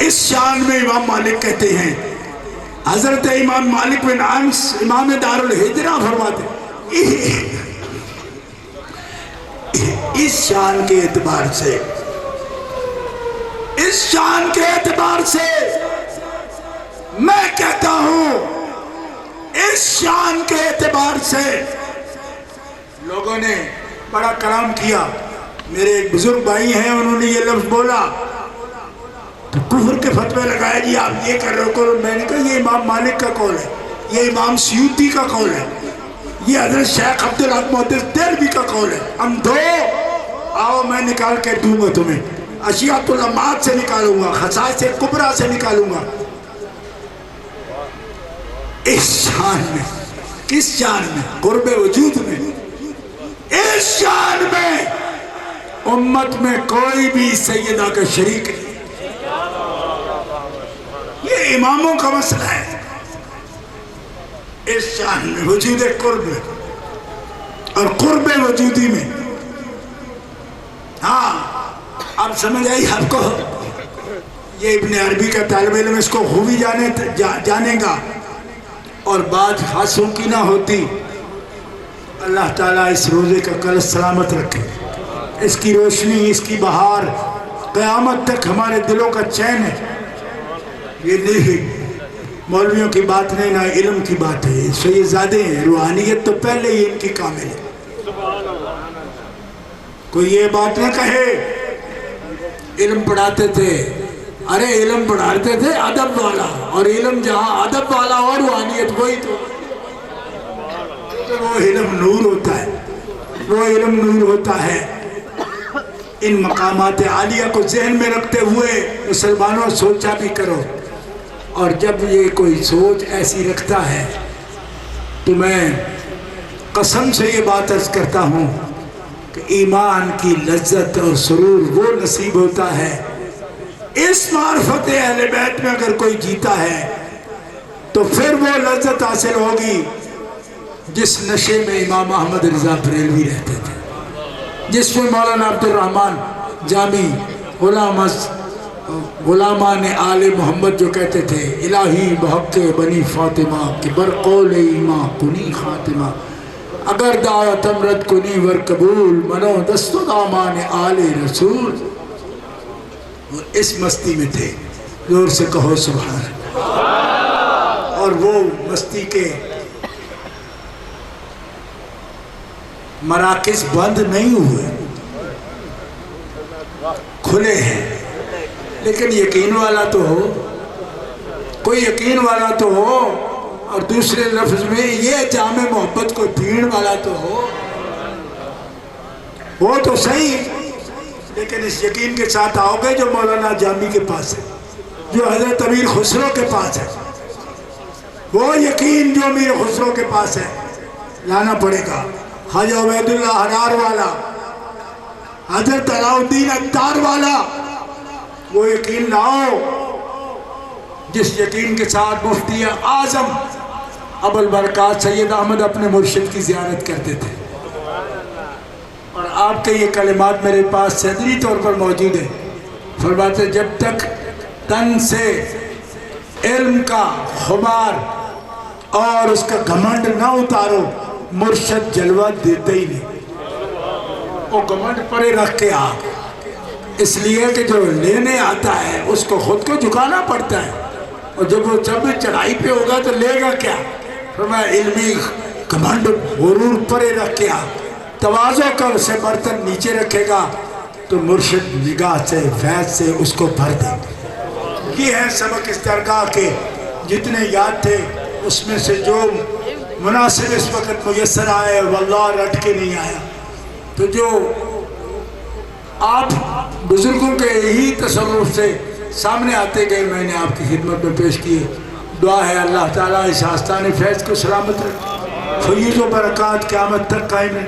اس شان میں امام مالک کہتے ہیں، حضرت امام مالک بن انس امام دار الہجرہ فرماتے ہیں اس شان کے اعتبار سے، اس شان کے اعتبار سے میں کہتا ہوں، اس شان کے اعتبار سے لوگوں نے بڑا کلام کیا. میرے ایک بزرگ بھائی ہیں، انہوں نے یہ لفظ بولا تو کفر کے فتوے لگائے، جی آپ یہ کر رہے ہو. میں نے کہا یہ امام مالک کا قول ہے، یہ امام سیوطی کا قول ہے، یہ حضرت شیخ عبدالحق محدث دہلوی کا قول ہے. ہم دو آؤ میں نکال کے دوں گا تمہیں، اشیاء العلامات سے نکالوں گا، خصائص کبریٰ سے نکالوں گا. اس شان میں، کس شان میں؟ قرب وجود میں. اس شان میں امت میں کوئی بھی سیدہ کا شریک نہیں. یہ اماموں کا مسئلہ ہے. اس شان میں وجود قرب اور قرب وجودی میں. ہاں اب سمجھ آئی آپ کو؟ یہ ابن عربی کا طالب علم اس کو خوبی جانے گا اور بات خاصوں کی نہ ہوتی. اللہ تعالیٰ اس روزے کا کل سلامت رکھے، اس کی روشنی، اس کی بہار قیامت تک ہمارے دلوں کا چین ہے. یہ نہیں مولویوں کی بات نہیں، نہ علم کی بات ہے. سید زادے ہیں، روحانیت تو پہلے ہی ان کی کامل ہے. کوئی یہ بات نہ کہے علم پڑھاتے تھے، ارے علم پڑھاتے تھے ادب والا، اور علم جہاں ادب والا اور روحانیت وہی تو وہ علم نور ہوتا ہے، وہ علم نور ہوتا ہے. ان مقامات عالیہ کو ذہن میں رکھتے ہوئے مسلمانوں سوچا بھی کرو. اور جب یہ کوئی سوچ ایسی رکھتا ہے تو میں قسم سے یہ بات عرض کرتا ہوں کہ ایمان کی لذت اور سرور وہ نصیب ہوتا ہے. اس معرفت اہل بیت میں اگر کوئی جیتا ہے تو پھر وہ لذت حاصل ہوگی جس نشے میں امام احمد رضا بریلوی رہتے تھے، جس میں مولانا عبد الرحمن جامی غلامان آل محمد جو کہتے تھے الہی بحق بنی فاطمہ کہ برقول ایماں کنی خاتمہ. اگر دعوتم رد کنی ور قبول منو دست و دامان آل رسول. وہ اس مستی میں تھے، زور سے کہو سبحان اللہ. اور وہ مستی کے مراکز بند نہیں ہوئے، کھلے ہیں. لیکن یقین والا تو ہو، کوئی یقین والا تو ہو، اور دوسرے لفظ میں یہ جام محبت کو پین والا تو ہو تو صحیح. لیکن اس یقین کے ساتھ آؤ گے جو مولانا جامی کے پاس ہے، جو حضرت امیر خسرو کے پاس ہے، وہ یقین جو امیر خسرو کے پاس ہے لانا پڑے گا. خواجہ عبید اللہ حرار والا، حضرت علاء الدین عطار والا، وہ یقین لاؤ جس یقین کے ساتھ مفتی اعظم ابو البرکات سید احمد اپنے مرشد کی زیارت کرتے تھے. اور آپ کے یہ کلمات میرے پاس صدری طور پر موجود ہیں. فرماتے جب تک تن سے علم کا خمار اور اس کا گھمنڈ نہ اتارو، مرشد جلوہ دیتے ہی نہیں. وہ گھمنڈ پرے رکھ کے آ، اس لیے کہ جو لینے آتا ہے اس کو خود کو جھکانا پڑتا ہے، اور جب وہ چڑھائی پہ ہوگا تو لے گا کیا. فرمایا علمی گھمنڈ غرور پرے رکھ کے آ، تواضع کر سے برتن نیچے رکھے گا تو مرشد نگاہ سے فیض سے اس کو بھر دے. یہ ہے سبق اس درگاہ کے جتنے یاد تھے، اس میں سے جو مناسب اس وقت میسر آئے واللہ رٹ کے نہیں آیا. تو جو آپ بزرگوں کے ہی تصرف سے سامنے آتے گئے میں نے آپ کی خدمت میں پیش کیے. دعا ہے اللہ تعالیٰ اس آستان فیض کو سلامت رکھے، فیض و برکات قیامت تک قائم ہے.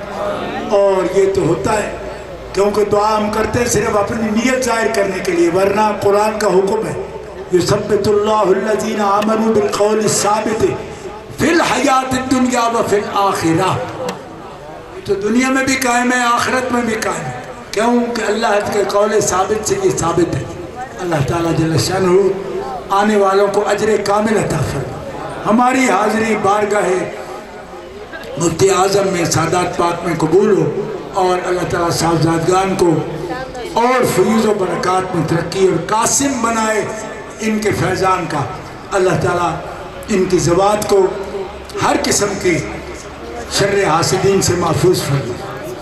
اور یہ تو ہوتا ہے کیونکہ دعا ہم کرتے ہیں صرف اپنی نیت ظاہر کرنے کے لیے، ورنہ قرآن کا حکم ہے یثبت اللہ الذین آمنوا بالقول الثابت فی الحیات الدنیا و فی الآخرہ. تو دنیا میں بھی قائم ہے، آخرت میں بھی قائم ہے. کیوں کہ اللہ کے قول ثابت سے یہ ثابت ہے. اللہ تعالیٰ جل شانہ آنے والوں کو اجر کامل عطا فرمائے. ہماری حاضری بارگاہ مفتی اعظم میں سادات پاک میں قبول ہو، اور اللہ تعالیٰ صاحبزادگان کو اور فیض و برکات میں ترقی اور قاسم بنائے ان کے فیضان کا. اللہ تعالیٰ ان کی زبان کو ہر قسم کی شر حاسدین سے محفوظ فرمائے.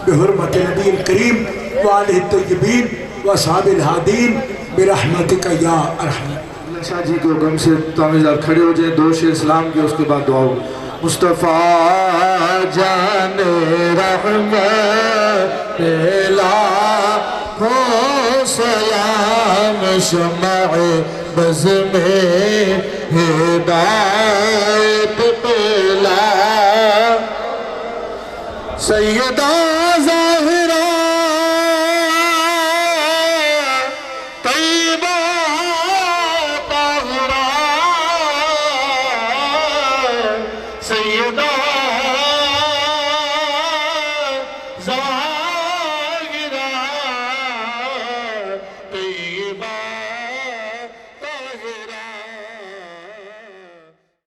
بحرمت نبی الکریم وآلہ الطیبین واصحاب الہادین برحمتک یا ارحم. شاہ جی کے حکم سے تامیزات کھڑے ہو جائیں، دو شیر اسلام کے، اس کے بعد دعا ہوگی. مصطفیٰ جان رحمت لاکھوں سلام، شمع بز میں ہدایت پلا سیدہ